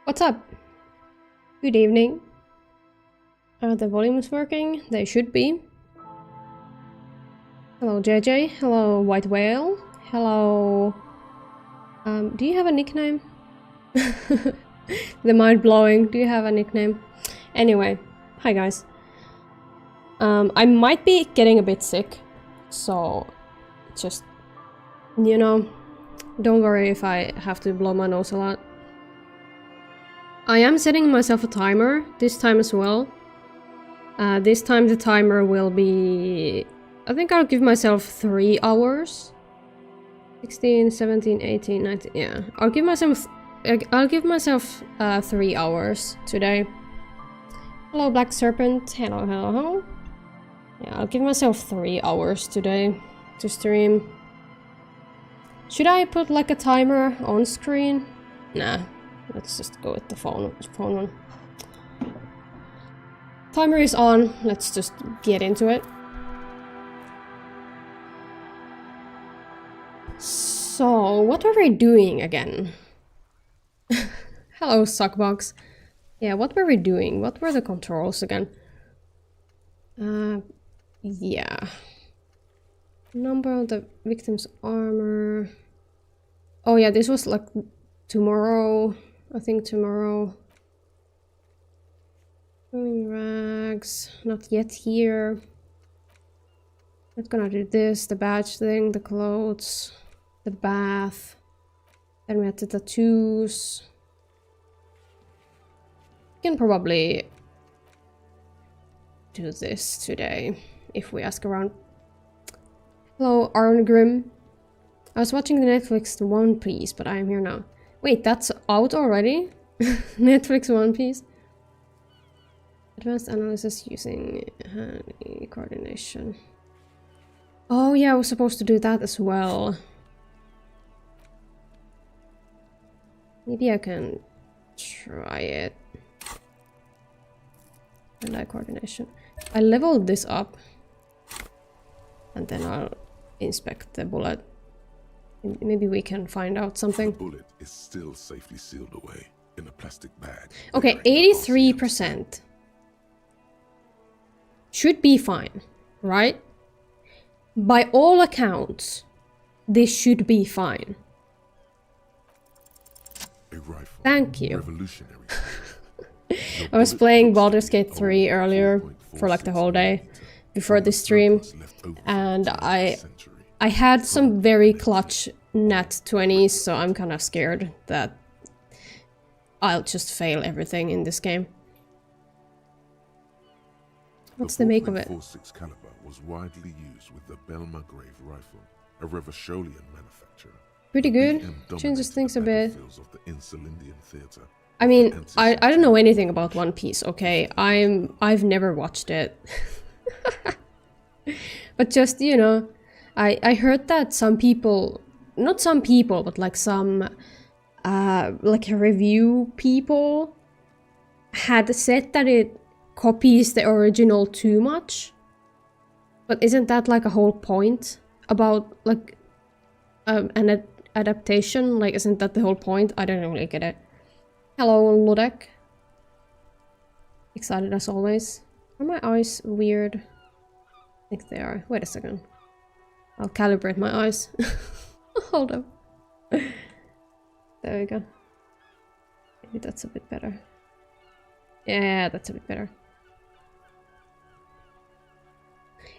What's up? Good evening. Are the volumes working? They should be. Hello JJ. Hello White Whale. Hello... do you have a nickname? The mind blowing. Do you have a nickname? Anyway, hi guys. I might be getting a bit sick, so just, you know, don't worry if I have to blow my nose a lot. I am setting myself a timer this time as well. This time the timer will be... I think I'll give myself 3 hours. 16, 17, 18, 19, yeah. I'll give myself 3 hours today. Hello Black Serpent, hello, hello, hello. Yeah, I'll give myself 3 hours today to stream. Should I put like a timer on screen? Nah, let's just go with the phone one. Timer is on, let's just get into it. So, what were we doing again? Hello, Suckbox. Yeah, what were we doing? What were the controls again? Yeah. Number of the victim's armor. Oh yeah, this was like tomorrow. I think tomorrow. Rags. Not yet here. Not gonna do this. The badge thing, the clothes, the bath. Then we had the tattoos. We can probably do this today if we ask around. Hello, Arngrim. I was watching the Netflix One Piece, but I am here now. Wait, that's out already? Netflix One Piece? Advanced analysis using hand coordination. Oh yeah, I was supposed to do that as well. Maybe I can try it. Hand-eye coordination. I leveled this up. And then I'll inspect the bullet. Maybe we can find out something. The bullet is still safely sealed away in a plastic bag. Okay, 83%. Should be fine, right? By all accounts, this should be fine. A rifle. Thank you. Revolutionary. I was playing Baldur's Gate 3 earlier for like the whole day before this stream, and I had some very clutch nat 20s, so I'm kind of scared that I'll just fail everything in this game. What's the make of it? .46 caliber was widely used with the Belmagrave rifle, a Revacholian manufacturer. Pretty good. BM Changes dominated things the a bit. battlefields of the Insulindian theater. I mean, I don't know anything about One Piece, okay? I've never watched it. But just, you know, I heard that some people, not some people, but like some like review people had said that it copies the original too much. But isn't that like a whole point about like an adaptation? Like, isn't that the whole point? I don't really get it. Hello, Ludek. Excited as always. Are my eyes weird? I think they are. Wait a second. I'll calibrate my eyes. Hold up. There we go. Maybe that's a bit better. Yeah, that's a bit better.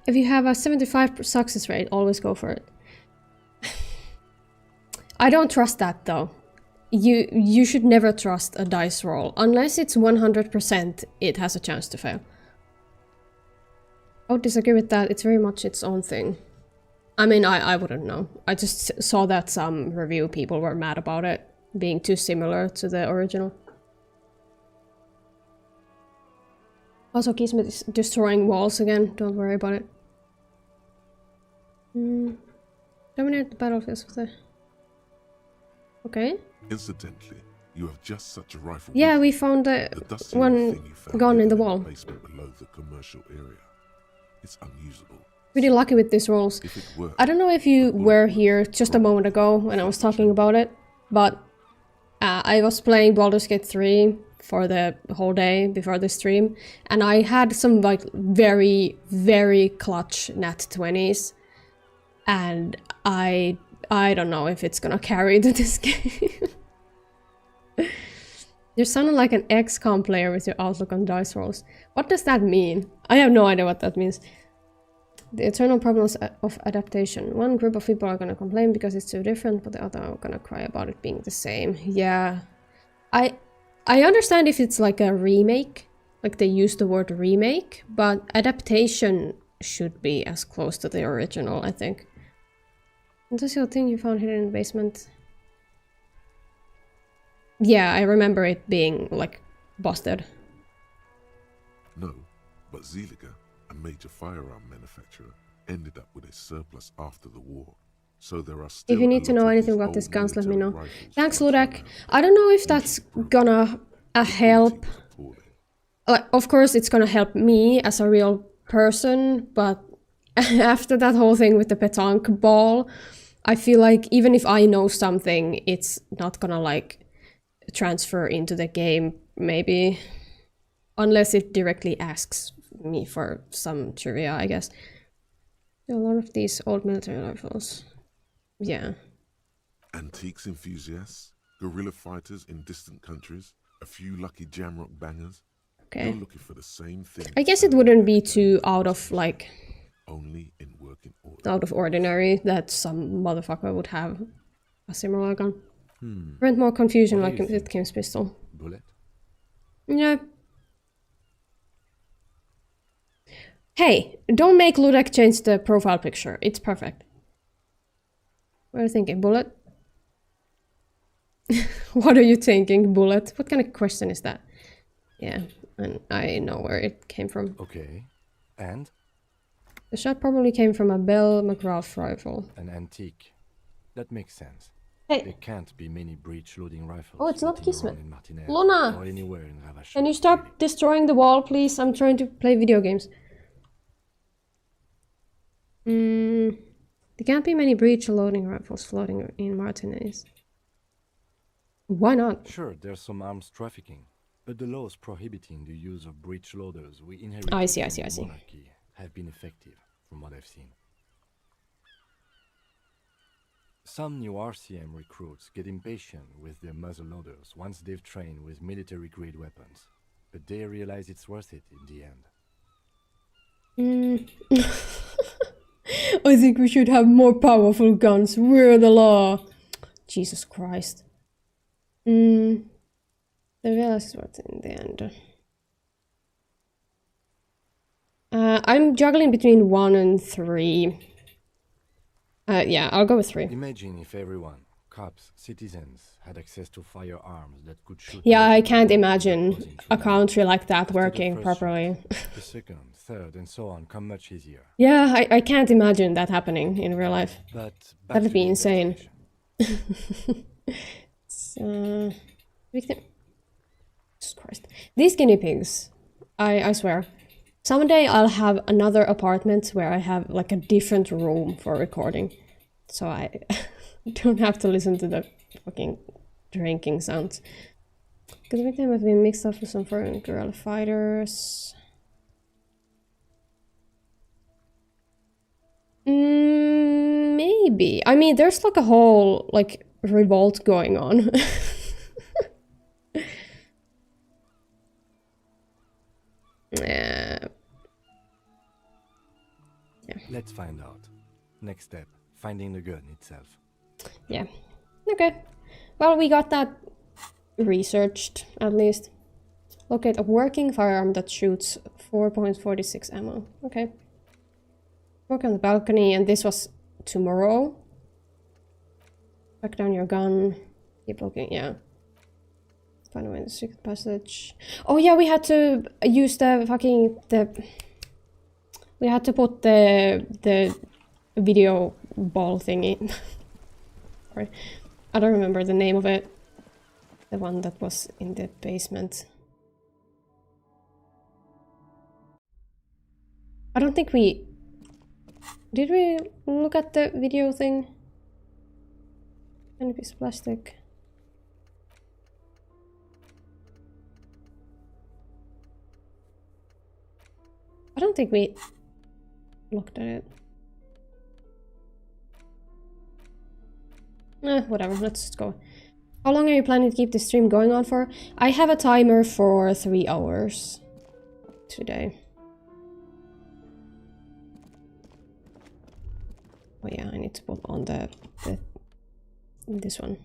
If you have a 75% success rate, always go for it. I don't trust that though. You should never trust a dice roll. Unless it's 100%, it has a chance to fail. I would disagree with that. It's very much its own thing. I mean, I wouldn't know. I just saw that some review people were mad about it being too similar to the original. Also, Kismet is destroying walls again. Don't worry about it. Dominate the battlefields with the... Okay. Incidentally, you have just such a rifle. Yeah, we found the one gun in the wall. Basement below the commercial area. It's unusable. Pretty lucky with these rolls. I don't know if you were here just a moment ago when I was talking about it, but I was playing Baldur's Gate 3 for the whole day before the stream, and I had some like very, very clutch nat 20s, and I don't know if it's gonna carry to this game. You sounded like an XCOM player with your outlook on dice rolls. What does that mean? I have no idea what that means. The eternal problems of adaptation. One group of people are gonna complain because it's too different, but the other are gonna cry about it being the same. Yeah. I understand if it's like a remake, like they use the word remake, but adaptation should be as close to the original, I think. What is your thing you found hidden in the basement? Yeah, I remember it being, like, busted. No, but Zeliger, a major firearm manufacturer, ended up with a surplus after the war. So there are still if you need to know anything about these guns, let me know. Thanks, Ludek. I don't know if that's gonna help. Like, of course, it's gonna help me as a real person, but after that whole thing with the petanque ball, I feel like even if I know something, it's not gonna, like, transfer into the game, maybe. Unless it directly asks me for some trivia, I guess. A lot of these old military rifles. Yeah. Antiques enthusiasts, guerrilla fighters in distant countries, a few lucky jamrock bangers. Okay. You're looking for the same thing. I guess it wouldn't be too out of, like, only in working order. out of ordinary that some motherfucker would have a similar gun. Prevent more confusion like with Kim's pistol. Bullet? Yeah. Hey, don't make Ludek change the profile picture. It's perfect. What are you thinking, Bullet? What are you thinking, Bullet? What kind of question is that? Yeah, and I know where it came from. Okay. And? The shot probably came from a Bell McGrath rifle. An antique. That makes sense. Hey. There can't be many breech-loading rifles. Oh, it's not Kismet. Luna! Luna! Or anywhere in Ravachol. Can you stop destroying the wall, please? I'm trying to play video games. There can't be many breech-loading rifles floating in Martinez. Why not? Sure, there's some arms trafficking, but the laws prohibiting the use of breech loaders we inherited I see. from the monarchy have been effective, from what I've seen. Some new RCM recruits get impatient with their muzzle loaders once they've trained with military-grade weapons, but they realize it's worth it in the end. I think we should have more powerful guns. We're the law. Jesus Christ. They realize what's in the end. I'm juggling between 1 and 3. Yeah, I'll go with 3. Imagine if everyone, cops, citizens, had access to firearms that could shoot... Yeah, I can't imagine a country like that working properly. The second, third, and so on come much easier. Yeah, I can't imagine that happening in real life. But that'd be insane. Victim. Jesus Christ. These guinea pigs, I swear. Someday I'll have another apartment where I have like a different room for recording. So I don't have to listen to the fucking drinking sounds. Because the victim have been mixed up with some foreign guerrilla fighters. Maybe. I mean, there's like a whole like revolt going on. Yeah. Let's find out. Next step, finding the gun itself. Yeah. Okay. Well, we got that researched, at least. Locate a working firearm that shoots 4.46 ammo. Okay. Work on the balcony, and this was tomorrow. Back down your gun. Keep looking, yeah. Find a way in the secret passage. Oh yeah, we had to use the fucking... We had to put the video ball thingy. Sorry. I don't remember the name of it. The one that was in the basement. I don't think we... Did we look at the video thing? And a piece of plastic. I don't think we looked at it. Whatever, let's just go. How long are you planning to keep the stream going on for? I have a timer for 3 hours today. Oh yeah, I need to put on this one.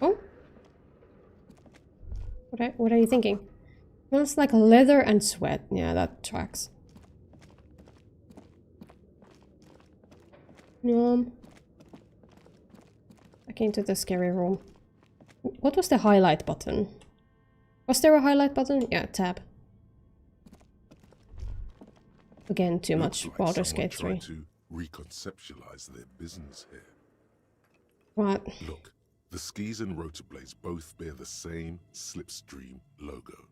Oh? What are you thinking? Smells like leather and sweat. Yeah, that tracks. Back into the scary room. What was the highlight button? Was there a highlight button? Yeah, tab. Again, too much Baldur's Gate 3. To reconceptualize their business here. What? Look, the skis and rotorblades both bear the same slipstream logo.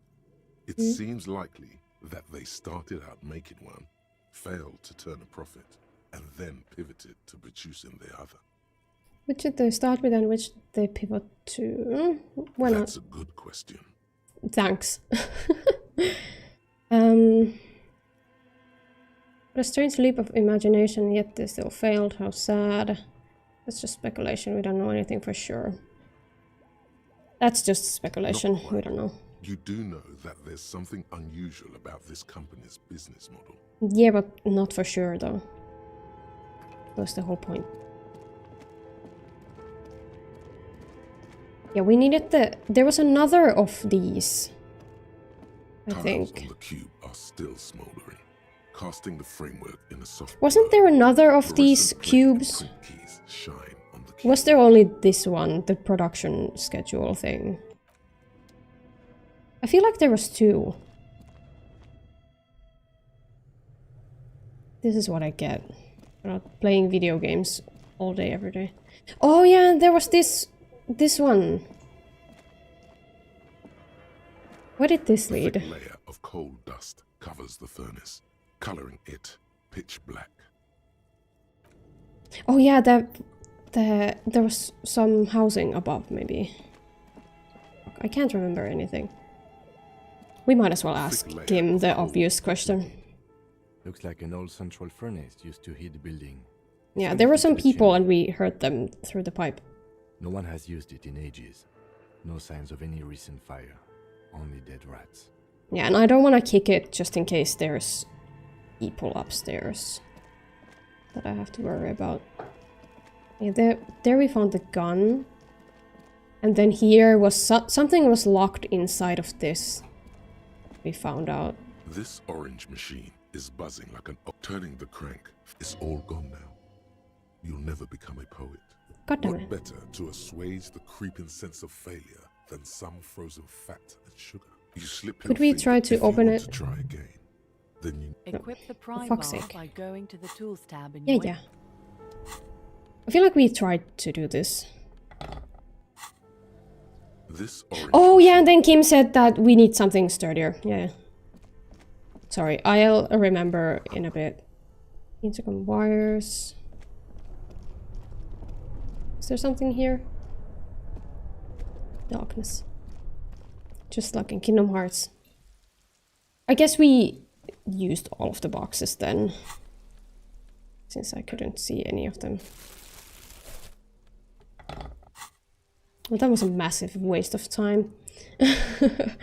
It seems likely that they started out making one, failed to turn a profit, and then pivoted to producing the other. Which did they start with and which they pivot to? Why not? That's a good question. Thanks. What a strange leap of imagination, yet they still failed. How sad. That's just speculation. We don't know anything for sure. That's just speculation. We don't know. You do know that there's something unusual about this company's business model. Yeah, but not for sure, though. That's the whole point. Yeah, we needed there was another of these, I think. Tiles on the cube are still smoldering, casting the framework in a soft. Wasn't there another of these cubes? Keys shine on the cube. Was there only this one, the production schedule thing? I feel like there was 2. This is what I get for not playing video games all day, every day. Oh yeah, there was this one. Where did this lead? A thick layer of coal dust covers the furnace, coloring it pitch black. Oh yeah, there was some housing above, maybe. I can't remember anything. We might as well ask him the obvious question. Looks like an old central furnace used to heat the building. Yeah, there were some people and we heard them through the pipe. No one has used it in ages. No signs of any recent fire. Only dead rats. Yeah, and I don't want to kick it just in case there's people upstairs that I have to worry about. Yeah, there we found the gun. And then here was something was locked inside of this. We found out. This orange machine is buzzing like an turning the crank. It's all gone now. You'll never become a poet. God damn What it. better to assuage the creeping sense of failure than some frozen fat and sugar? You slip your Could we finger try to if you open want it? to try again. Then you Equip the pry fuck's bar sake. by going to the tools tab in Yeah, your yeah. I feel like we tried to do this. this orange Oh yeah, and then Kim said that we need something sturdier. Yeah. Sorry, I'll remember in a bit. Intercom wires. Is there something here? Darkness. Just like in Kingdom Hearts. I guess we used all of the boxes then. Since I couldn't see any of them. Well, that was a massive waste of time. Yeah,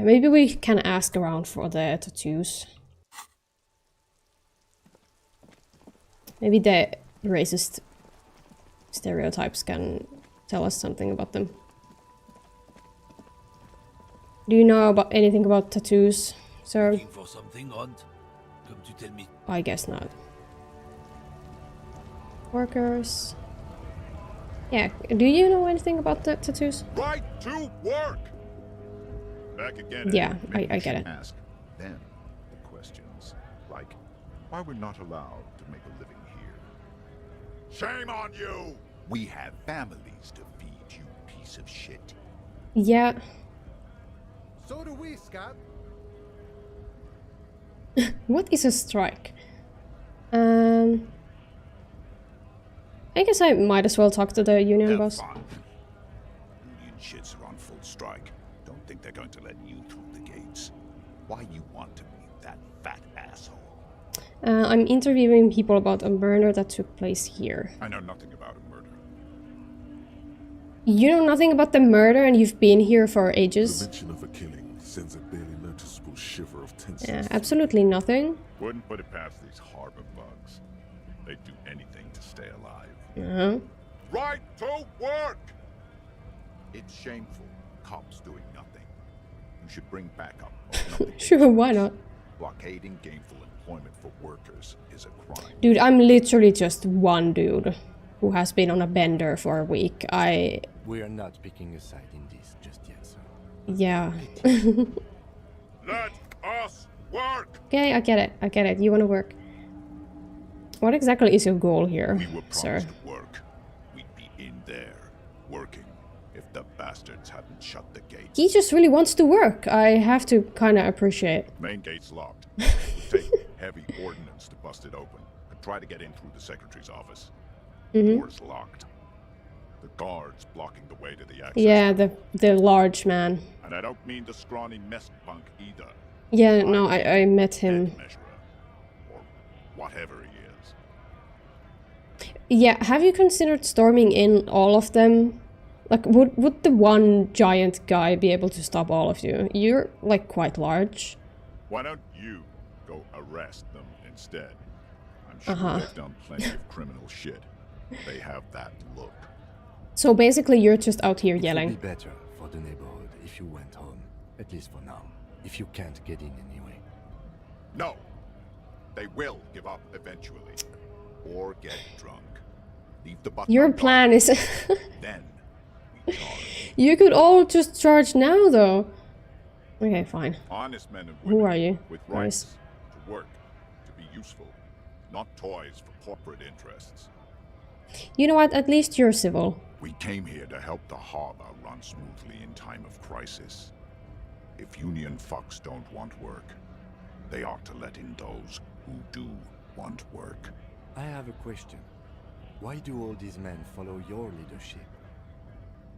maybe we can ask around for the tattoos. Maybe the racist stereotypes can tell us something about them. Do you know about anything about tattoos, sir? Looking for something, Hunt? Come to tell me. I guess not. Workers. Yeah, do you know anything about the tattoos? Right to work. Back again. Yeah, Maybe I we get should it. Ask them the questions, like why we're not allowed to make a living here. Shame on you! We have families to feed, you piece of shit. Yeah. So do we, Scott. What is a strike? I guess I might as well talk to the union Have boss. fun. Union shits are on strike. Don't think they're going to let you through the gates. Why you want to be that fat asshole? I'm interviewing people about a murder that took place here. I know nothing about a murder. You know nothing about the murder and you've been here for The ages? mention of a killing sends a barely noticeable shiver of tension. Yeah, absolutely nothing. Wouldn't put it past these harbor bugs. They'd do anything to stay alive. Uh-huh. Right to work! It's shameful. Cops doing nothing. You should bring backup. Sure, why not? Blockading gainful employment for workers is a crime. Dude, I'm literally just one dude who has been on a bender for a week. We are not picking a side in this just yet, sir. Yeah. Let us work! Okay, I get it. You want to work. What exactly is your goal here, We were sir? promised work. We'd be in there, working, if the bastards hadn't shut the gate. He just really wants to work. I have to kind of appreciate. Main gate's locked. It would take heavy ordnance to bust it open. Could try to get in through the secretary's office. Door's locked. The guards blocking the way to the access. Yeah, the large man. And I don't mean the scrawny mess punk either. Yeah, no, I met him. Head measurer. Or whatever he is. Yeah, have you considered storming in all of them? Like, would the one giant guy be able to stop all of you? You're, like, quite large. Why don't you go arrest them instead? I'm sure they've done plenty of criminal shit. They have that look. So basically, you're just out here It would yelling. be better for the neighborhood if you went home, at least for now. If you can't get in anyway. No. They will give up eventually. Or get drunk. Leave the button Your on plan is... Then we charge. You could all just charge now, though. Okay, fine. Honest men and Who women are you, with guys? rights to work, to be useful, not toys for corporate interests. You know what? At least you're civil. We came here to help the harbor run smoothly in time of crisis. If union fucks don't want work, they ought to let in those who do want work. I have a question. Why do all these men follow your leadership?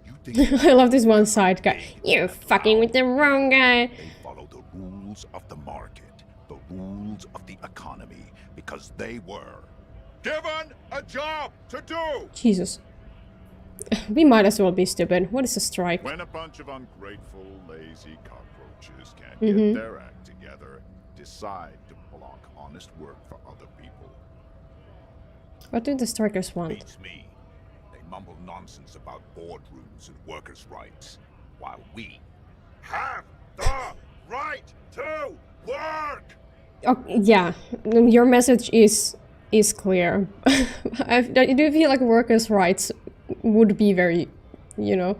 You think I love this one side guy. You're fucking with the wrong guy. they follow the rules of the market, the rules of the economy, because they were given a job to do! Jesus. We might as well be stupid. What is a strike? When a bunch of ungrateful, lazy cockroaches can't get their act together, decide to block honest work for other people. What do the strikers want? Beats me. They mumble nonsense about boardrooms and workers' rights, while we have the right to work! Oh, yeah, your message is clear. I do feel like workers' rights would be very, you know,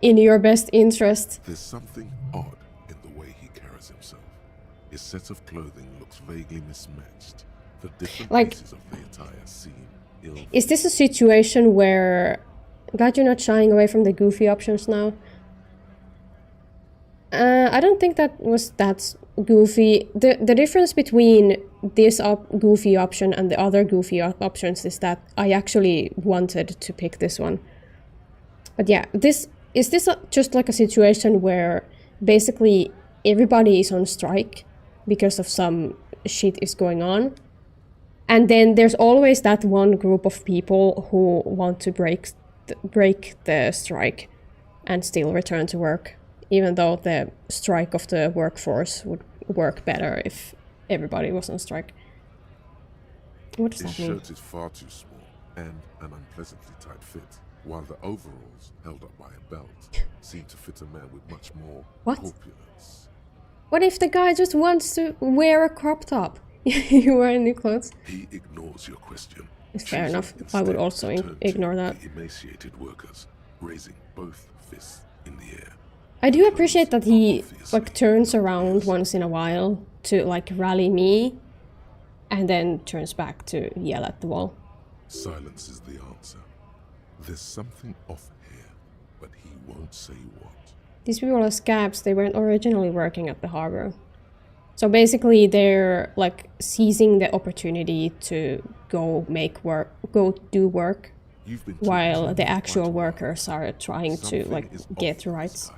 in your best interest. There's something odd in the way he carries himself. His set of clothing looks vaguely mismatched. The different Like- pieces of the attire seem ill. Is this a situation where... God, you're not shying away from the goofy options now? I don't think that was that goofy. The difference between this goofy option and the other goofy options is that I actually wanted to pick this one. But yeah, is this just like a situation where basically everybody is on strike because of some shit is going on? And then there's always that one group of people who want to break the strike and still return to work, even though the strike of the workforce would work better if everybody was on strike. What does His that mean? shirt is far too small and an unpleasantly tight fit, while the overalls, held up by a belt, seem to fit a man with much more What? corpulence. What if the guy just wants to wear a crop top? You wear new clothes? He ignores your question. It's fair choosing enough. I would instead also to turn ignore to that. the emaciated workers, raising both fists in the air. I do appreciate that he like turns around once in a while to like rally me and then turns back to yell at the wall. Silence is the answer. There's something off here, but he won't say what. These people are scabs. They weren't originally working at the harbor. So basically they're like seizing the opportunity to go do work You've been talking while to the him for actual quite a while. workers are trying to Something like is off get with this rights. guy.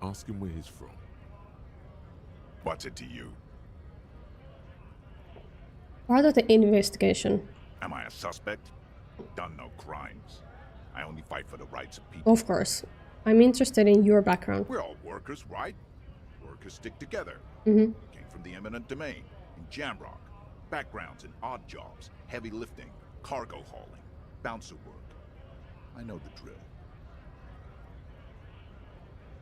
Ask him where he's from. What's it to you? Part of the investigation. Am I a suspect? Done no crimes. I only fight for the rights of people. Of course. I'm interested in your background. We're all workers, right? Workers stick together. Mm-hmm. Came from the eminent domain in Jamrock. Backgrounds in odd jobs, heavy lifting, cargo hauling, bouncer work. I know the drill.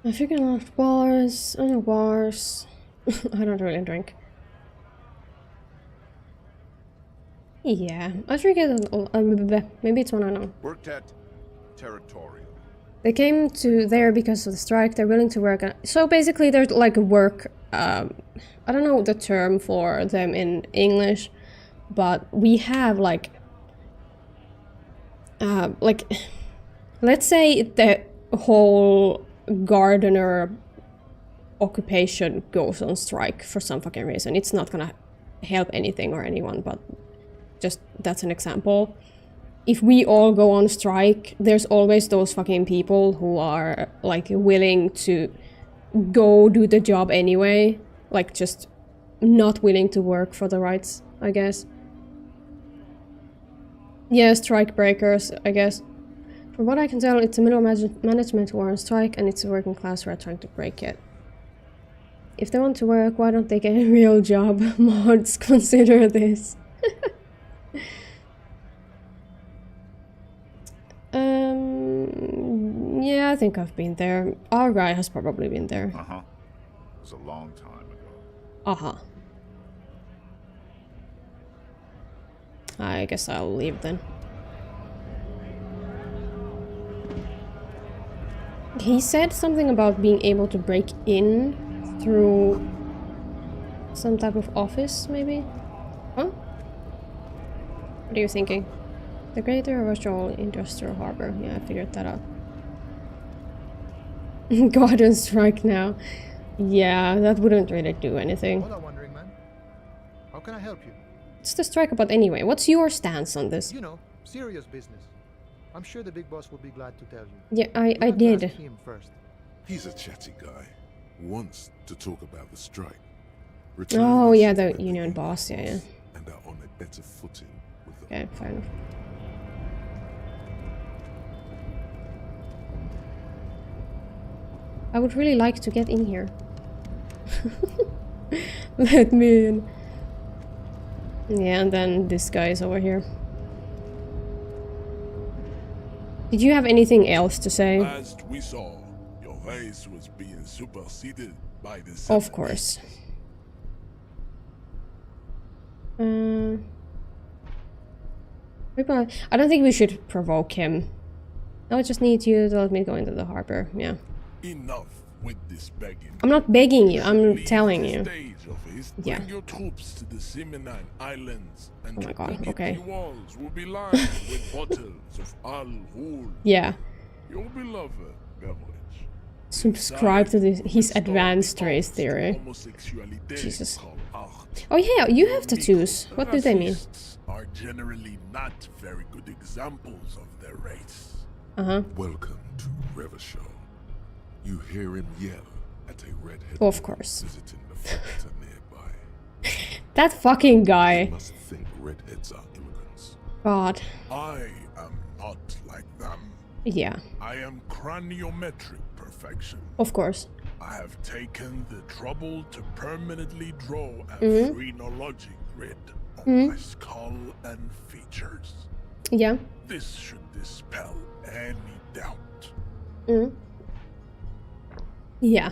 I figured out bars. I know bars. I don't really drink. Yeah, I figured maybe it's one I know. Worked at Territorial. They came to there because of the strike. They're willing to work. So basically, there's like a work. I don't know the term for them in English, but we have like, let's say the whole gardener occupation goes on strike for some fucking reason. It's not gonna help anything or anyone, but just that's an example. If we all go on strike, there's always those fucking people who are like willing to go do the job anyway, like just not willing to work for the rights, I guess. Yeah, strike breakers, I guess. From what I can tell, it's the middle management who are on strike, and it's the working class who are trying to break it. If they want to work, why don't they get a real job? Mods, consider this. Yeah, I think I've been there. Our guy has probably been there. Uh-huh. It was a long time ago. Uh-huh. I guess I'll leave then. He said something about being able to break in through some type of office, maybe? Huh? What are you thinking? The Greater Virtual Industrial Harbor. Yeah, I figured that out. God on strike now. Yeah, that wouldn't really do anything. Hola, wandering man. How can I help you? What's the strike about anyway? What's your stance on this? You know, serious business. I'm sure the big boss will be glad to tell you. Yeah, I We'll have to did. ask him first. He's a chatty guy. Wants to talk about the strike. Oh yeah, the Return union the boss, yeah, yeah. And are on a better footing with the Okay, fair enough. I would really like to get in here. Let me in. Yeah, and then this guy is over here. Did you have anything else to say? Last we saw, your race was being superseded by the Of course. I don't think we should provoke him. I just need you to let me go into the harbor. Yeah. Enough with this begging. I'm not begging you. I'm Leave telling the you. stage of it. Yeah. Bring your troops to the Seminine Islands, and Oh my God, the okay. walls will be lined with bottles of Al-Hul, Yeah. your beloved beverage. Subscribe to his Install advanced the race arts theory. of homosexuality Jesus. called art. Oh yeah, you have tattoos. What do they mean? Racists are generally not very good examples of their race. Uh-huh. Welcome to Revachol. You hear him yell at a redhead Of course. visiting the factor nearby. That fucking You guy. must think redheads are immigrants. God. I am not like them. Yeah. I am craniometric perfection. Of course. I have taken the trouble to permanently draw a phrenologic grid on my skull and features. Yeah. This should dispel any doubt. Yeah.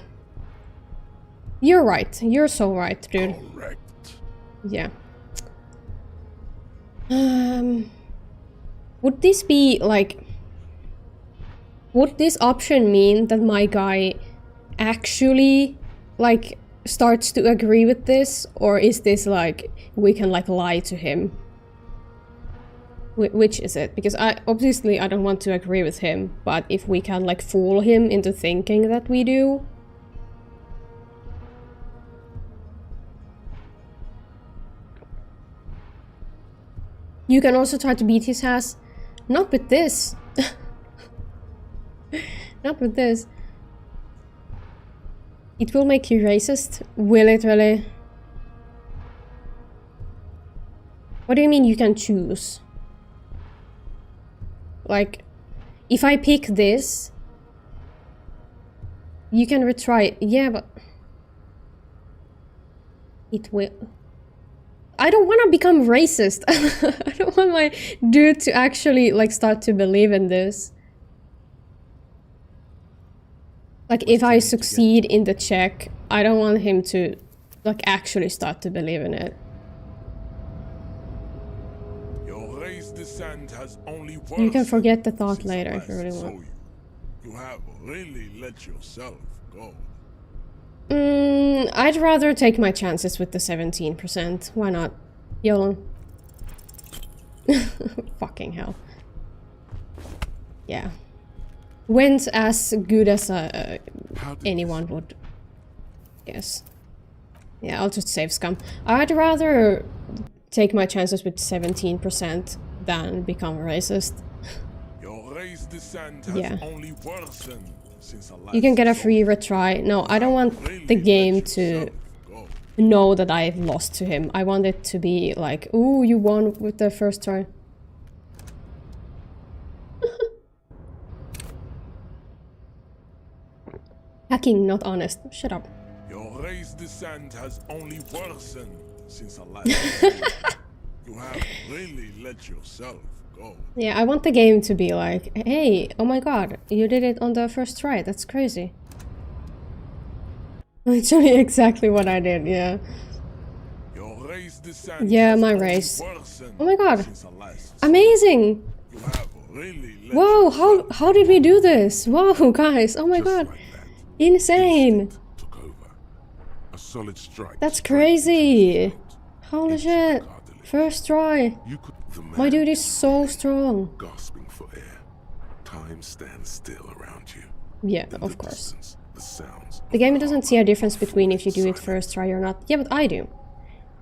You're right. You're so right, dude. Correct. Yeah. Would this be like... Would this option mean that my guy actually, like, starts to agree with this? Or is this like, we can like lie to him? Which is it? Because I don't want to agree with him, but if we can like fool him into thinking that we do. You can also try to beat his ass. Not with this. Not with this. It will make you racist? Will it really? What do you mean you can choose? Like, if I pick this, you can retry it. Yeah, but it will. I don't want to become racist. I don't want my dude to actually like start to believe in this. Like, if I succeed in the check, I don't want him to like actually start to believe in it. Your race descent has only You can forget the thought since later I if you really last want. saw you. You have really let yourself go. I'd rather take my chances with the 17%. Why not? YOLO. Fucking hell. Yeah. Went as good as anyone would guess. Yeah, I'll just save scum. I'd rather take my chances with 17% than become racist. Your race descent has Yeah. only worsened since I last You can get a saw free you. retry. No, I don't want Really the let game to yourself go. know that I've lost to him. I want it to be like, ooh, you won with the first try. Hacking, not honest. Shut up. Your race descent has only worsened since I last saw you. You have really let yourself go. Yeah, I want the game to be like, hey, oh my god, you did it on the first try. That's crazy. Literally exactly what I did, yeah. Your race descent Yeah, has my only race. worsened Oh my god. since I last saw you. Amazing! You have really let Whoa, yourself how did we do this? Whoa, guys, oh my Just god. like that, Insane! instinct took over. A solid strike. That's straight into crazy! his throat, Holy into the shit! cartilage. First try! You could, the man My dude is was so breathing, strong. gasping for air. Time stands still around you. Yeah, In of the course. distance, the sounds The of game doesn't see a armor difference are between if you do it falling first try or not. Yeah, but I do.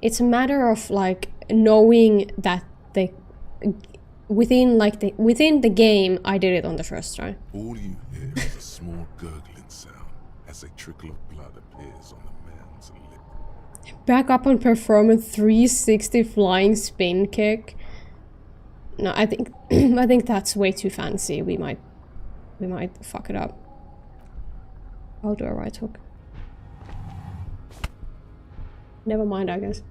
It's a matter of like knowing that within the game I did it on the first try. All you hear is a small gurgling sound as a trickle of blood appears on the man's lip. Back up and perform a 360 flying spin kick. No, I think I think that's way too fancy. We might fuck it up. I'll do a right hook. Never mind, I guess.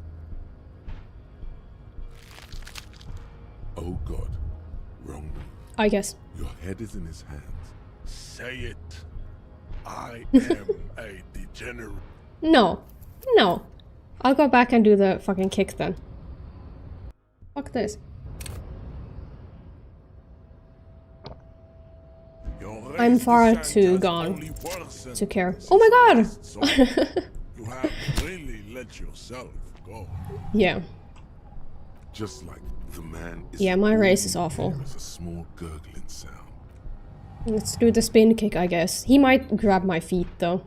Oh God, wrong move. I guess. Your head is in his hands. Say it. I am a degenerate. No. No. I'll go back and do the fucking kick then. Fuck this. Your I'm race far descent too has gone only worsened to care. since Oh my I god! last saw you. You have really let yourself go. Yeah. Just like the man is. Yeah, my all race is you awful. hear is a small gurgling sound. Let's do the spin kick, I guess. He might grab my feet though.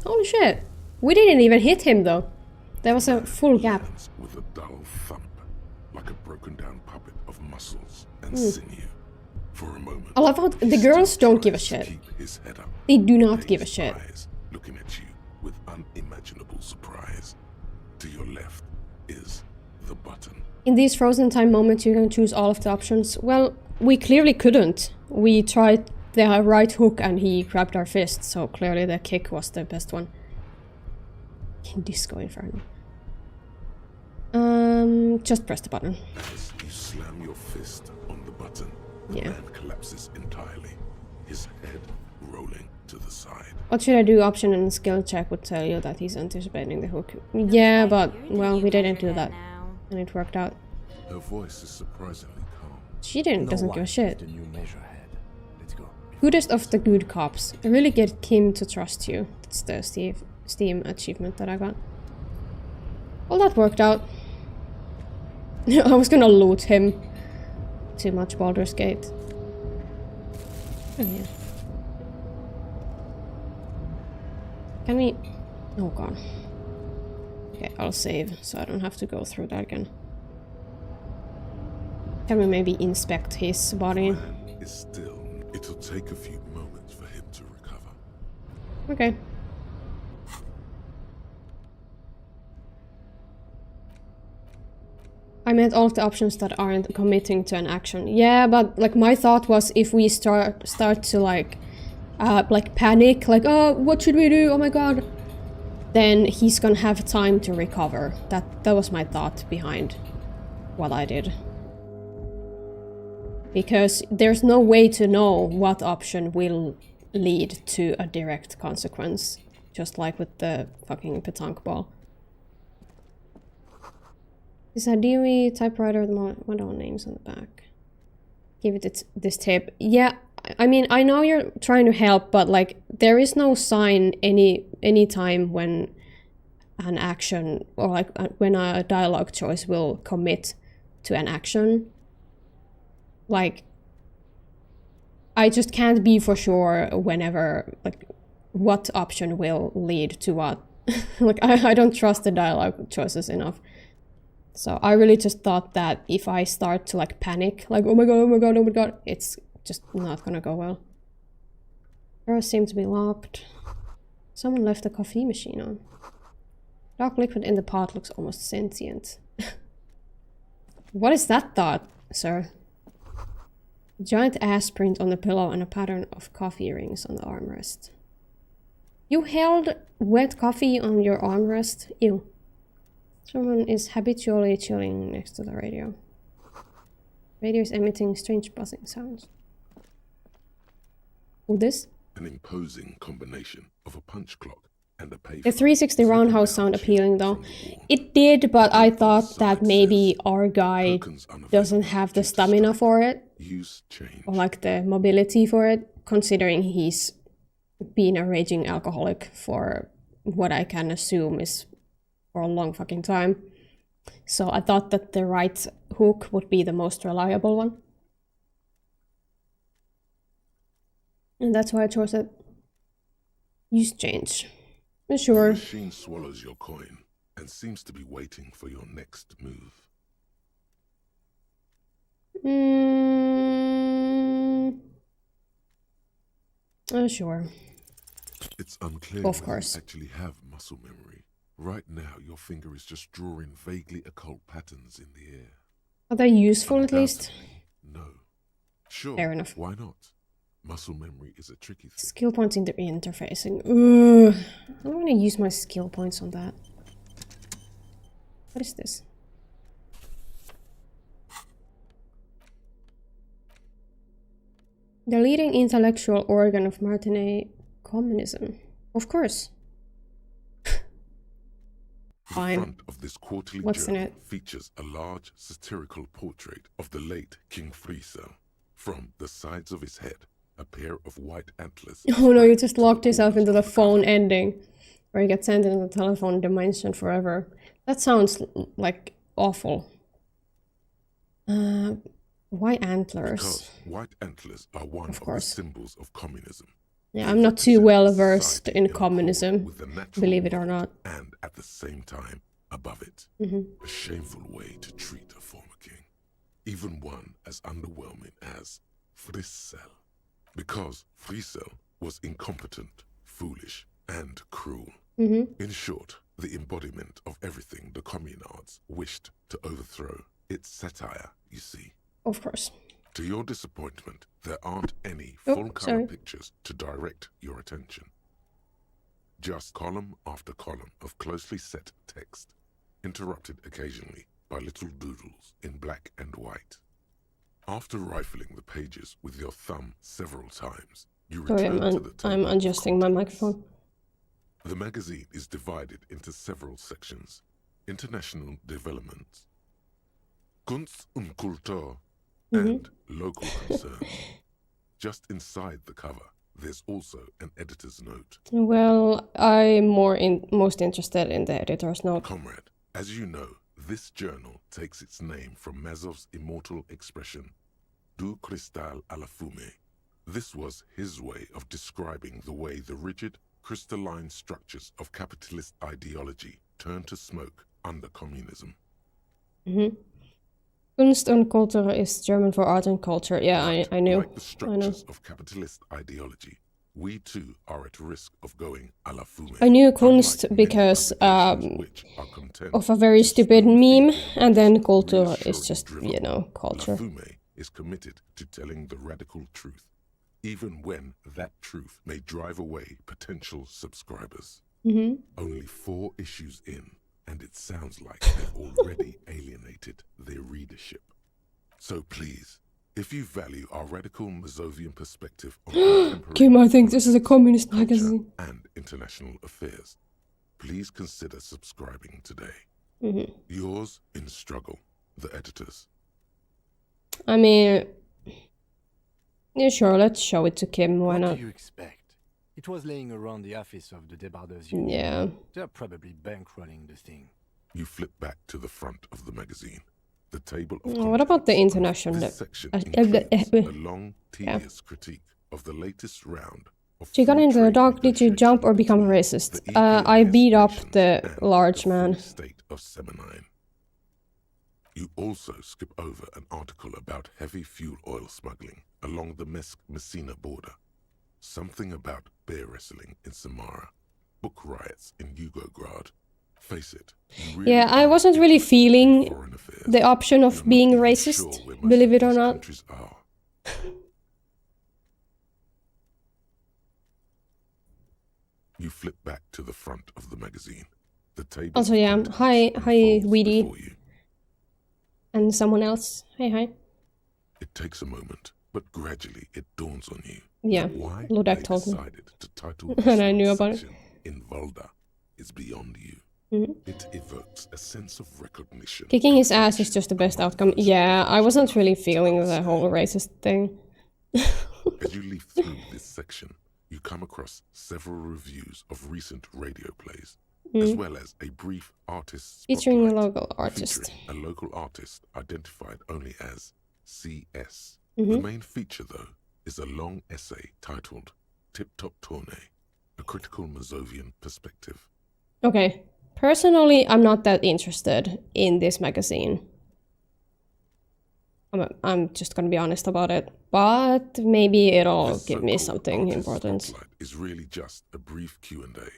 Holy shit. We didn't even hit him though. There was a full gap. Lands with a dull thump, like a broken down puppet of muscles and sinew. For a moment, I love how he the girls still don't give a tries to shit. keep his head up. They do not give a Dazed shit. eyes looking at you with unimaginable surprise. To your left is the button. In these frozen time moments you can choose all of the options. Well, we clearly couldn't. We tried the right hook and he grabbed our fist, so clearly the kick was the best one. Disco Inferno. Just press the button. As you slam your fist on the button, the Yeah. man collapses entirely, his head rolling to the side. What should I do? Option and skill check would tell you that he's anticipating the hook. Yeah, but, well, we didn't do that. And it worked out. Her voice is surprisingly calm. She doesn't give a shit. The new measurehead. Let's go. Goodest of the good cops. Really get Kim to trust you. That's the Steam achievement that I got. Well, that worked out. I was gonna loot him. Too much Baldur's Gate. Oh, yeah. Can we... Oh god. Okay, I'll save, so I don't have to go through that again. Can we maybe inspect his body? Man is still. It'll take a few moments for him to recover. Okay. I meant all of the options that aren't committing to an action. Yeah, but like my thought was if we start to like panic, like, oh, what should we do? Oh my god. Then he's gonna have time to recover. That was my thought behind what I did. Because there's no way to know what option will lead to a direct consequence. Just like with the fucking petanque ball. Is a Dewey typewriter the what are names on the back? Give it this tape. Yeah, I mean, I know you're trying to help, but like there is no sign any time when an action or like when a dialogue choice will commit to an action. Like I just can't be for sure whenever like what option will lead to what. Like I don't trust the dialogue choices enough. So I really just thought that if I start to like panic, like oh my god, oh my god, oh my god, it's just not gonna go well. Doors seem to be locked. Someone left the coffee machine on. Dark liquid in the pot looks almost sentient. What is that thought, sir? A giant ass print on the pillow and a pattern of coffee rings on the armrest. You held wet coffee on your armrest? Ew. Someone is habitually chilling next to the radio. Radio is emitting strange buzzing sounds. Who this? An imposing combination of a punch clock and a payphone. The 360 roundhouse sound appealing though. It did, but I thought that maybe our guy doesn't have the stamina for it. Or like the mobility for it, considering he's been a raging alcoholic for what I can assume is for a long fucking time. So I thought that the right hook would be the most reliable one. And that's why I chose it. Use change. Sure. The machine swallows your coin and seems to be waiting for your next move. Sure. It's unclear of whether course. you actually have muscle memory. Right now, your finger is just drawing vaguely occult patterns in the air. Are they useful at least? No. Sure. Fair enough. Why not? Muscle memory is a tricky thing. Skill points in the interfacing. Ugh. I don't want to use my skill points on that. What is this? The leading intellectual organ of Martinet communism. Of course. Fine. The front of this quarterly What's in journal it? features a large satirical portrait of the late King Friso. From the sides of his head, a pair of white antlers. Oh no, you just locked yourself into the phone ending, where you get sent into the telephone dimension forever. That sounds like awful. Why antlers? Because white antlers are one of the symbols of communism. Yeah, I'm not too well versed in communism, believe it or not. And at the same time, above it, a shameful way to treat a former king. Even one as underwhelming as Friso. Because Friso was incompetent, foolish, and cruel. In short, the embodiment of everything the communards wished to overthrow. It's satire, you see. Of course. To your disappointment, there aren't any full-color pictures to direct your attention. Just column after column of closely set text, interrupted occasionally by little doodles in black and white. After rifling the pages with your thumb several times, you return to the table. I'm adjusting my microphone. The magazine is divided into several sections. International developments, Kunst und Kultur, and local concerns. Just inside the cover, there's also an editor's note. Well, I'm most interested in the editor's note. Comrade, as you know, this journal takes its name from Mazov's immortal expression, du cristal à la fumée. This was his way of describing the way the rigid, crystalline structures of capitalist ideology turn to smoke under communism. Kunst und Kultur is German for art and culture. Yeah, I knew. Like the structures of capitalist ideology, we too are at risk of going a la fume. I knew Unlike Kunst many because publications which are content of a very to stupid spoon-feed meme, their and then readers culture is reassuring just, drivel. you know, La culture. Fume is committed to telling the radical truth, even when that truth may drive away potential subscribers. Only 4 issues in, and it sounds like they've already alienated their readership. So please, if you value our radical Mazovian perspective on contemporary Kim, I think this is a politics, communist culture, magazine. and international affairs, please consider subscribing today. Yours in struggle, the editors. I mean, yeah, sure, let's show it to Kim, why What not? do you expect? It was laying around the office of the Debarders Union. Yeah. They're probably bankrolling the thing. You flip back to the front of the magazine. The table of What about the contents. international? This section includes a long, tedious critique of the latest round of She got free into the trade dog. Did you jump or become between racist? the I ELYSIUM beat up nations the and large the man. free state of Seminine. You also skip over an article about heavy fuel oil smuggling along the Messina border. Something about bear wrestling in Samara. Book riots in Yugograd. Face it. You really Yeah, I are wasn't really interested in feeling foreign affairs. the option of You're not being even racist, sure where most believe of it or these not. countries are. You flip back to the front of the magazine. The table Also, of yeah, contents hi, unfolds Weedy, before you. and someone else. Hi. It takes a moment, but gradually it dawns on you Yeah, that why Ludak they told me. decided to title And I this knew about it. section in Volda is beyond you. It evokes a sense of recognition. Kicking and his ass is friendship just the best among outcome. those Yeah, I wasn't really privileged feeling enough to the whole racist thing. As you leaf through this section, you come across several reviews of recent radio plays, as well as a brief artist Featuring a spotlight local artist. featuring a local artist identified only as CS. Mm-hmm. The main feature, though, is a long essay titled Tip Top Tourney, a critical Mazovian perspective. Okay, personally, I'm not that interested in this magazine. I'm just gonna be honest about it, but maybe it'll This give me so-called something artist important. spotlight is really just a brief Q&A.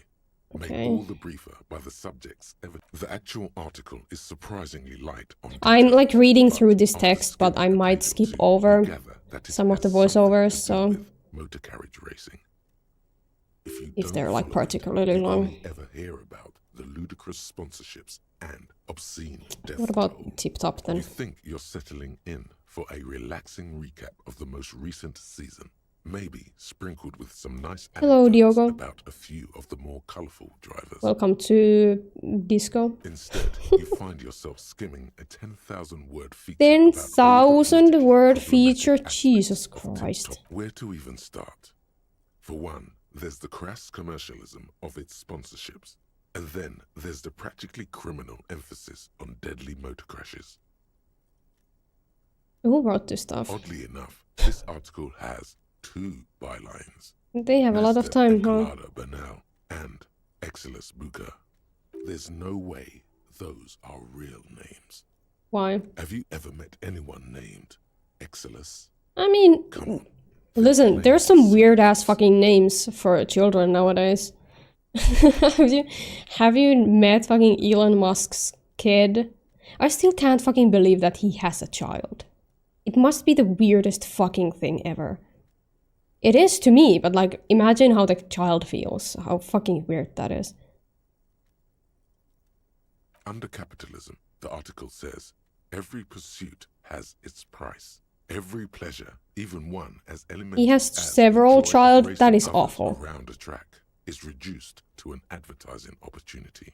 Okay. Made all the briefer by the subjects ever. The actual article is surprisingly light on I'm detail, like reading but through this after text, but I skimming a might page or skip two, over you gather that it some of has the something voiceovers, to do so with motor carriage racing. if don't they're like follow it, particularly you long. only ever hear about the ludicrous sponsorships and obscene death What about toll. Tip Top then? You think you're settling in for a relaxing recap of the most recent season, maybe sprinkled with some nice Hello, anecdotes Diogo. about a few of the more colorful drivers. Welcome to Disco. Instead, you find yourself skimming a 10,000-word feature. 10,000 word feature, Jesus Jesus Christ. Where to even start? For one, there's the crass commercialism of its sponsorships, and then there's the practically criminal emphasis on deadly motor crashes. Who wrote this stuff? Oddly enough, this article has 2 bylines. They have a lot of Nesta time, huh? Encolada Bernal and Exilus Buka. There's no way those are real names. Why? Have you ever met anyone named Exilus? I mean, Come on. listen, there's some weird ass fucking names for children nowadays. have you met fucking Elon Musk's kid? I still can't fucking believe that he has a child. It must be the weirdest fucking thing ever. It is to me, but like, imagine how the child feels. How fucking weird that is. Under capitalism, the article says, every pursuit has its price. Every pleasure, even one as elementary He has as several the joy of child. That racing is others awful. around a track, is reduced to an advertising opportunity.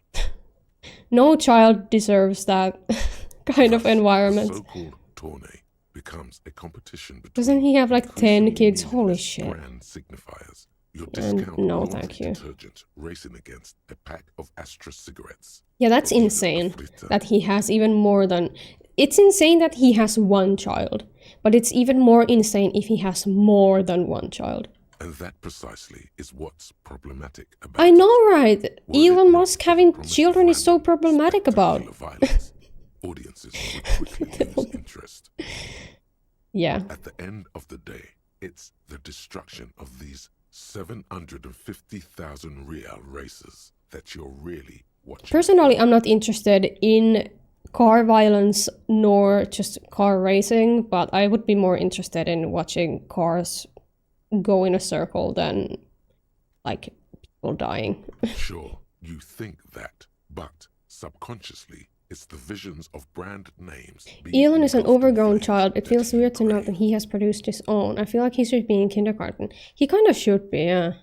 No child deserves that kind of Thus, environment. The so-called tourney becomes a competition between Doesn't he have like 10 increasingly kids? Holy meaningless shit. brand signifiers. Your And discount no, laundry thank you. detergent racing against a pack of Astra cigarettes. Yeah, that's Or even a insane flitter. that he has even more than... It's insane that he has one child, but it's even more insane if he has more than one child. And that precisely is what's problematic about I it. know, right? Were it Elon not Musk for the having promise of children is so random, problematic about. spectacular violence, audiences would quickly lose interest. Yeah. At the end of the day, it's the destruction of these 750,000 real races that you're really watching. Personally, I'm not interested in car violence nor just car racing, but I would be more interested in watching cars go in a circle than like people dying. Sure, you think that, but subconsciously, it's the visions of brand names. Elon is an overgrown child. It feels weird to know that he has produced his own. I feel like he should be in kindergarten. He kind of should be, yeah.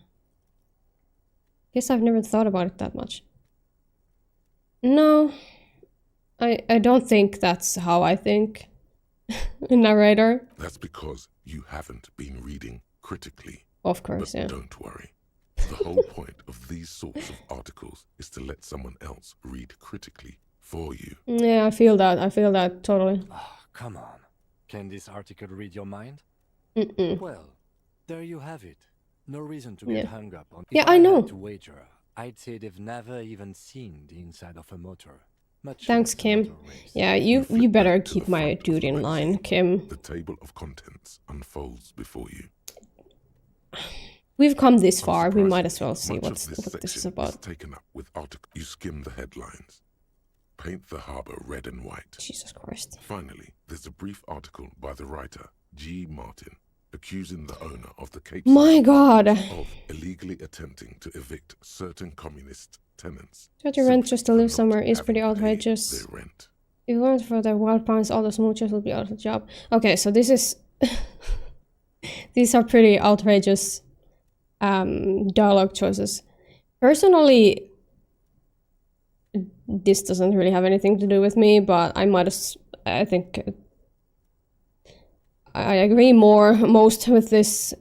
Guess I've never thought about it that much. No, I don't think that's how I think. Narrator. That's because you haven't been reading critically. Of course, But yeah. don't worry. The whole point of these sorts of articles is to let someone else read critically for you. Yeah, I feel that totally. Oh, come on. Can this article read your mind? Mm-mm. Well, there you have it. No reason to get hung up on. Yeah, If I know. had to wager, I'd say they've never even seen the inside of a motor. Much Thanks, less a Kim. motor race. Yeah, you flip better back to keep the my front of dude the in magazine. line, Kim. The table of contents unfolds before you. We've come this far, we Unsurprisingly, might as well see much what of this is section about. taken up with articles. You skim the headlines. Paint the harbour red and white. Jesus Christ. Finally, there's a brief article by the writer, G. Martin, accusing the owner of the Cape My Side god. of illegally attempting to evict certain communist tenants. That your rent simply just to for live not somewhere is pretty having paid outrageous. their rent. If you want for the wild pines, all the smoochers will be out of job. Okay, so this is... These are pretty outrageous dialogue choices. Personally, this doesn't really have anything to do with me, but I think I agree most with this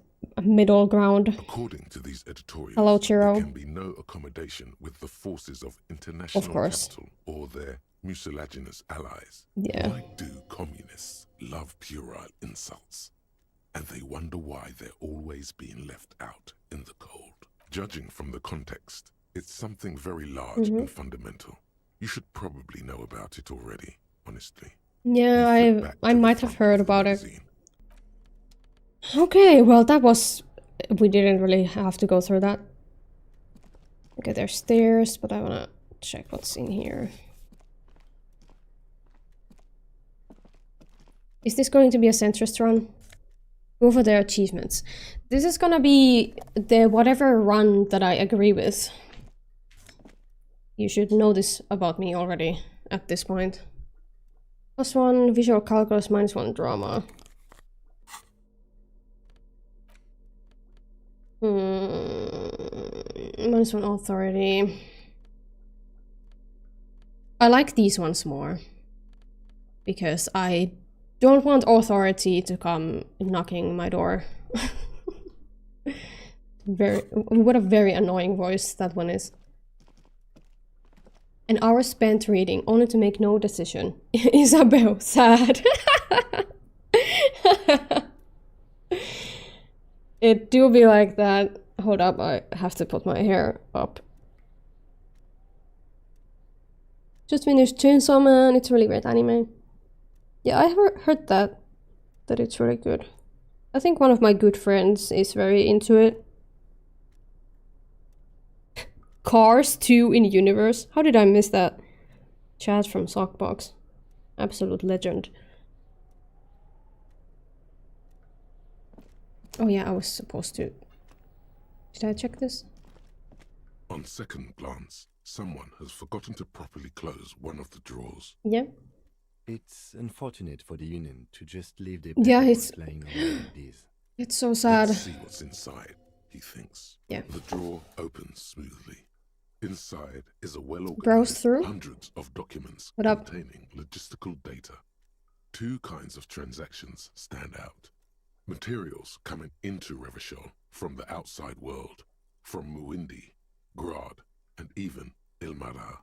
middle ground. According to these editorials, Hello, Chiro. there can be no accommodation with the forces of international course. capital or their mucilaginous allies. Yeah. Why do communists love puerile insults? And they wonder why they're always being left out in the cold. Judging from the context, it's something very large and fundamental. You should probably know about it already, honestly. Yeah, You flip back I to the might have front heard of the about it. magazine. Okay, well that was... We didn't really have to go through that. Okay, there's stairs, but I wanna check what's in here. Is this going to be a centrist run? Go for their achievements. This is gonna be the whatever run that I agree with. You should know this about me already at this point. +1 visual calculus, -1 drama. -1 authority. I like these ones more. Because I don't want authority to come knocking my door. What a very annoying voice that one is. An hour spent reading, only to make no decision. Isabel, sad. It do be like that. Hold up, I have to put my hair up. Just finished Chainsaw Man, it's a really great anime. Yeah, I heard that it's really good. I think one of my good friends is very into it. Cars 2 in universe. How did I miss that? Chat from Sockbox. Absolute legend. Oh yeah, I was supposed to... Did I check this? On second glance, someone has forgotten to properly close one of the drawers. Yeah. It's unfortunate for the Union to just leave their Yeah, papers it's- lying around like this. It's so sad. Let's see what's inside, he thinks. Yeah. The drawer opens smoothly. Inside is a Browse well-organized through. hundreds of documents What up? containing logistical data. Two kinds of transactions stand out. Materials coming into Revachol from the outside world, from Muindi, Grad, and even Ilmara.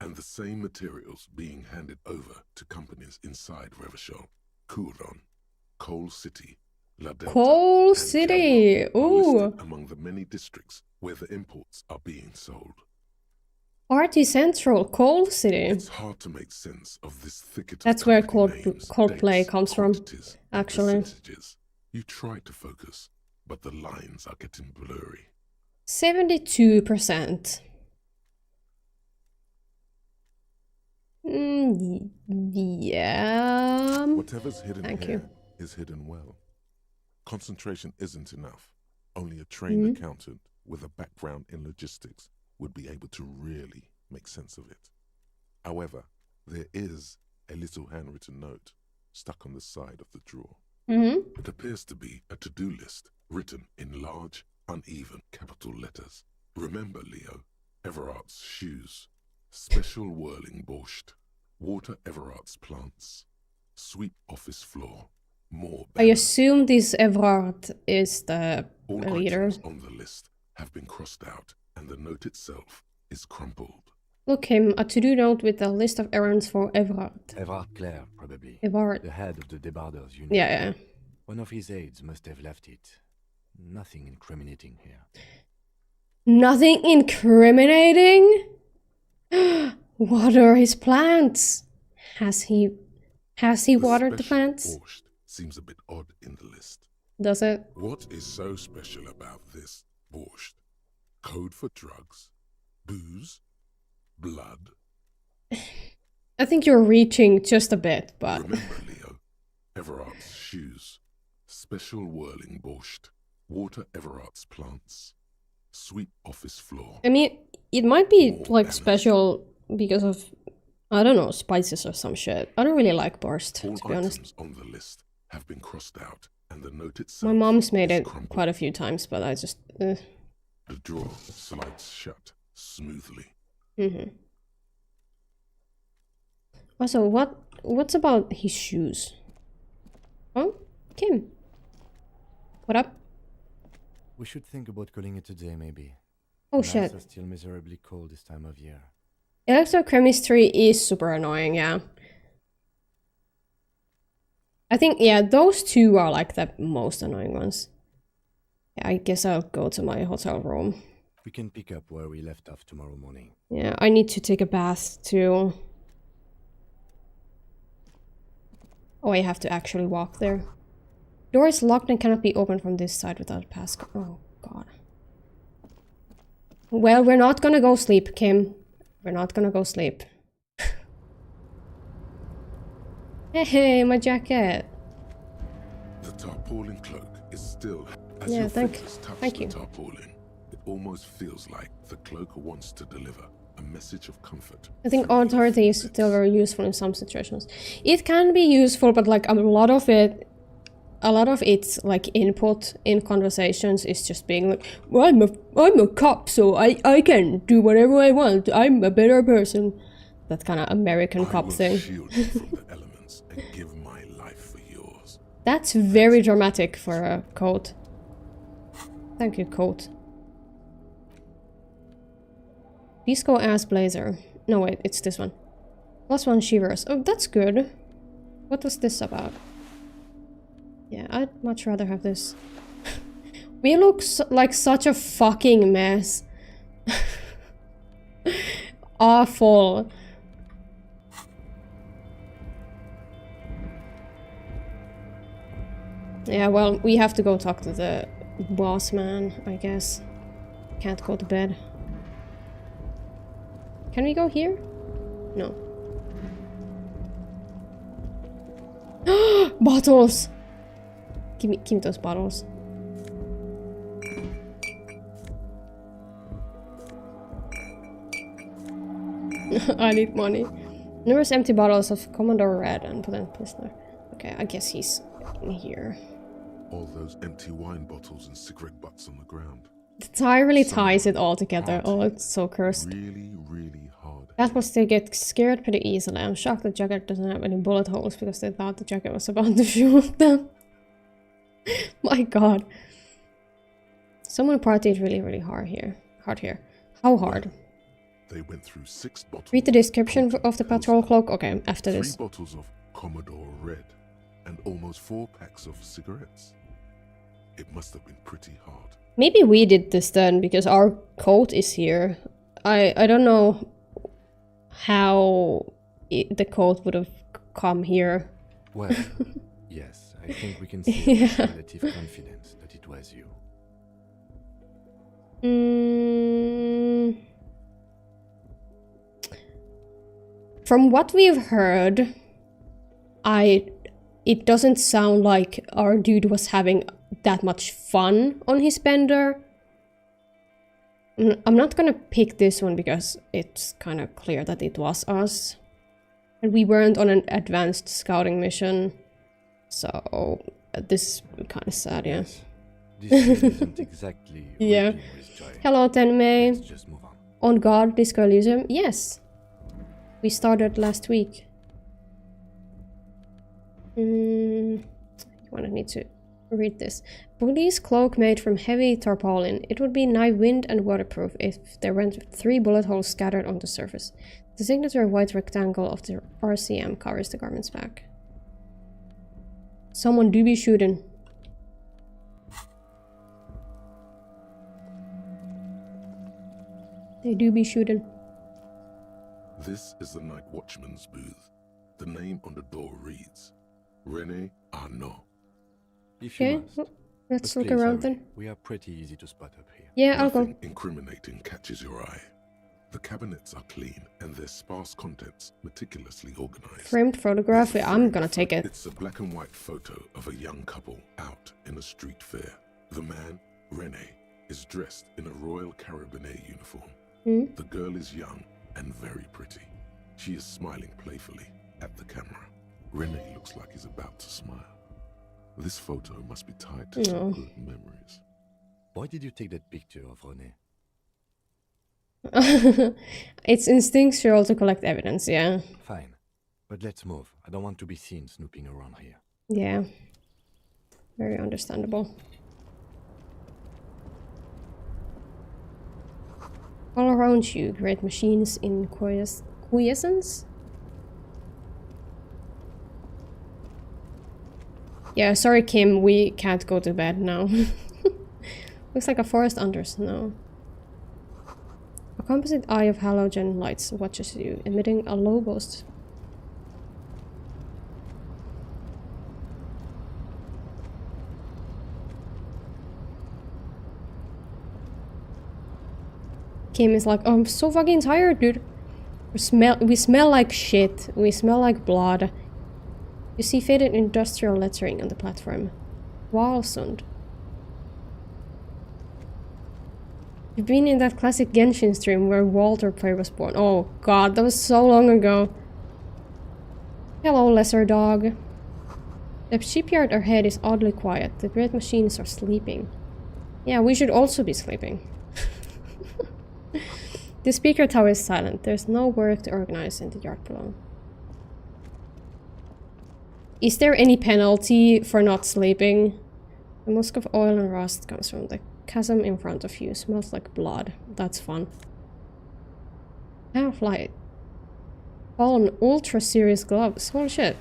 And the same materials being handed over to companies inside Revachol, Kuron, Coal City, La Delta, Coal and City! Kelmar are Ooh! listed among the many districts where the imports are being sold. Party Central, Coal City. It's hard to make sense of this thicket That's of where company names, Coldplay dates, comes from, quantities, and actually. percentages. You try to focus, but the lines are getting blurry. 72%. Yeah. Whatever's hidden Thank here you. is hidden well. Concentration isn't enough. Only a trained accountant with a background in logistics would be able to really make sense of it. However, there is a little handwritten note stuck on the side of the drawer. It appears to be a to-do list written in large, uneven capital letters. Remember, Leo, Everard's shoes, special whirling borscht, water Everard's plants, sweep office floor, more I assume this Everard is the all leader. items on the list have been crossed out, and the note itself is crumpled. Look, him, a to-do note with a list of errands for Everard. Everard Clare, probably. Everard. The head of the debarders unit. Yeah. One of his aides must have left it. Nothing incriminating here. Nothing incriminating? What are his plants? Has he watered the plants? Borscht seems a bit odd in the list. Does it? What is so special about this borscht? Code for drugs? Booze? Blood? I think you're reaching just a bit, but... Remember, Leo, Everard's shoes, special whirling borscht, water Everard's plants, sweep office floor. I mean, it might be More like banners. special because of, I don't know, spices or some shit. I don't really like borscht, All to be honest. items on the list have been crossed out, and the note itself My mom's made is it crumpled. quite a few times, but I just... The drawer slides shut smoothly. Also, what's about his shoes? Oh, Kim. What up? We should think about calling it a day, maybe. Oh Nights shit. are still miserably cold this time of year. Electrochemistry is super annoying, yeah. I think, yeah, those two are like the most annoying ones. Yeah, I guess I'll go to my hotel room. We can pick up where we left off tomorrow morning. Yeah, I need to take a bath too. Oh, I have to actually walk there. Door is locked and cannot be opened from this side without a passcode. Oh, God. Well, we're not gonna go sleep, Kim. We're not gonna go sleep. Hey, my jacket. The tarpaulin cloak is still as Yeah, your thank fingers touch you. the tarpaulin. It almost feels like the cloak wants to deliver a message of comfort. I think through your authority is fingertips. still very useful in some situations. It can be useful, but like a lot of its like input in conversations is just being like, well, I'm a cop, so I can do whatever I want. I'm a better person. That kind of American I cop will thing. shield you from the elements and give my life for yours. That's very dramatic for a coat. Thank you, coat. Disco ass blazer. No, wait, it's this one. +1 shivers. Oh, that's good. What was this about? Yeah, I'd much rather have this. We look like such a fucking mess. Awful. Yeah, well, we have to go talk to the boss man, I guess. Can't go to bed. Can we go here? No. Bottles! Give me those bottles. I need money. Numerous empty bottles of Commodore Red and potent Pilsner. Okay, I guess he's in here. All those empty wine bottles and cigarette butts on the ground. The tie really ties it all together. Oh, it's so cursed. Really, really hard. That was they get scared pretty easily. I'm shocked the jacket doesn't have any bullet holes because they thought the jacket was about to shoot them. My god. Someone partied really, really hard here. How hard? They went through 6 bottles. Read the description potent of the Pilsner, patrol cloak. Okay, after 3 this. bottles of Commodore Red, and almost 4 packs of cigarettes. It must have been pretty hard. Maybe we did this then because our coat is here. I don't know how the coat would have come here. Well, Yes, I think we can say with relative confidence that it was you. From what we've heard, it doesn't sound like our dude was having that much fun on his bender. I'm not gonna pick this one because it's kind of clear that it was us. And we weren't on an advanced scouting mission. So, this is kind of sad, yeah. Yes. This isn't exactly Yeah. working with joy. Hello, Tenmei. Let's just move on. On guard, Disco Elysium? Yes. We started last week. You wanna need to read this. Police cloak made from heavy tarpaulin. It would be nigh wind and waterproof if there weren't 3 bullet holes scattered on the surface. The signature white rectangle of the RCM covers the garment's back. Someone do be shooting. They do be shooting. This is the night watchman's booth. The name on the door reads René Arnaud. If you Okay, must. well, let's But look please around hurry. then. We are pretty easy to spot up here. Yeah, I'll go. Nothing incriminating catches your eye. The cabinets are clean and their sparse contents meticulously organized. Framed photograph. Yeah, I'm gonna take it. It's a black and white photo of a young couple out in a street fair. The man, René, is dressed in a Royal Carabinier uniform. The girl is young and very pretty. She is smiling playfully at the camera. René looks like he's about to smile. This photo must be tied to some good memories. Why did you take that picture of René? It's instinctual to collect evidence, yeah. Fine. But let's move. I don't want to be seen snooping around here. Yeah. Very understandable. All around you, great machines in quiescence? Yeah, sorry Kim, we can't go to bed now. Looks like a forest under snow. A composite eye of halogen lights watches you, emitting a low burst. Kim is like, oh, I'm so fucking tired, dude. We smell like shit. We smell like blood. You see faded industrial lettering on the platform. Walsund. You've been in that classic Genshin stream where Walter Prey was born. Oh god, that was so long ago. Hello, lesser dog. The shipyard ahead is oddly quiet. The great machines are sleeping. Yeah, we should also be sleeping. The speaker tower is silent. There's no work to organize in the yard below. Is there any penalty for not sleeping? The musk of oil and rust comes from the chasm in front of you. Smells like blood. That's fun. Half-light. Fallen ultra serious gloves. Holy shit.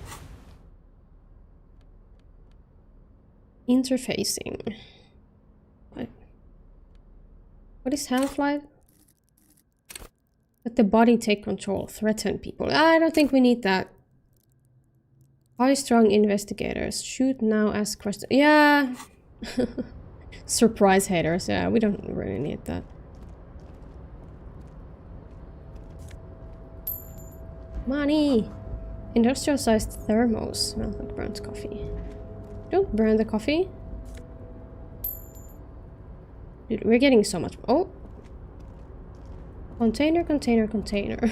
Interfacing. What is half-light? Let the body take control. Threaten people. I don't think we need that. High-strung investigators. Shoot now, ask questions. Yeah. Surprise haters. Yeah, we don't really need that. Money! Industrial-sized thermos. Smells like burnt coffee. Don't burn the coffee. Dude, we're getting so much. Oh! Container, container, container.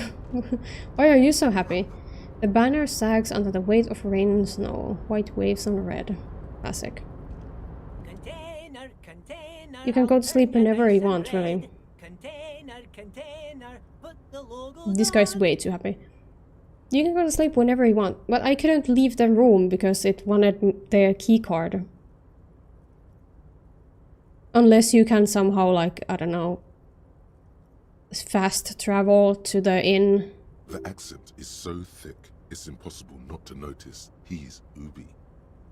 Why are you so happy? The banner sags under the weight of rain and snow. White waves on red. Classic. Container, container, You can go to sleep whenever you want, really. Container, container, put the logo This guy's way too happy. You can go to sleep whenever you want, but I couldn't leave the room because it wanted the key card. Unless you can somehow, like, I don't know, fast travel to the inn. The accent is so thick, it's impossible not to notice he's Ubi,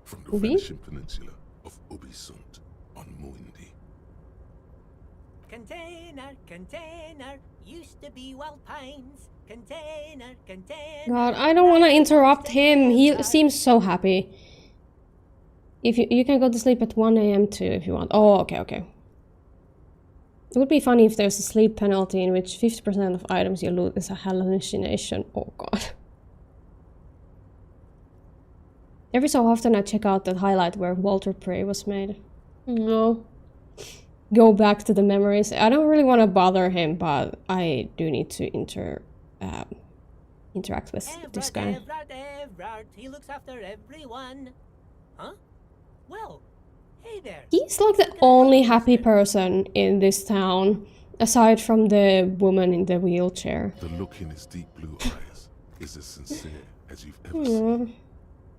from the Ubi? Venetian peninsula of Ubisund on Muindi. Container, container, used to be Wild Pines. Container, container. God, I don't want to interrupt him. He seems so happy. If you can go to sleep at 1 AM too if you want. Oh, okay, okay. It would be funny if there's a sleep penalty in which 50% of items you loot is a hallucination. Oh god. Every so often I check out that highlight where Walter Prey was made. No. Go back to the memories. I don't really want to bother him, but I do need to interact with this guy. Everard, he looks after everyone. Huh? Well, hey there. He's like the only happy person in this town, aside from the woman in the wheelchair. The look in his deep blue eyes is as sincere as you've ever seen.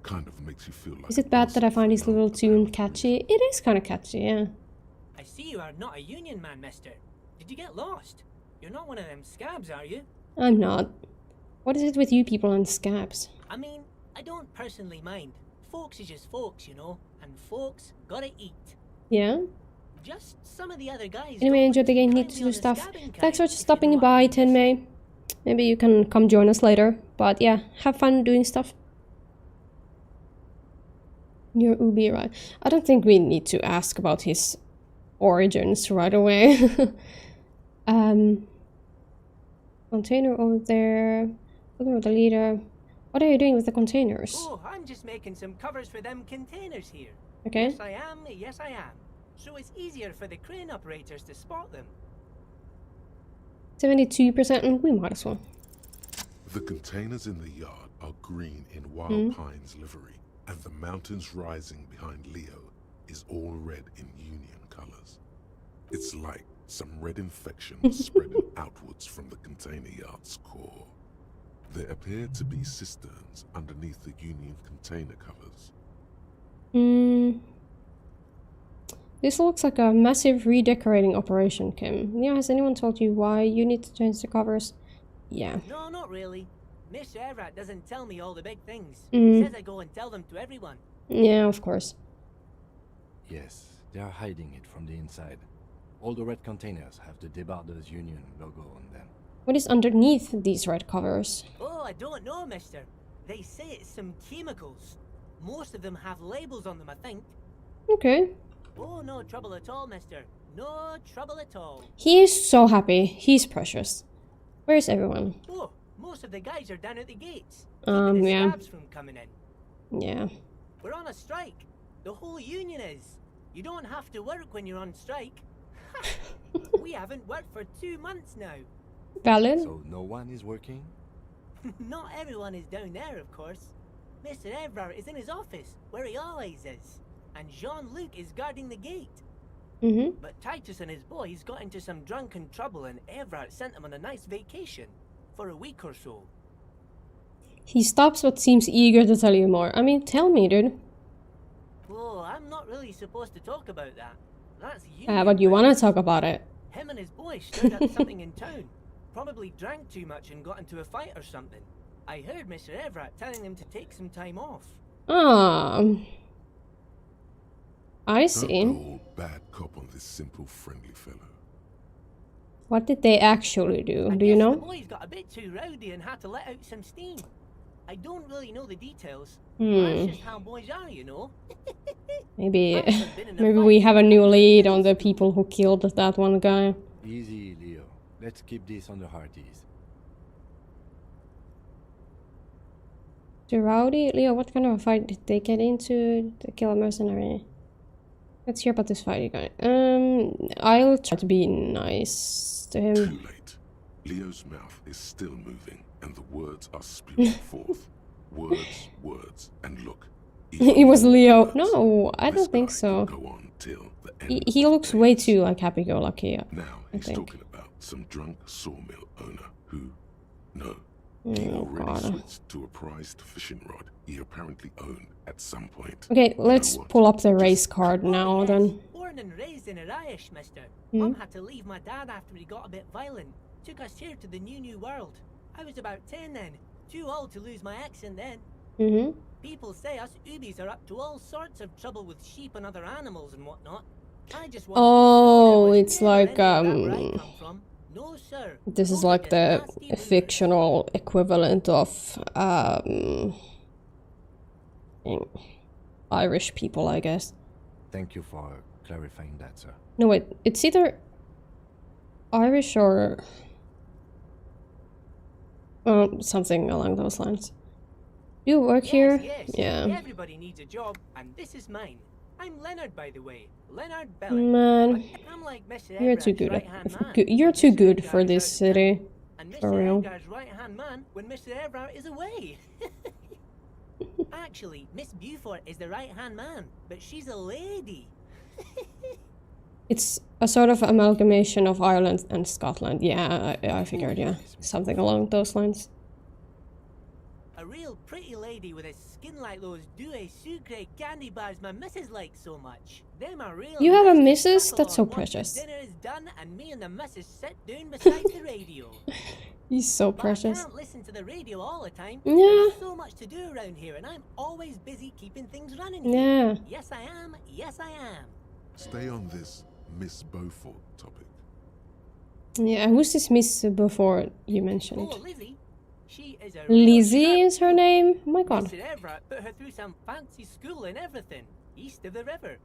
Kind of makes you feel like. Is it bad that I find his little tune catchy? It is kind of catchy, yeah. I see you are not a union man, mister. Did you get lost? You're not one of them scabs, are you? I'm not. What is it with you people and scabs? I mean, I don't personally mind. Folks is just folks, you know, and folks gotta eat. Yeah? Just some of the other guys. Anyway, enjoy the game, need to do stuff. Thanks for stopping by, Tenmei. Maybe you can come join us later. But yeah, have fun doing stuff. You're Ubi, right? I don't think we need to ask about his origins right away. Container over there. Looking at the leader. What are you doing with the containers? Oh, I'm just making some covers for them containers here. Okay. Yes, I am. Yes, I am. So it's easier for the crane operators to spot them. 72%, and we might as well. The containers in the yard are green in Wild Pine's livery, and the mountains rising behind Leo is all red in Union colors. It's like some red infection spreading outwards from the container yard's core. There appear to be cisterns underneath the Union container covers. This looks like a massive redecorating operation, Kim. Yeah, has anyone told you why you need to change the covers? Yeah. No, not really. Mr. Everett doesn't tell me all the big things. He says I go and tell them to everyone. Yeah, of course. Yes, they are hiding it from the inside. All the red containers have the Debarders Union logo on them. What is underneath these red covers? Oh, I don't know, mister. They say it's some chemicals. Most of them have labels on them, I think. Okay. Oh, no trouble at all, mister. No trouble at all. He is so happy. He's precious. Where's everyone? Oh, most of the guys are down at the gates. Yeah. Keeping the scabs from coming in. Yeah. We're on a strike. The whole union is. You don't have to work when you're on strike. We haven't worked for 2 months now. Valid? So no one is working? Not everyone is down there, of course. Mr. Everard is in his office, where he always is. And Jean-Luc is guarding the gate. But Titus and his boys got into some drunken trouble and Everard sent them on a nice vacation. For a week or so. He stops but seems eager to tell you more. I mean, tell me, dude. Oh, I'm not really supposed to talk about that. That's you. But you want to talk about it. Him and his boys stirred up something in town. Probably drank too much and got into a fight or something. I heard Mr. Everett telling them to take some time off. I see. Don't go all bad cop on this simple, friendly fellow. What did they actually do? I Do you guess know? The boys got a bit too rowdy and had to let out some steam. I don't really know the details. That's just how boys are, you know. Maybe we have a new lead on the people who killed that one guy. Easy, Leo. Let's keep this on the hearties. Too rowdy? Leo, what kind of a fight did they get into to kill a mercenary? Let's hear about this fight, guy. I'll try to be nice to him. Too late. Leo's mouth is still moving, and the words are spewing forth. Words, and look. It was Leo. No, I don't think so. Go on till the end He looks way too like happy-go-lucky. Now he's talking about some drunk sawmill owner who, he already switched to a prized fishing rod he apparently owned at some point. Okay, let's pull up the race card now then. Born and raised in Irish, mister. Mum had to leave my dad after he got a bit violent. Took us here to the new world. I was about 10 then. Too old to lose my accent then. People say us Ubis are up to all sorts of trouble with sheep and other animals and whatnot. I just want it's like no, sir. This is like the fictional equivalent of Irish people, I guess. Thank you for clarifying that, sir. No, wait, it's either Irish or something along those lines. You work here? Yes. Yeah. Everybody needs a job, and this is mine. I'm Leonard, by the way. Leonard Bellick. Man, I'm like Mr. you're too Everett's good. right-hand man You're when too Mr. good Edgar for is this out of town, city. and For Mr. real. Edgar's right-hand man when Mr. Everett is away. Actually, Miss Beaufort is the right-hand man, but she's a lady. It's a sort of amalgamation of Ireland and Scotland. Yeah, I figured, yeah. Something along those lines. A real pretty lady with a skin like those Douai Sucre candy bars my missus likes so much. Them are real. You have a nice to missus? suckle That's so on once the precious. dinner is done and me and the missus sit down beside the radio. He's so But precious. I can't listen to the radio all the time. Yeah. There's so much to do around here and I'm always busy keeping things running here. Yeah. Yes I am, yes I am. Stay on this Miss Beaufort topic. Yeah, who's this Miss before you mentioned? Oh, Lizzie. She is a real Lizzie sharp is her soul. name? Oh my god. Mr. Everett put her through some fancy school and everything, east of the river.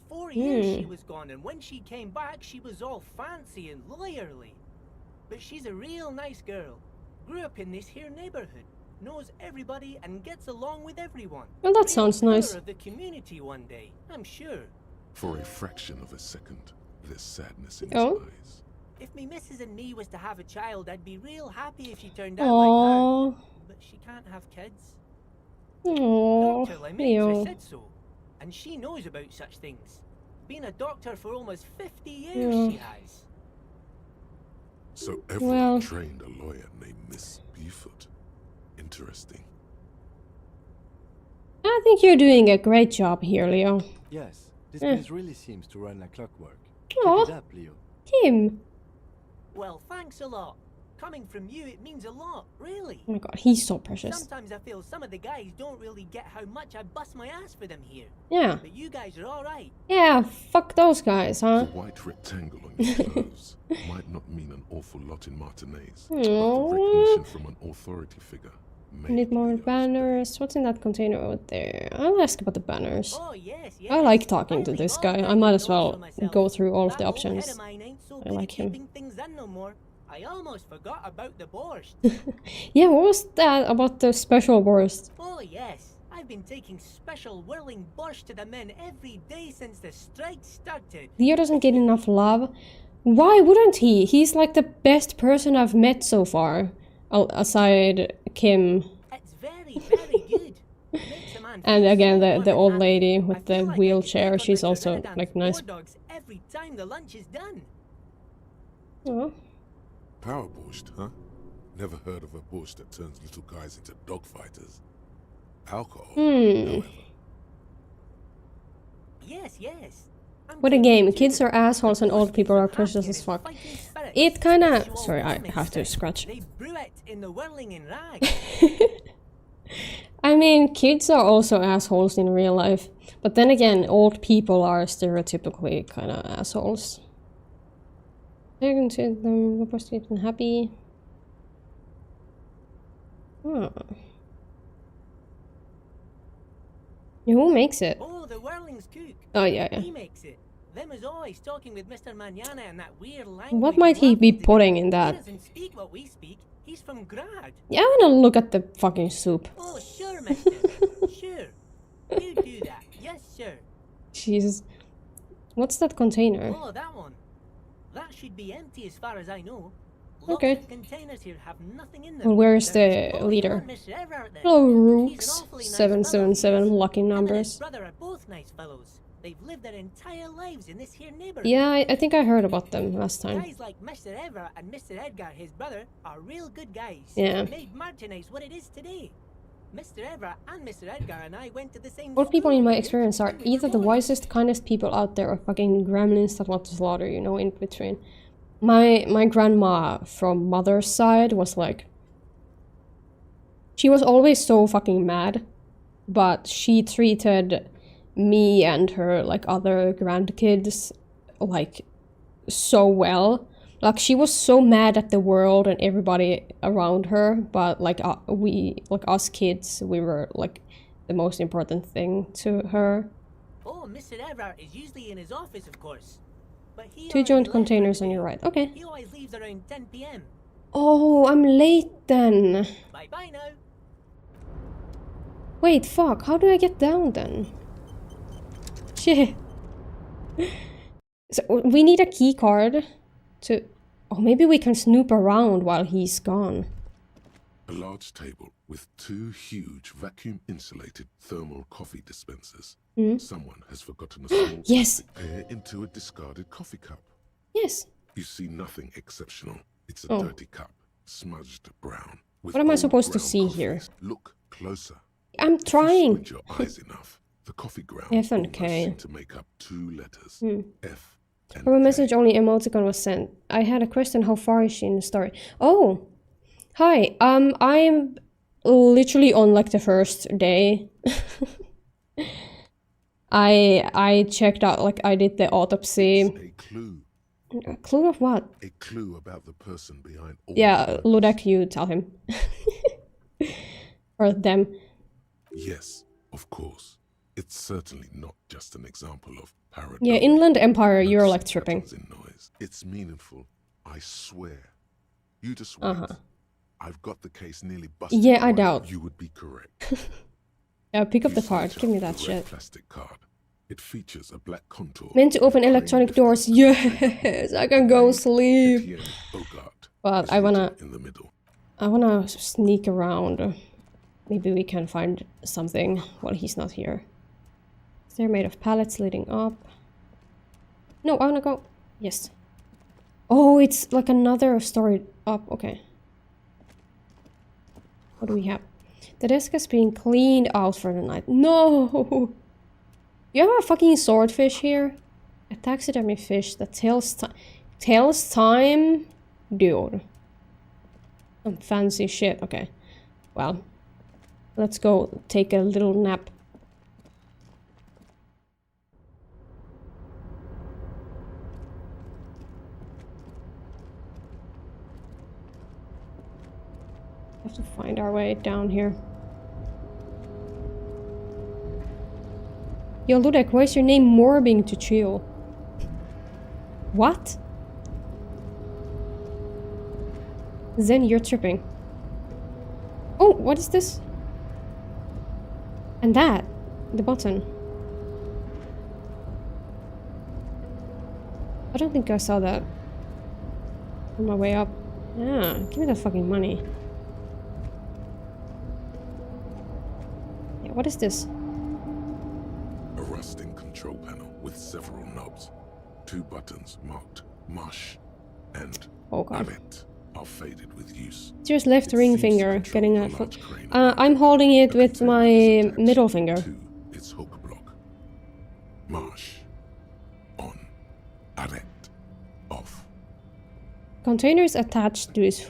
4 years she was gone, and when she came back, she was all fancy and lawyerly. But she's a real nice girl. Grew up in this here neighborhood, knows everybody, and gets along with everyone. Well, that Real sounds pillar nice. of the community one day, I'm sure. For a fraction of a second, there's sadness in Oh. his eyes. If me missus and me was to have a child, I'd be real happy if she turned out like her. Aww. But she can't have kids. Aww. Dr. Lemaitre Leo. said so, and she knows about such things. Been a doctor for almost 50 years, Yeah. she has. So Everett Well. trained a lawyer named Miss Beaufort. Interesting. I think you're doing a great job here, Leo. Yes, this Eh. place really seems to run like clockwork. Aw. Keep it up, Leo. Him. Well, thanks a lot. Coming from you, it means a lot, really. Oh my god, he's so precious. Sometimes I feel some of the guys don't really get how much I bust my ass for them here. Yeah. But you guys are alright. Yeah, fuck those guys, The huh? white rectangle on your clothes might not mean an awful lot in Martinez, but the Aww. recognition from an authority figure made Need more Leo's banners. What's in that container over there? I'll ask about the banners. Oh, yes, yes. I like talking to read this all guy. kinds I might of as well notes for myself. go through all of the That old head options. of mine ain't so I good like at him. keeping things in no more. I almost forgot about the borscht. Yeah, what was that about the special burst? Oh yes, I've been taking special whirling borscht to the men every day since the strike started. Leo doesn't get enough love. Why wouldn't he? He's like the best person I've met so far. Aside Kim. It's very, very good. Makes a man And feel again, so the good old and lady happy. with I the feel like I could wheelchair, take she's on the also, Trinidad like, nice. war dogs every time the lunch is done. Oh. Power borscht, huh? Never heard of a borscht that turns little guys into dogfighters. Alcohol, however. Yes, yes. I'm What a taking game. to Kids the are assholes and old people are happy precious and as fuck. fighting spirit. It kinda... Sexual Sorry, I woman have to sex. scratch. They brew it in the whirling in rags. I mean, kids are also assholes in real life. But then again, old people are stereotypically kind of assholes. They're going to them, the prostitute and happy. Oh. Who makes it? Oh, the whirling's cook. Oh, yeah. He makes it. Them is always talking with Mr. Manana in that weird language. What might he be putting in He that? doesn't speak what we speak. He's from Grad. Yeah, I wanna look at the fucking soup. Oh, sure, mister. Sure. You do that. Yes, sir. Jesus. What's that container? Oh, that one. That should be empty as far as I know. Lots Okay. of containers here have nothing in them. Well, where's There's the probably leader? one Mr. Everett there. Hello, He's an Rooks. awfully nice 777, fellow, he is. lucky Him and his numbers. brother are both nice fellows. They've lived their entire lives in this here neighborhood. Yeah, I think I heard about them last time. Guys like Mr. Everett and Mr. Edgar, his brother, are real good guys. Yeah. Made Martinez what it is today. Mr. Everett and Mr. Edgar and I went to the same Old people, school in my here, experience, are and we were either the boys. wisest, kindest people out there or fucking gremlins that want to slaughter, you know, in between. My grandma from mother's side was like... She was always so fucking mad, but she treated me and her, like, other grandkids, like, so well. Like, she was so mad at the world and everybody around her, but, like, we, like, us kids, we were, like, the most important thing to her. Oh, Mr. Everard is usually in his office, of course. But he 2 already joint left containers for on the your day. right. Okay. He always leaves around 10 p.m. Oh, I'm late then. Bye-bye now. Wait, fuck. How do I get down then? Shit. So we need a key card to... Oh, maybe we can snoop around while he's gone. A large table with 2 huge vacuum-insulated thermal coffee dispensers. Someone has forgotten a small Yes. plastic pear into a discarded coffee cup. Yes. You see nothing exceptional. It's a Oh. dirty cup, smudged brown. With What am I old supposed to ground see coffees. here? Look closer. I'm If you trying. squint your eyes enough, the coffee grounds F and almost K. seem to make up 2 letters. F and From a K. message only emoticon was sent. I had a question, how far is she in the story? Oh! Hi, I'm literally on like the first day. I checked out, like I did the autopsy. It's a clue. A clue of what? A clue about the person behind all Yeah, the Ludek, you tell him. Or them. Yes, of course. It's certainly not just an example of pareidolia. Yeah, Inland Empire, you're Noticing like tripping. patterns in noise. It's meaningful, I swear. You just wait. I've got the case nearly busted. Yeah, I right. doubt. You would be correct. Yeah, pick up You the card, search give me out that the red shit. plastic card. It features a black contour. Meant to open with electronic crane doors. lifting. Yes, I can go sleep. Etienne Bogart But is I wanna... written in the middle. I wanna sneak around. Maybe we can find something while he's not here. They're made of pallets leading up. No, I wanna go. Yes. Oh, it's like another story up. Okay. What do we have? The desk has been cleaned out for the night. No! You have a fucking swordfish here? A taxidermy fish that tells time. Tells time? Dude. Some fancy shit. Okay. Well. Let's go take a little nap. We have to find our way down here. Yo, Ludek, why is your name morbing to chill? What? Zen, you're tripping. Oh, what is this? And that, the button. I don't think I saw that on my way up. Yeah, give me that fucking money. Yeah, what is this? A rusting control panel with several knobs. 2 buttons marked Mush and Oh god. Amit are faded with use. It's your left It ring seems to finger control getting a a large foot. crane I'm holding it The with container my is attached middle finger. to its hook block. Marsh. On. Arrête. Off. Container is attached to its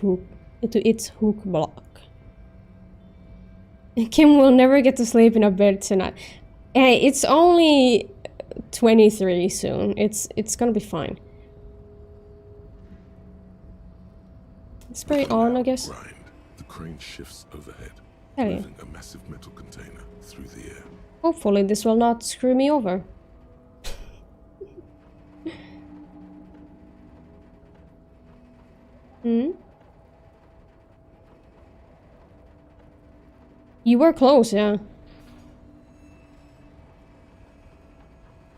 hook block. Kim will never get to sleep in a bed tonight. Hey, it's only 23 soon. It's gonna be fine. Spray on, I guess. Grind. The crane shifts overhead, Hell yeah. moving a massive metal container through the air. Hopefully this will not screw me over. Hmm? You were close, yeah.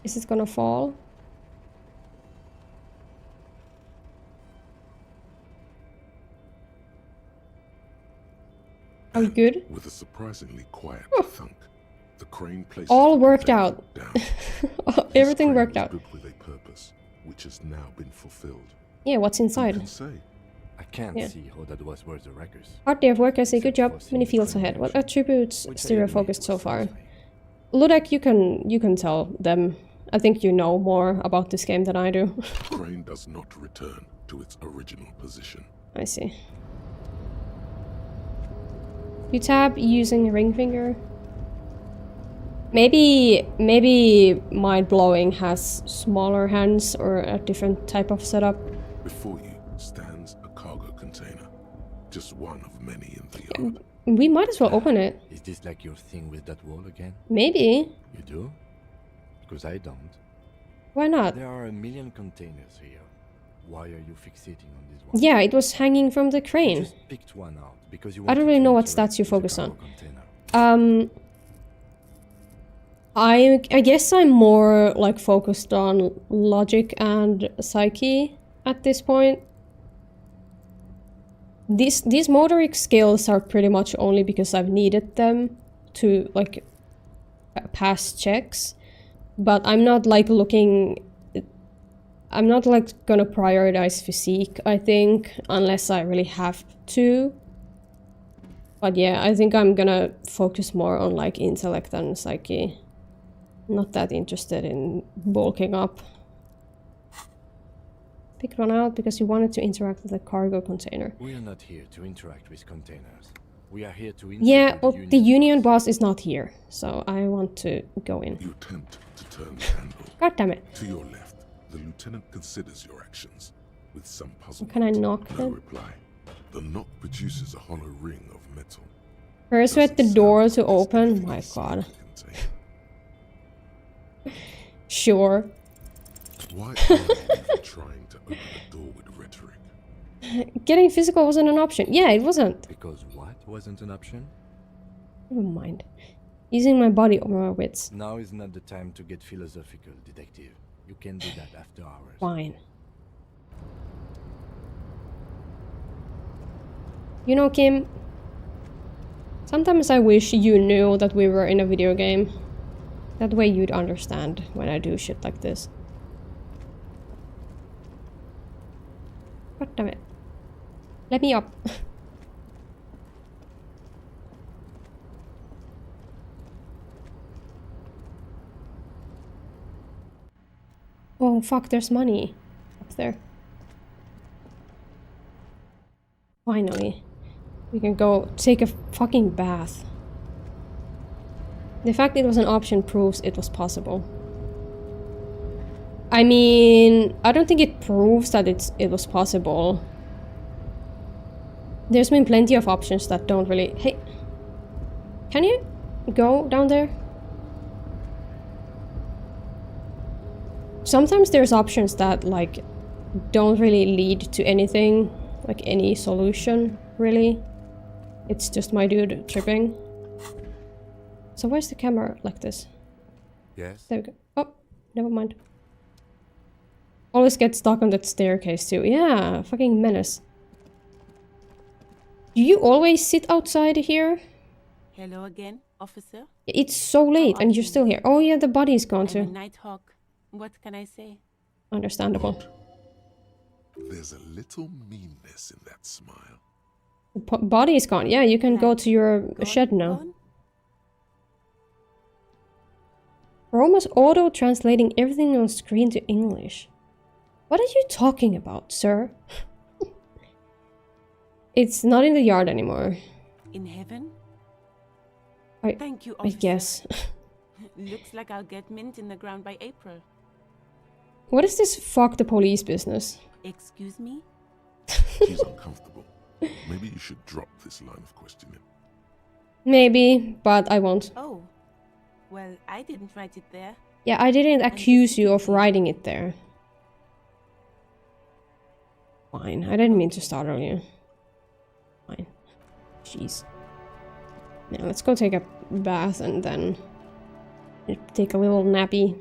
Is it gonna fall? Are we good? With a surprisingly quiet thunk, the crane places All the worked container out. down. Everything This crane worked was out. built with a purpose, which has now been fulfilled. Yeah, what's Who inside? can say? I can't Yeah. see how that was worth the records. Hard day of work, I say good job. Except for Many seeing fields crane ahead. What action, attributes which I stereo admit focused was so far? satisfying. Ludek, you can tell them. I think you know more about this game than I do. The crane does not return to its original position. I see. You tab using ring finger. Maybe mind blowing has smaller hands or a different type of setup. Before you stands a cargo container, just one of many in the yard. We might as well open it. It this like your thing with that wall again? Maybe. You do? Because I don't. Why not? There are a million containers here. Why are you fixating on this one? Yeah, it was hanging from the You crane. just picked one out because you I don't wanted really to know what interact stats you with the focus on. cargo container. I guess I'm more like focused on logic and psyche at this point. These motoric skills are pretty much only because I've needed them to like pass checks, but I'm not like looking. I'm not like gonna prioritize physique, I think, unless I really have to. But yeah, I think I'm gonna focus more on like intellect and psyche. Not that interested in bulking up. Picked one out because you wanted to interact with the cargo container. We are not here to interact with containers. We are here to Yeah, well, the union boss is not here, so I want to go in. You attempt to turn the handle. God damn it. To your left, the lieutenant considers your actions with some puzzlement. Can I knock No them? reply. The knock produces a hollow ring of metal. Persuade the door to open? My god. Sure. Why are you even trying to open the door with rhetoric? Getting physical wasn't an option. Yeah, it wasn't. Because what wasn't an option? Never mind. Using my body over my wits. Now is not the time to get philosophical, detective. You can do that after hours. Fine. You know, Kim, sometimes I wish you knew that we were in a video game. That way you'd understand when I do shit like this. God damn it. Let me up. Oh fuck, there's money up there. Finally. We can go take a fucking bath. The fact it was an option proves it was possible. I mean, I don't think it proves that it was possible. There's been plenty of options that don't really... Hey, can you go down there? Sometimes there's options that like don't really lead to anything, like any solution, really. It's just my dude tripping. So where's the camera like this? Yes? There we go. Oh, never mind. Always get stuck on that staircase too. Yeah, fucking menace. Do you always sit outside here? Hello again, officer. It's so late and you're still here. Oh yeah, the body's gone I'm a too. Nighthawk. What can I say? Understandable. There's a little meanness in that smile. The body is gone. Yeah, you can go to your shed now. Roma's auto-translating everything on screen to English. What are you talking about, sir? It's not in the yard anymore. In heaven? Thank you, I guess. Looks like I'll get mint in the ground by April. What is this fuck the police business? Excuse me? She's uncomfortable. Maybe you should drop this line of questioning. Maybe, but I won't. Oh. Well, I didn't write it there. Yeah, I didn't accuse you of writing it there. Fine, I didn't mean to startle you. Fine. Jeez. Yeah, let's go take a bath and then take a little nappy.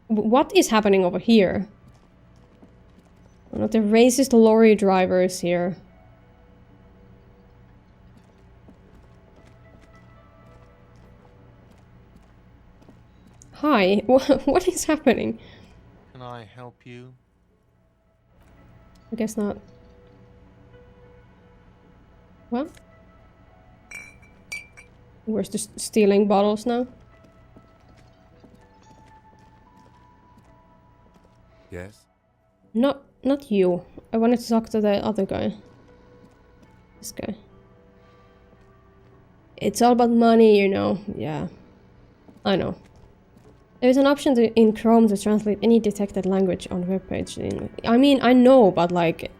What is happening over here? One of the racist lorry drivers here. Hi, what is happening? Can I help you? I guess not. Well, we're just stealing bottles now. Yes? No, not you. I wanted to talk to the other guy. This guy. It's all about money, you know. Yeah, I know. There's an option in Chrome to translate any detected language on the webpage. I mean, I know, but like,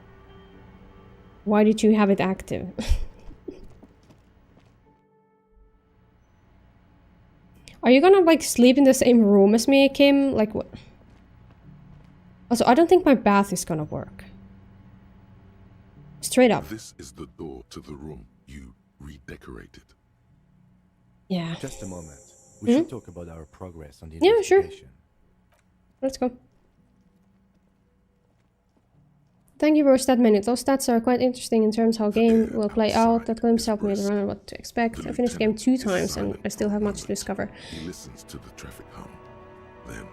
why did you have it active? Are you gonna like sleep in the same room as me, Kim? Like what? Also, I don't think my bath is gonna work. Straight up. This is the door to the room you redecorated. Yeah. Just a moment. We should talk about our progress on the Yeah, sure. investigation. Let's go. Thank you for that minute. Those stats are quite interesting in terms how game will play out. That glimpse helped me to run on what to expect. I finished the game 2 times and I still have much to discover. He listens to the traffic hum. Then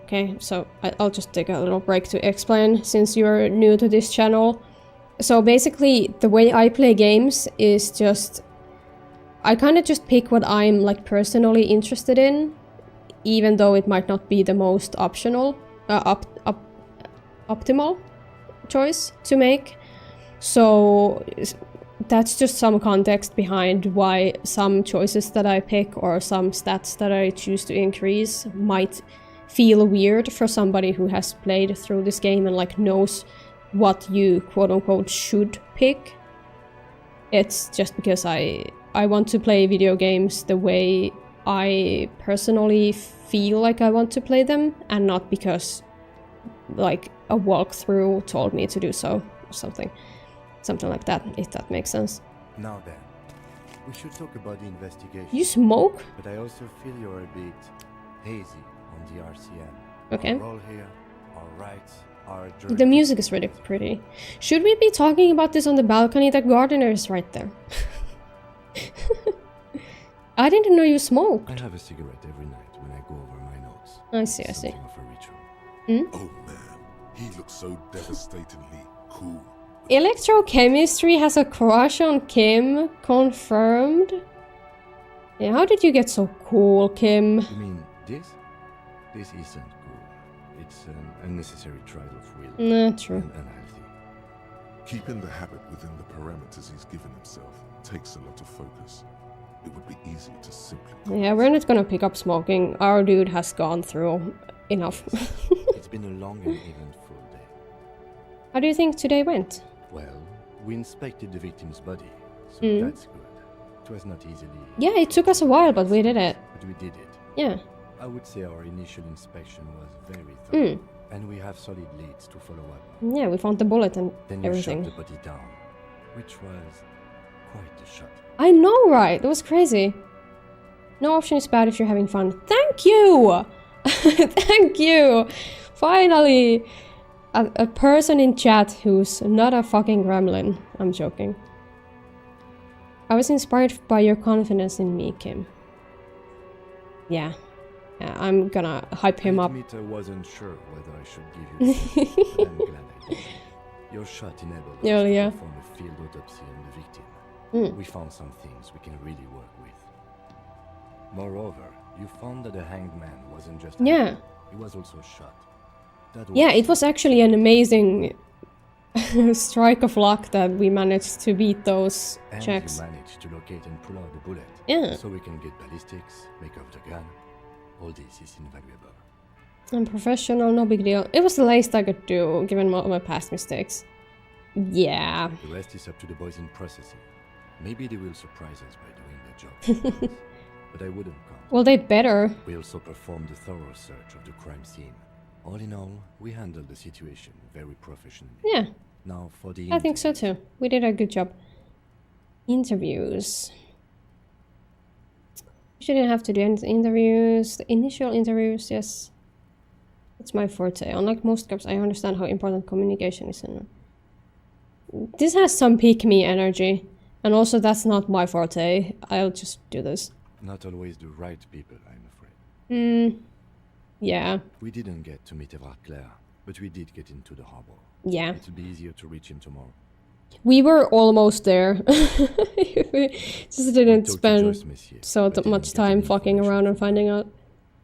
Okay, so I'll just take a little break to explain since you're new to this channel. So basically, the way I play games is just... I kind of just pick what I'm like personally interested in, even though it might not be the most optimal choice to make. So that's just some context behind why some choices that I pick or some stats that I choose to increase might feel weird for somebody who has played through this game and like knows what you quote-unquote should pick. It's just because I want to play video games the way I personally feel like I want to play them, and not because like a walkthrough told me to do so or something like that, if that makes sense. Now then, we should talk about the investigation. You smoke? But I also feel you're a bit hazy on the RCM. Okay. Our role here, our rights, our journey. The music is really pretty. Should we be talking about this on the balcony? The gardener is right there. I didn't know you smoked. I have a cigarette every night when I go over my notes. I see. Something of a ritual. oh man, he looks so devastatingly cool. Electrochemistry has a crush on Kim. Confirmed. Yeah, how did you get so cool, Kim? You mean this? This isn't cool. It's an unnecessary trial of will. Nah, true. And unhealthy. Keeping the habit within the parameters he's given himself takes a lot of focus. It would be easy to simply... Yeah, we're not gonna pick up smoking. Our dude has gone through enough. It's been a long and eventful day. How do you think today went? Well, we inspected the victim's body, so that's good. It was not easily... Yeah, it took us a while, but we did it. But we did it. Yeah. I would say our initial inspection was very thorough, and we have solid leads to follow up. Yeah, we found the bullet and Then you everything. shot the body down, which was quite a shot. I know, right? That was crazy. No option is bad if you're having fun. Thank you! Thank you! Finally! A person in chat who's not a fucking gremlin. I'm joking. I was inspired by your confidence in me, Kim. Yeah. I'm gonna hype him up. I wasn't sure whether I should give you this, but I'm glad I did. Your shot enabled us to perform a field autopsy on the victim. We found some things we can really work with. Moreover, you found that the hanged man wasn't just hanged, he was also shot. Yeah, it was actually an amazing strike of luck that we managed to beat those checks. And you managed to locate and pull out the bullet. Yeah. So we can get ballistics, make off the gun. All this is invaluable. I'm professional, no big deal. It was the least I could do, given all my past mistakes. Yeah. The rest is up to the boys in processing. Maybe they will surprise us by doing their job. But I wouldn't count. Well, they better. We also performed a thorough search of the crime scene. All in all, we handled the situation very professionally. Yeah. Now for the I think so too. We did a good job. Interviews. You shouldn't have to do any interviews. The initial interviews, yes. It's my forte. Unlike most cops, I understand how important communication is. This has some pick-me energy. And also, that's not my forte. I'll just do this. Not always the right people, I'm afraid. Yeah. We didn't get to meet Everard Claire, but we did get into the harbor. Yeah. It'll be easier to reach him tomorrow. We were almost there. We just didn't spend so much time fucking around and finding out.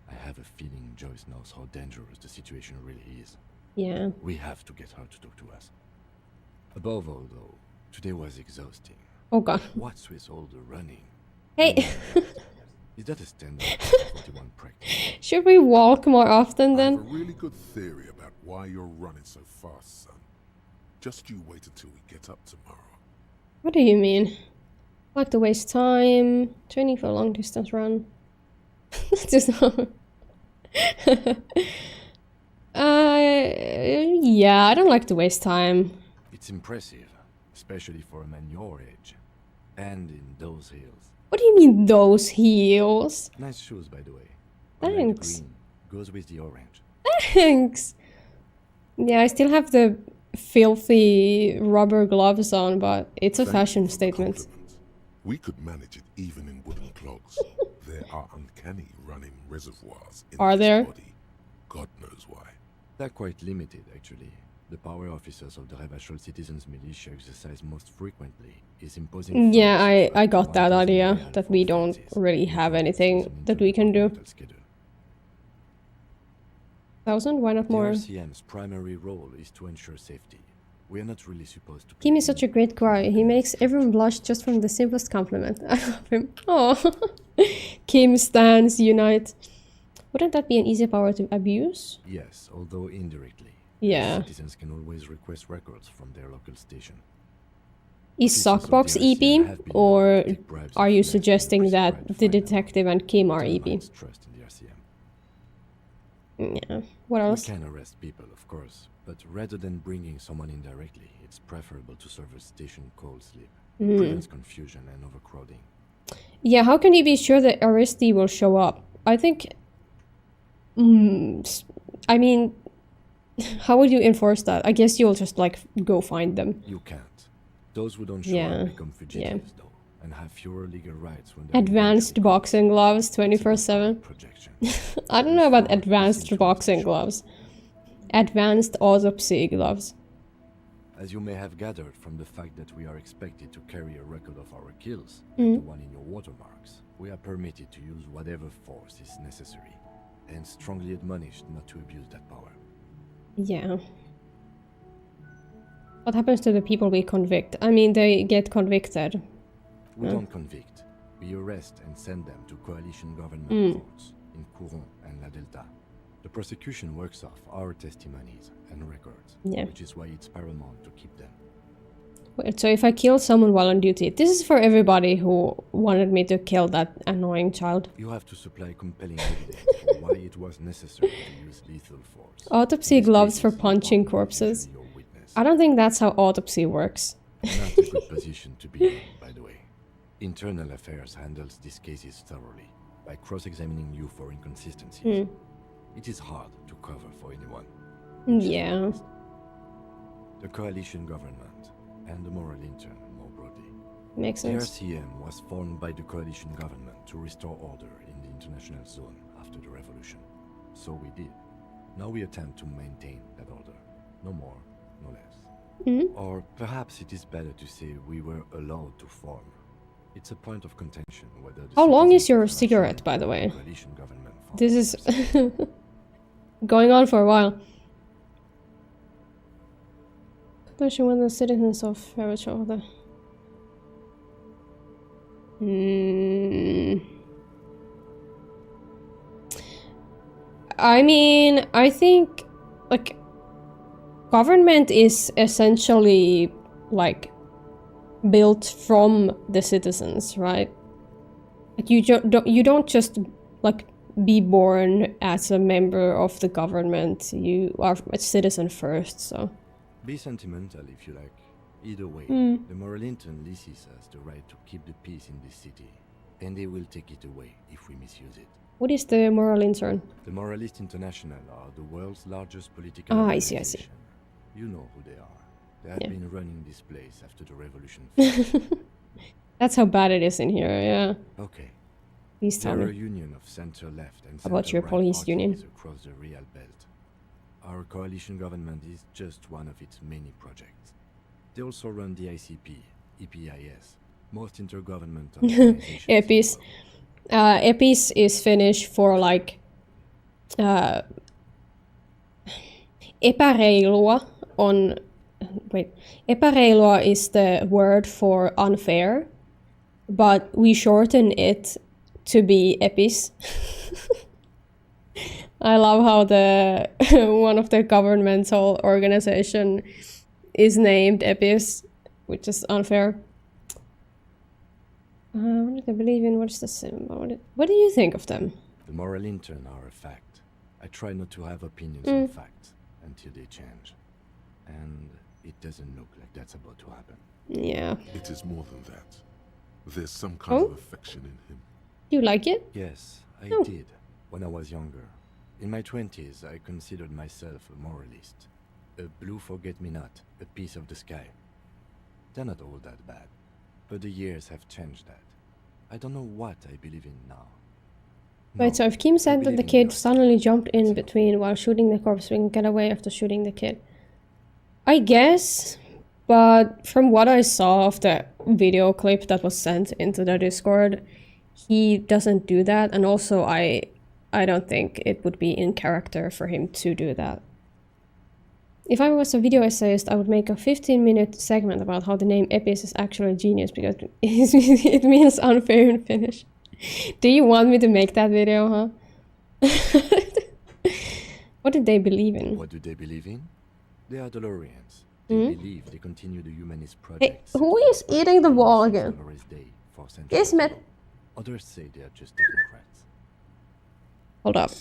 I have a feeling Joyce knows how dangerous the situation really is. Yeah. We have to get her to talk to us. Above all, though, today was exhausting. Oh god. What's with all the running? Hey! Is that a standard 41 practice? Should we walk more often then? I have a really good theory about why you're running so fast, son. Just you wait until we get up tomorrow. What do you mean? Like to waste time, training for a long distance run. Just yeah, I don't like to waste time. It's impressive, especially for a man your age. And in those heels. What do you mean, those heels? Nice shoes, by the way. Thanks. Green goes with the orange. Thanks. Yeah, I still have the filthy rubber gloves on, but it's a fashion statement. We could manage it even in wooden clogs. There are uncanny running reservoirs in this body. God knows why. They're quite limited, actually. The power officers of the Rebachol Citizens Militia exercise most frequently is imposing... Yeah, I got that idea, that we don't really have anything that we can do. 1,000? Why not more? The RCM's primary role is to ensure safety. We are not really supposed to... Kim is such a great guy. He makes everyone blush just from the simplest compliment. I love him. Oh, Kim stands unite. Wouldn't that be an easy power to abuse? Yes, although indirectly. Yeah. Citizens can always request records from their local station. Is Sockbox EP, or are you suggesting that the detective and Kim are EP? Trust in the RCM. Yeah. What else? We can arrest people, of course, but rather than bringing someone in directly, it's preferable to serve a station cold sleep. It prevents confusion and overcrowding. Yeah, how can you be sure the arrestee will show up? I think... I mean... How would you enforce that? I guess you'll just, like, go find them. You can't. Those who don't show up become fugitives, though, and have fewer legal rights when they're... Advanced boxing gloves, 24/7. I don't know about advanced boxing gloves. Advanced autopsy gloves. As you may have gathered from the fact that we are expected to carry a record of our kills, the one in your watermarks, we are permitted to use whatever force is necessary, and strongly admonished not to abuse that power. Yeah. What happens to the people we convict? I mean, they get convicted. We don't convict. We arrest and send them to coalition government courts in Courant and La Delta. The prosecution works off our testimonies and records, which is why it's paramount to keep them. Wait, so if I kill someone while on duty, this is for everybody who wanted me to kill that annoying child. You have to supply compelling evidence for why it was necessary to use lethal force. Autopsy gloves for punching corpses. I don't think that's how autopsy works. Not a good position to be in, by the way. Internal Affairs handles these cases thoroughly by cross-examining you for inconsistencies. It is hard to cover for anyone. Yeah. The coalition government and the moral intern, more broadly. Makes sense. The RCM was formed by the coalition government to restore order in the international zone after the revolution. So we did. Now we attempt to maintain that order. No more, no less. Or perhaps it is better to say we were allowed to form. It's a point of contention whether... How long is your cigarette, by the way? This is going on for a while. When the citizens of Rebachol. I mean, I think, like, government is essentially, like, built from the citizens, right? Like, you don't just, like, be born as a member of the government. You are a citizen first, so... Be sentimental if you like. Either way, the moral intern leases us the right to keep the peace in this city, and they will take it away if we misuse it. What is the moral intern? The Moralist International are the world's largest political organization. I see. You know who they are. They have been running this place after the revolution. That's how bad it is in here, yeah. Okay. Please tell me. They're a union of center-left and about your police union across the Real Belt. Our coalition government is just one of its many projects. They also run the ICP, EPIS, most intergovernmental organizations. EPIS. EPIS is Finnish for, like, epäreilua on... Wait. Epäreilua is the word for unfair, but we shorten it to be EPIS. I love how the one of the governmental organization is named EPIS, which is unfair. What do they believe in? What is the symbol? What do you think of them? The moral intern are a fact. I try not to have opinions on facts until they change. And it doesn't look like that's about to happen. Yeah. It is more than that. There's some kind of affection in him. You like it? Yes, I did. When I was younger. In my 20s, I considered myself a moralist. A blue forget-me-not, a piece of the sky. They're not all that bad. But the years have changed that. I don't know what I believe in now. Wait, so if Kim said that the kid suddenly jumped in between while shooting the corpse, we can get away after shooting the kid. I guess, but from what I saw of the video clip that was sent into the Discord, he doesn't do that, and also I don't think it would be in character for him to do that. If I was a video essayist, I would make a 15-minute segment about how the name Epis is actually genius because it means unfair in Finnish. Do you want me to make that video, huh? What did they believe in? What do they believe in? They are DeLoreans. They believe they continue the humanist projects. Hey, who is eating the wall again? Ismet. Others say they are just technocrats. Hold up.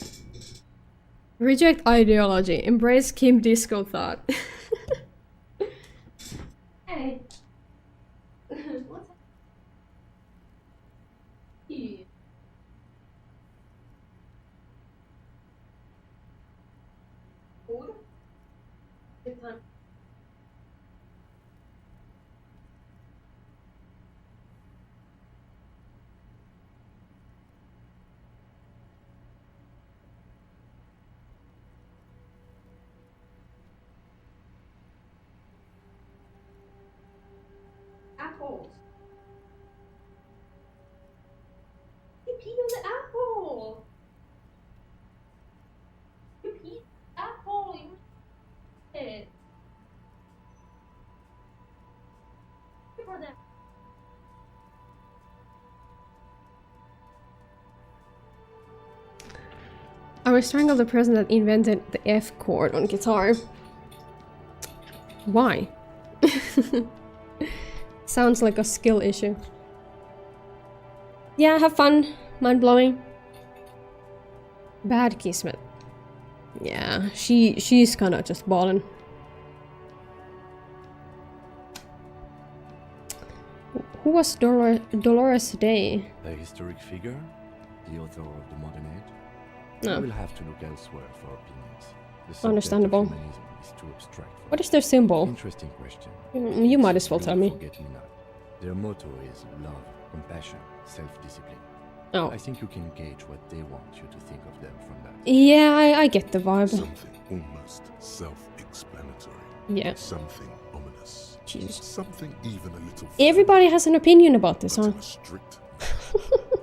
Reject ideology. Embrace Kim Disco thought. Hey. What's up? Food? Good time. Apples. You peed on the apple. You peed apple. You it. For them. I will strangle the person that invented the F chord on guitar. Why? Sounds like a skill issue. Yeah, have fun. Mind-blowing. Bad Kismet. Yeah, she's kinda just ballin'. Who was Dolores Day? A historic figure? The author of the modern age? No. I will have to look elsewhere for opinions. The subject Understandable. of humanism is too abstract for What is their symbol? Interesting question. You might as well tell me. Forget-me-not. Their motto is love, compassion, self-discipline. Oh. I think you can gauge what they want you to think of them from that. Yeah, I get the vibe. Something almost self-explanatory. Yeah. Something ominous. Jeez. Something even a little... Everybody has an opinion about this, huh? Strict.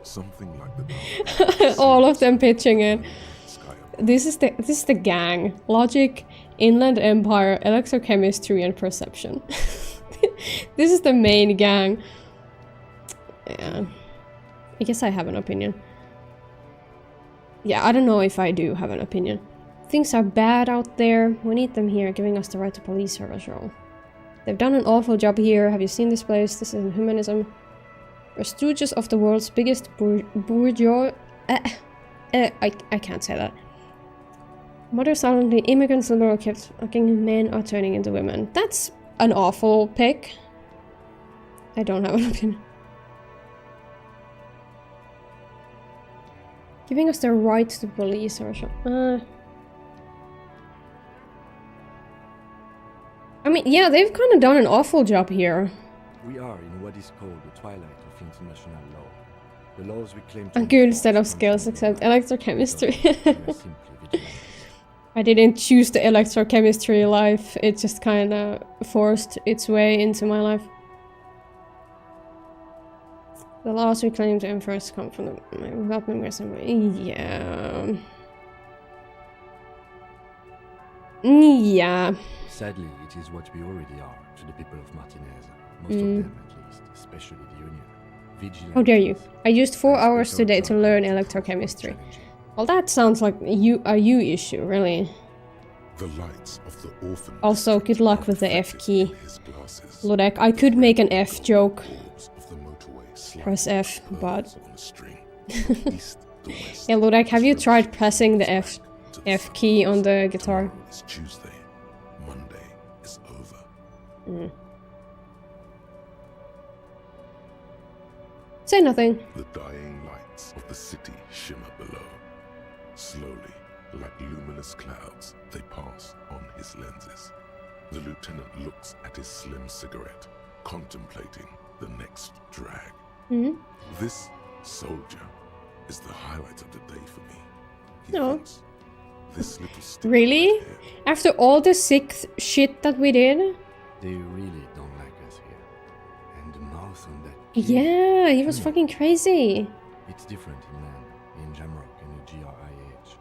Something like the... All of them pitching it. This is the gang. Logic, Inland Empire, electrochemistry, and perception. This is the main gang. Yeah. I guess I have an opinion. Yeah, I don't know if I do have an opinion. Things are bad out there. We need them here, giving us the right to police service role. They've done an awful job here. Have you seen this place? This is humanism. We're stooges of the world's biggest bourgeois... I can't say that. Modern silently, immigrants and liberal kids fucking men are turning into women. That's an awful pick. I don't have an opinion. Giving us the right to police or something. I mean, yeah, they've kind of done an awful job here. We are in what is called the twilight of international law. The laws we claim to A good set of skills except electrochemistry. I didn't choose the electrochemistry life, it just kind of forced its way into my life. The laws we claim to enforce come from the... Yeah... Yeah... Sadly, it is what we already are to the people of Martinez. Most of them, at least, especially the Union. Vigilantes. How dare you? I used 4 hours today to learn electrochemistry. Well, that sounds like a you issue, really. The lights of the orphan. Also, good luck with the F key. Ludek, I could make an F joke. Press F, but... East The west Yeah, Ludek, have you is tried pressing the back to the F south. key on the guitar? Tomorrow is Tuesday. Monday is over. Say nothing. The dying lights of the city shimmer below. Slowly, like luminous clouds, they pass on his lenses. The lieutenant looks at his slim cigarette, contemplating the next drag. This soldier is the highlight of the day for me. He No. thinks, this little stick Really? right here, After all the sick shit that we did? They really don't like us here. And the mouth on that kid. Yeah, he was fucking crazy. It's different in land, in Jamrock and in GRIH.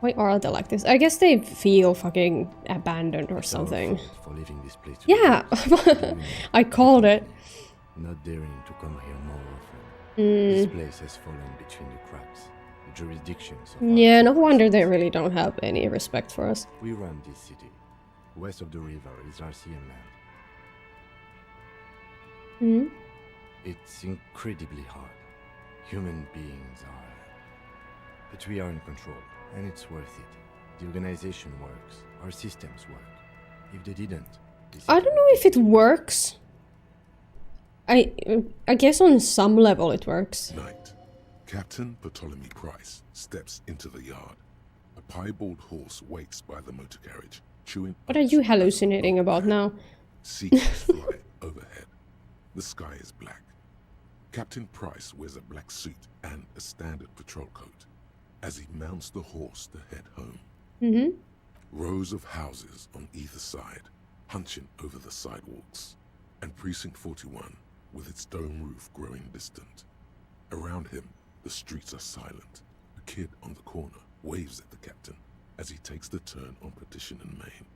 Why are they like this? I guess they feel fucking abandoned or It's our something. fault for leaving this place to Yeah, I called it. Not daring to come here more often. This place has fallen between the cracks. The jurisdictions of our Yeah, no two wonder they places. really don't have any respect for us. We run this city. West of the river is RCM land. It's incredibly hard. Human beings are. But we are in control, and it's worth it. The organization works. Our systems work. If they didn't, this I don't know if it works. I guess on some level it works. Night. Captain Ptolemy Price steps into the yard. A piebald horse waits by the motor carriage, chewing. What are you hallucinating about now? Seagulls fly overhead. The sky is black. Captain Price wears a black suit and a standard patrol coat as he mounts the horse to head home. Rows of houses on either side, hunching over the sidewalks, and Precinct 41 with its dome roof growing distant. Around him, the streets are silent. A kid on the corner waves at the captain as he takes the turn on Petition and Main.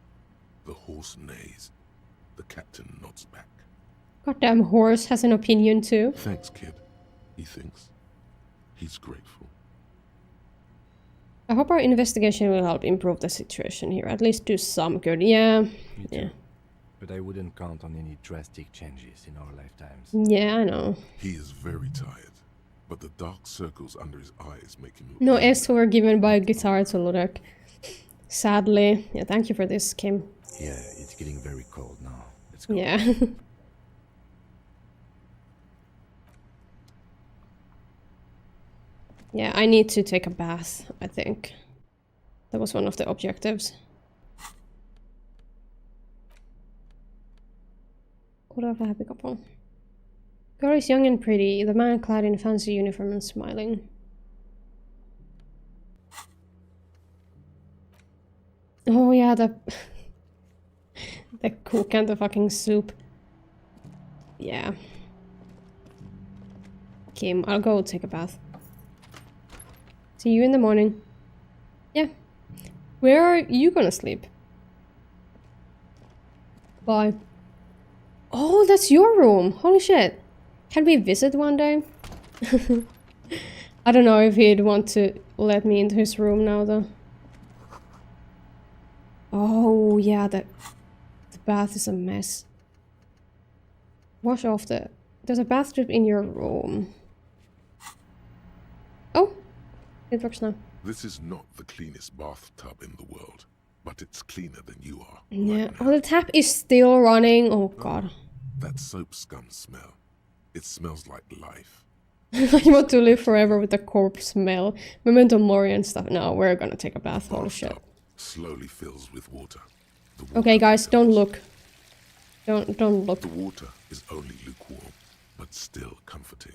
The horse neighs. The captain nods back. Goddamn horse has an opinion too. Thanks, kid, he thinks. He's grateful. I hope our investigation will help improve the situation here. At least do some good. Yeah. Me too. Yeah. But I wouldn't count on any drastic changes in our lifetimes. Yeah, I know. He is very tired, but the dark circles under his eyes make him look No younger. S were given by a guitar to Ludek. Sadly. Yeah, thank you for this, Kim. Yeah, it's getting very cold now. Let's go. Yeah. Yeah, I need to take a bath, I think. That was one of the objectives. Kolla för happy couple. Girl is young and pretty, the man clad in fancy uniform and smiling. Oh yeah, the cook and the fucking soup. Yeah. Kim, I'll go take a bath. See you in the morning. Yeah. Where are you gonna sleep? Bye. Oh, that's your room. Holy shit. Can we visit one day? I don't know if he'd want to let me into his room now, though. Oh, yeah, the bath is a mess. Wash off the... There's a bathroom in your room. Oh, it works now. This is not the cleanest bathtub in the world, but it's cleaner than you are. Yeah. right Oh, now. the tap is still running. Oh, God. That soap scum smell. It smells like life. I want to live forever with the corpse smell. Memento Mori and stuff. No, we're gonna take a bath. Holy shit. Bathtub slowly fills with water. The Okay, water guys, don't fills. look. Don't look. The water is only lukewarm, but still comforting.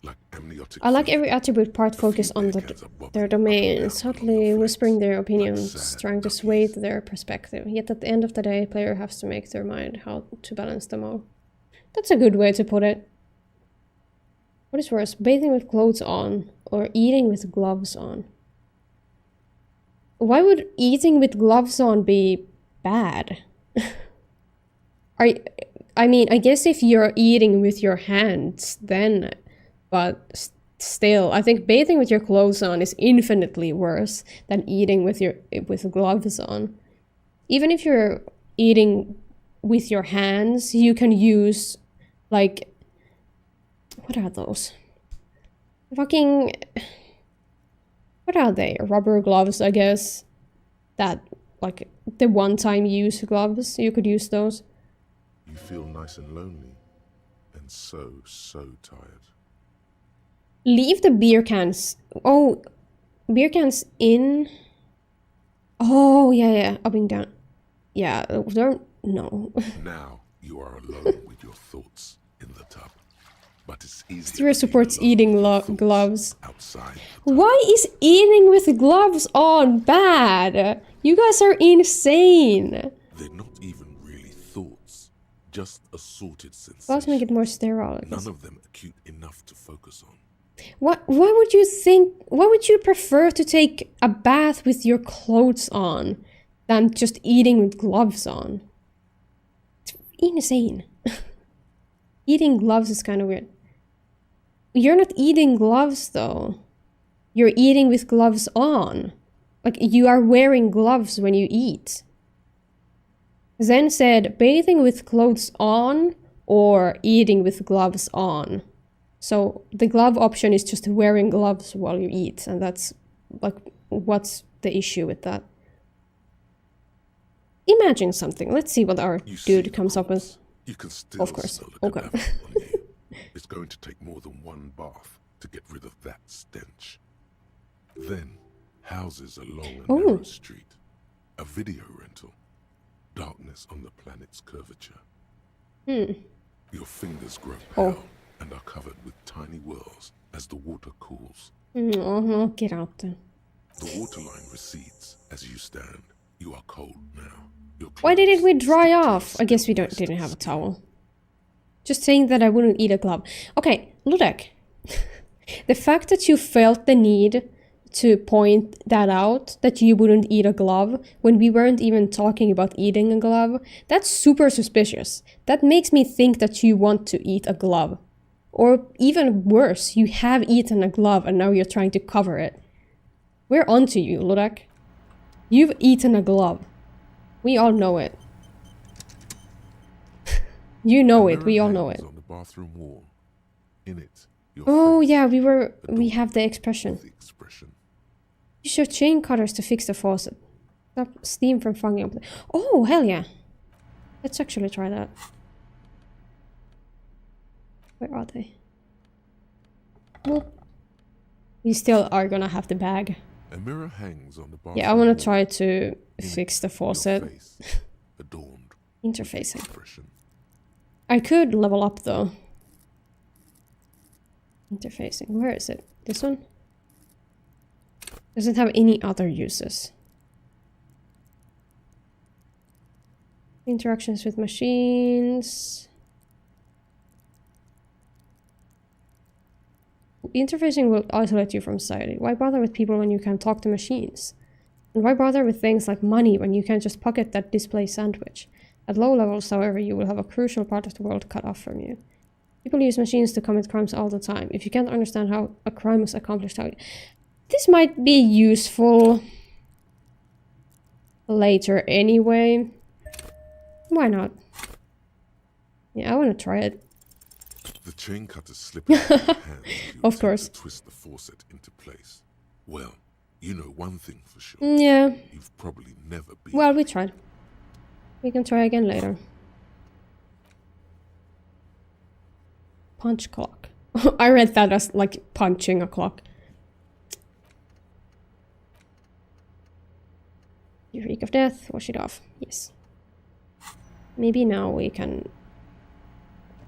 Like amniotic I like fluid. every attribute part focus on their domain, subtly whispering their opinions, sad trying to sway to their perspective. Yet at the end of the day, player has to make their mind how to balance them all. That's a good way to put it. What is worse, bathing with clothes on or eating with gloves on? Why would eating with gloves on be bad? I mean, I guess if you're eating with your hands, then... But still, I think bathing with your clothes on is infinitely worse than eating with gloves on. Even if you're eating with your hands, you can use, like... What are those? Fucking... What are they? Rubber gloves, I guess. That, like, the one-time use gloves. You could use those. You feel nice and lonely. And so tired. Leave the beer cans. Oh, beer cans in... Oh, yeah. Up and down. Yeah, don't... No. Now you are alone with your thoughts in the tub. But it's easy. Zero supports eating gloves. Outside. Why is eating with gloves on bad? You guys are insane. They're not even really thoughts. Just assorted sensations. Gloves make it more sterile. None of them acute enough to focus on. Why would you think... Why would you prefer to take a bath with your clothes on than just eating with gloves on? It's insane. Eating gloves is kind of weird. You're not eating gloves though. You're eating with gloves on. Like, you are wearing gloves when you eat. Zen said bathing with clothes on or eating with gloves on. So the glove option is just wearing gloves while you eat, and that's like, what's the issue with that? Imagine something. Let's see what our dude comes up with. You can still of course. Okay. It's going to take more than one bath to get rid of that stench. Then, houses along a narrow street, a video rental, darkness on the planet's curvature. Your fingers grow pale and are covered with tiny whirls as the water cools. Oh, get out there. The waterline recedes as you stand. You are cold now. Why didn't we dry off? I guess we didn't have a towel. Just saying that I wouldn't eat a glove. Okay, Ludek. The fact that you felt the need to point that out, that you wouldn't eat a glove, when we weren't even talking about eating a glove, that's super suspicious. That makes me think that you want to eat a glove. Or even worse, you have eaten a glove and now you're trying to cover it. We're onto you, Ludek. You've eaten a glove. We all know it. You know it, we all know it. On the bathroom wall. In it, oh yeah, we have the expression. Use your chain cutters to fix the faucet. Stop steam from fogging up. Oh, hell yeah. Let's actually try that. Where are they? Nope. We still are gonna have the bag. A mirror hangs on the bathroom. Yeah, I wanna try to fix the faucet. Adorned. Interfacing. I could level up though. Interfacing. Where is it? This one? Does it have any other uses? Interactions with machines. Interfacing will isolate you from society. Why bother with people when you can talk to machines? And why bother with things like money when you can just pocket that display sandwich? At low levels, however, you will have a crucial part of the world cut off from you. People use machines to commit crimes all the time. If you can't understand how a crime is accomplished, this might be useful later anyway. Why not? Yeah, I want to try it. The chain cutter slip out of your hand. Of course. Twist the faucet into place. Well, you know one thing for sure. Yeah. You've probably never been. Well, we tried. We can try again later. Punch clock. I read that as like punching a clock. You reek of death, wash it off. Yes. Maybe now we can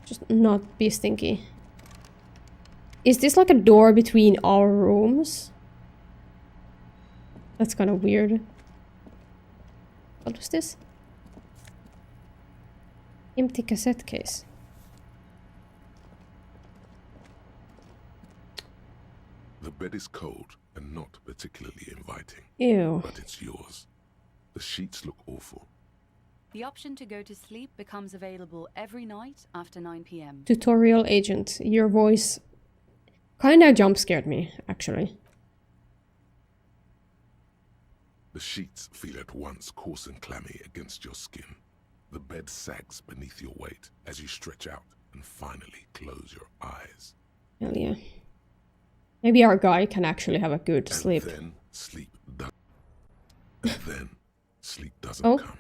just not be stinky. Is this like a door between our rooms? That's kind of weird. What was this? Empty cassette case. The bed is cold and not particularly inviting. Ew. But it's yours. The sheets look awful. The option to go to sleep becomes available every night after 9 p.m. Tutorial agent. Your voice kinda jump scared me, actually. The sheets feel at once coarse and clammy against your skin. The bed sags beneath your weight as you stretch out and finally close your eyes. Hell yeah. Maybe our guy can actually have a good sleep. And then sleep doesn't come.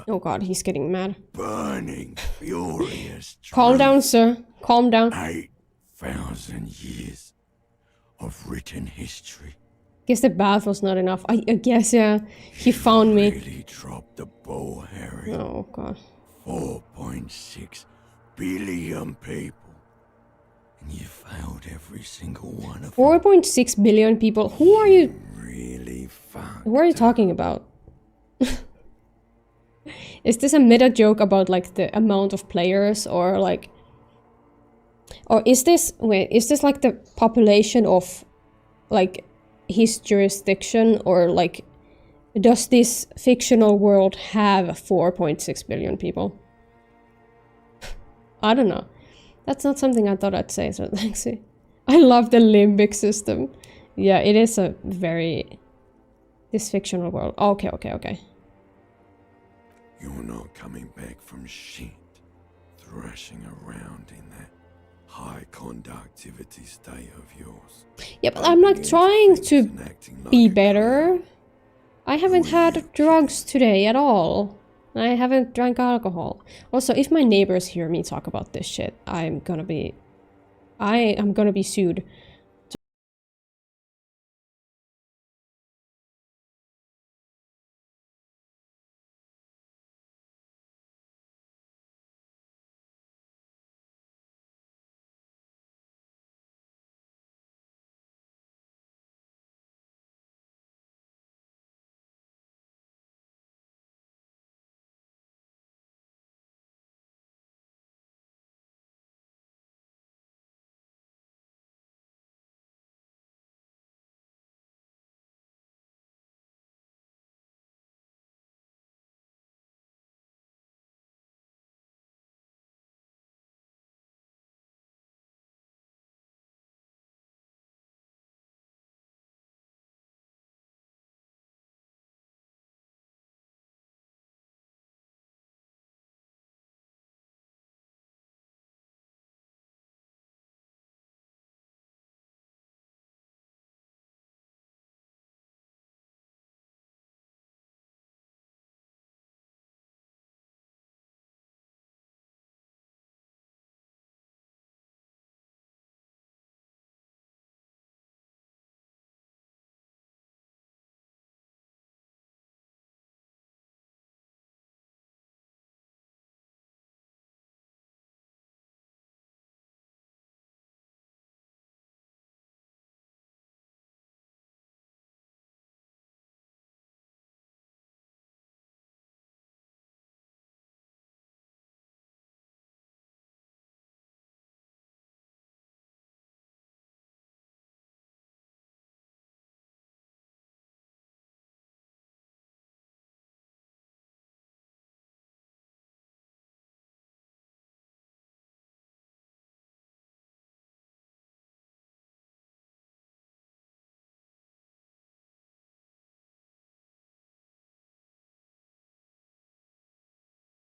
Oh god, he's getting mad. Burning, furious. Calm down, sir. Calm down. 8,000 years of written history. Guess the bath was not enough. I guess, yeah. He found me. Really dropped the ball, Harry. Oh god. 4.6 billion people. And you failed every single one of 4.6 billion people. Who are you? Really fucked. Who are you talking about? Is this a meta joke about like the amount of players or like... Or is this... Wait, is this like the population of like his jurisdiction, or like does this fictional world have 4.6 billion people? I don't know. That's not something I thought I'd say, so thanks. I love the limbic system. Yeah, it is a very... This fictional world. Okay. You're not coming back from shit. Thrashing around in that high conductivity state of yours. Yeah, but I'm like trying to be better. I haven't had drugs today at all. I haven't drank alcohol. Also, if my neighbors hear me talk about this shit, I am gonna be sued.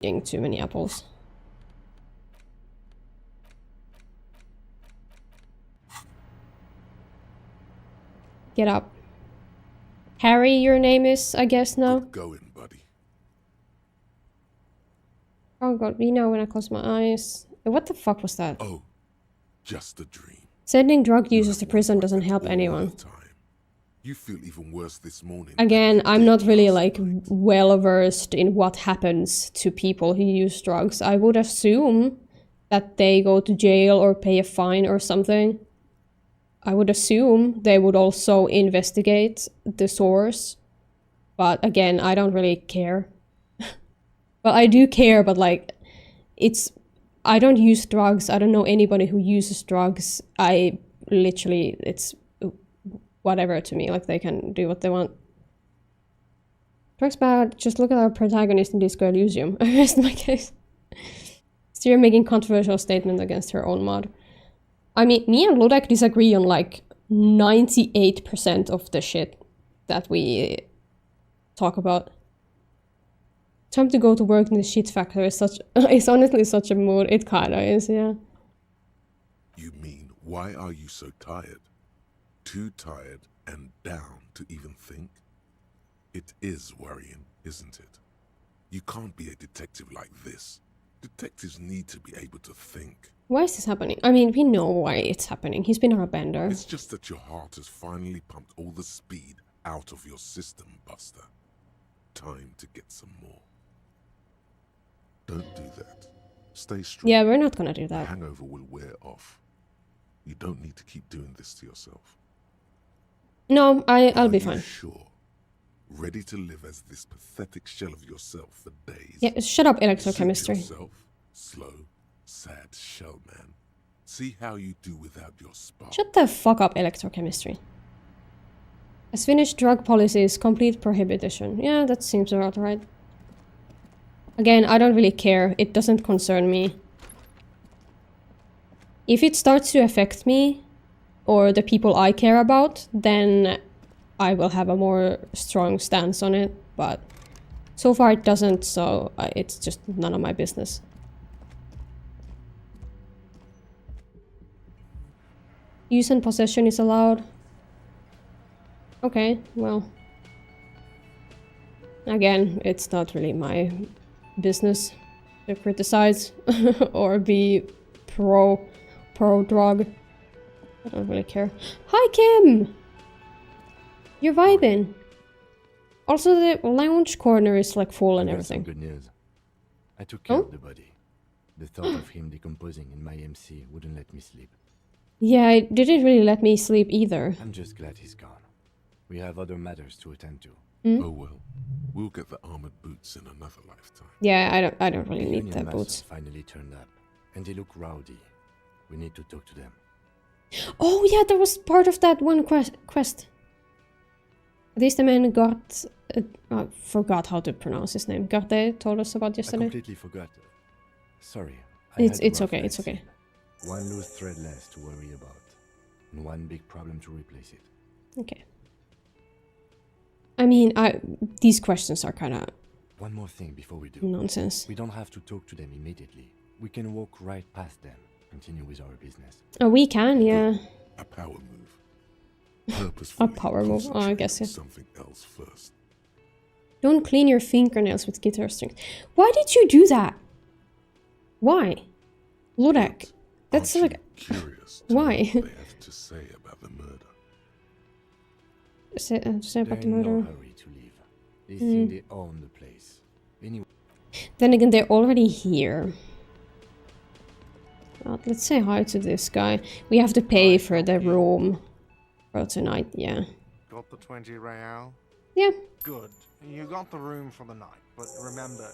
Eating too many apples. Get up. Harry, your name is, I guess, now? Good going, buddy. Oh god, you know when I close my eyes. What the fuck was that? Oh, just a dream. Sending drug users to prison doesn't help anyone. You feel even worse this morning. Again, I'm not really like well versed in what happens to people who use drugs. I would assume that they go to jail or pay a fine or something. I would assume they would also investigate the source. But again, I don't really care. Well, I do care, but like, I don't use drugs. I don't know anybody who uses drugs. It's whatever to me, like they can do what they want. Drugs bad, just look at our protagonist in Disco Elysium. I rest my case. Styria making controversial statement against her own mod. I mean, me and Ludek disagree on like 98% of the shit that we talk about. Time to go to work in the shit factory is it's honestly such a mood. It kinda is, yeah. You mean, why are you so tired? Too tired and down to even think? It is worrying, isn't it? You can't be a detective like this. Detectives need to be able to think. Why is this happening? I mean, we know why it's happening. He's been on a bender. It's just that your heart has finally pumped all the speed out of your system, Buster. Time to get some more. Don't do that. Stay strong. Yeah, we're not gonna do that. The hangover will wear off. You don't need to keep doing this to yourself. No, I'll be fine. Sure. Ready to live as this pathetic shell of yourself for days. Yeah, shut up, electrochemistry. Yourself, slow, sad shell man. See how you do without your spark. Shut the fuck up, electrochemistry. As finished drug policies, complete prohibition. Yeah, that seems about right. Again, I don't really care. It doesn't concern me. If it starts to affect me, or the people I care about, then I will have a more strong stance on it. But so far it doesn't, so it's just none of my business. Use and possession is allowed. Okay, well. Again, it's not really my business to criticize or be pro-drug. I don't really care. Hi, Kim! You're vibing. Also, the lounge corner is like full and everything. Good news. I took care of the body. The thought of him decomposing in my MC wouldn't let me sleep. Yeah, it didn't really let me sleep either. I'm just glad he's gone. We have other matters to attend to. Oh well, we'll get the armored boots in another lifetime. Yeah, I don't really need the boots. Finally turned up, and they look rowdy. We need to talk to them. Oh yeah, that was part of that one quest. This the man got... I forgot how to pronounce his name. Garte told us about yesterday. I completely forgot. Sorry. It's okay, it's okay. One loose thread less to worry about. And one big problem to replace it. Okay. I mean, these questions are kind of... One more thing before we do. Nonsense. We don't have to talk to them immediately. We can walk right past them. Continue with our business. Oh, we can, yeah. A power move. Purposefully. A power move. Oh, I guess, yeah. Something else first. Don't clean your fingernails with guitar strings. Why did you do that? Why? Ludek. That's like... Curious why? What they have to say about the murder. Say about the murder. No hurry to leave. They think they own the place. Anyway. Then again, they're already here. Let's say hi to this guy. We have to pay for the room for tonight, yeah. Got the 20 real? Yeah. Good. You got the room for the night, but remember,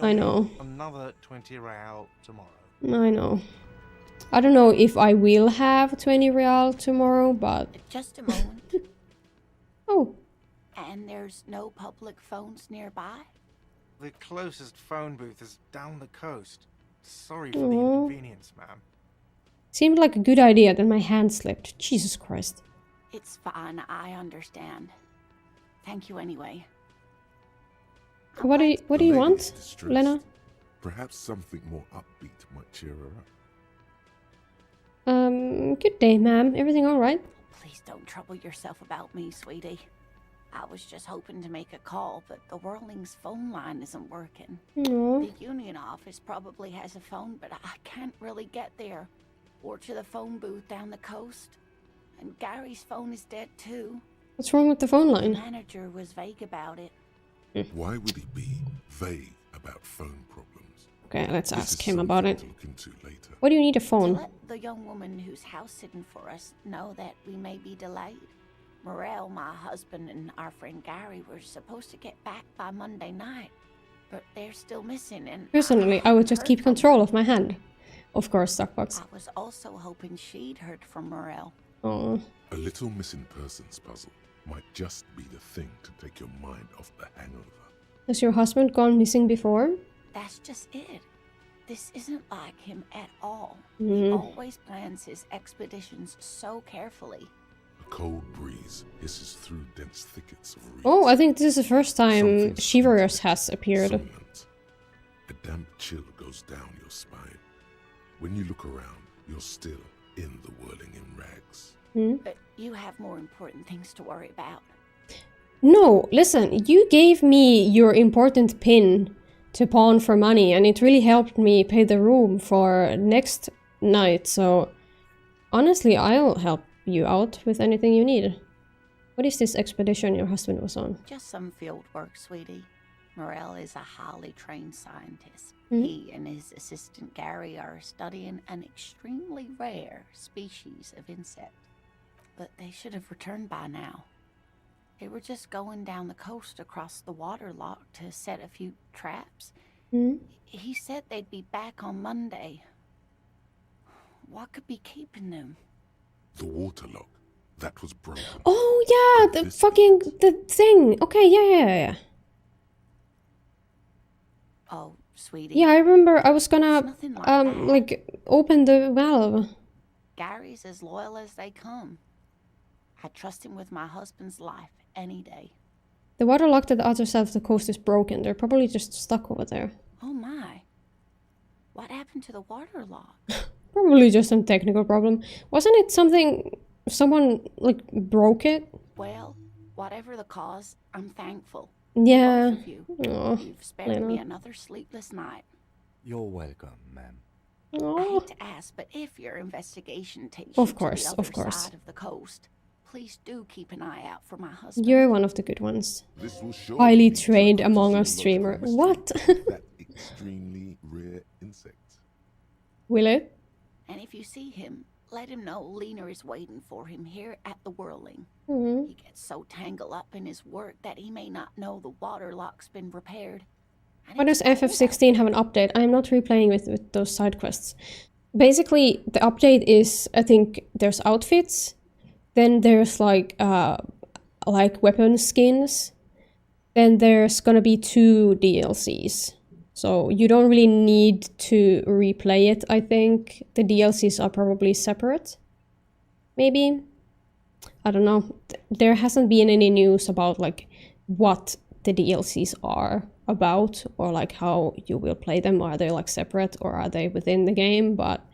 I know. Another 20 real tomorrow. I know. I don't know if I will have 20 real tomorrow, but... Just a moment. Oh. And there's no public phones nearby? The closest phone booth is down the coast. Sorry for the inconvenience, ma'am. Seemed like a good idea, then my hand slipped. Jesus Christ. It's fine, I understand. Thank you anyway. What do you want, Lena? Perhaps something more upbeat might cheer her up. Good day, ma'am. Everything alright? Please don't trouble yourself about me, sweetie. I was just hoping to make a call, but the Whirling's phone line isn't working. Aww. The union office probably has a phone, but I can't really get there. Or to the phone booth down the coast. And Gary's phone is dead too. What's wrong with the phone line? The manager was vague about it. Why would he be vague about phone problems? Okay, let's ask him about it. To look into later. Why do you need a phone? To let the young woman who's house sitting for us know that we may be delayed. Morel, my husband, and our friend Gary were supposed to get back by Monday night, but they're still missing. And personally, I would just keep control of my hand. Of course, Starbucks. I was also hoping she'd heard from Morel. Oh. A little missing persons puzzle might just be the thing to take your mind off the hangover. Has your husband gone missing before? That's just it. This isn't like him at all. He always plans his expeditions so carefully. A cold breeze hisses through dense thickets of reeds. Oh, I think this is the first time Shivers has appeared. A damp chill goes down your spine. When you look around, you're still in the whirling in rags. But you have more important things to worry about. No, listen, you gave me your important pin to pawn for money, and it really helped me pay the room for next night, so honestly, I'll help you out with anything you need. What is this expedition your husband was on? Just some field work, sweetie. Morel is a highly trained scientist. He and his assistant Gary are studying an extremely rare species of insect. But they should have returned by now. They were just going down the coast across the waterlock to set a few traps. He said they'd be back on Monday. What could be keeping them? The waterlock. That was broken. Oh yeah, the thing. Okay, yeah. Oh, sweetie. Yeah, I remember I was gonna like open the valve. Gary's as loyal as they come. I trust him with my husband's life any day. The waterlock at the other side of the coast is broken. They're probably just stuck over there. Oh my. What happened to the waterlock? Probably just some technical problem. Wasn't it something someone like broke it? Well, whatever the cause, I'm thankful. Yeah. Both of you. You've spared me another sleepless night. You're welcome, ma'am. I hate to ask, but if your investigation takes Of you course, to the of other course. side of the coast, please do keep an eye out for my husband. You're one of the good ones. This will surely Highly be trained tricky to Among see Us streamer. What? that extremely rare insect. Will it? And if you see him, let him know Lena is waiting for him here at the Whirling. He gets so tangled up in his work that he may not know the waterlock's been repaired. Why does FF16 have an update? I'm not replaying with those side quests. Basically, the update is, I think, there's outfits, then there's like weapon skins, then there's gonna be 2 DLCs. So you don't really need to replay it, I think. The DLCs are probably separate. Maybe? I don't know. There hasn't been any news about like what the DLCs are about or like how you will play them. Are they like separate or are they within the game? But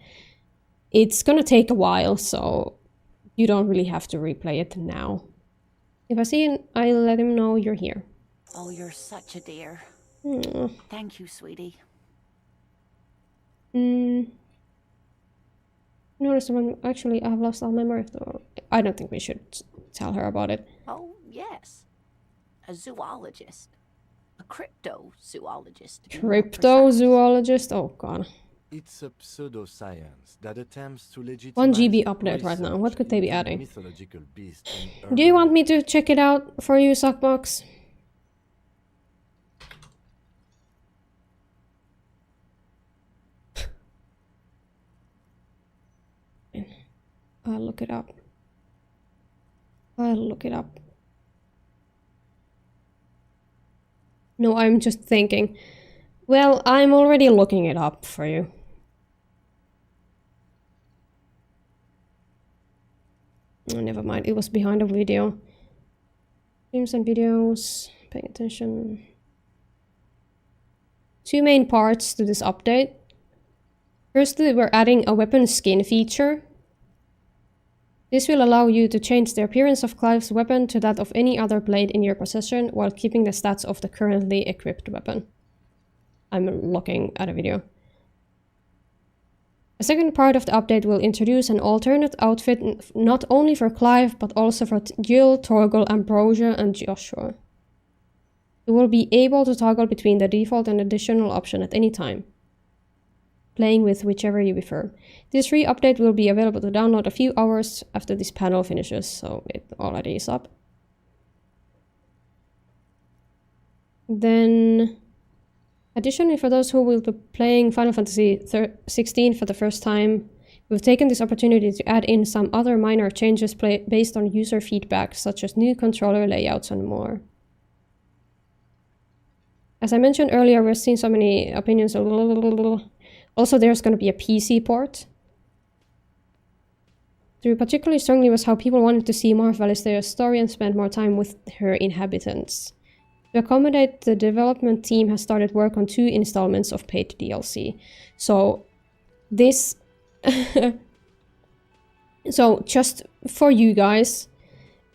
it's gonna take a while, so you don't really have to replay it now. If I see him, I'll let him know you're here. Oh, you're such a dear. Thank you, sweetie. Notice someone actually I have lost all memory of the. I don't think we should tell her about it. Oh, yes. A zoologist. A cryptozoologist. Cryptozoologist? Oh god. It's a pseudoscience that attempts to legitimize 1 GB update right now. What could they be adding? mythological beast Do you want me to check it out for you, Sockbox? I'll look it up. No, I'm just thinking. Well, I'm already looking it up for you. Oh, never mind. It was behind a video. Streams and videos. Paying attention. 2 main parts to this update. Firstly, we're adding a weapon skin feature. This will allow you to change the appearance of Clive's weapon to that of any other blade in your possession while keeping the stats of the currently equipped weapon. I'm looking at a video. A second part of the update will introduce an alternate outfit not only for Clive but also for Jill, Torgal, Ambrosia and Joshua. You will be able to toggle between the default and additional option at any time, playing with whichever you prefer. This free update will be available to download a few hours after this panel finishes, so it already is up. Then, additionally, for those who will be playing Final Fantasy 16 for the first time, we've taken this opportunity to add in some other minor changes based on user feedback, such as new controller layouts and more. As I mentioned earlier, we're seeing so many opinions. Also, there's going to be a PC port. Drew particularly strongly was how people wanted to see more of Valistea's story and spend more time with her inhabitants. To accommodate, the development team has started work on 2 installments of paid DLC. So, this... so, just for you guys,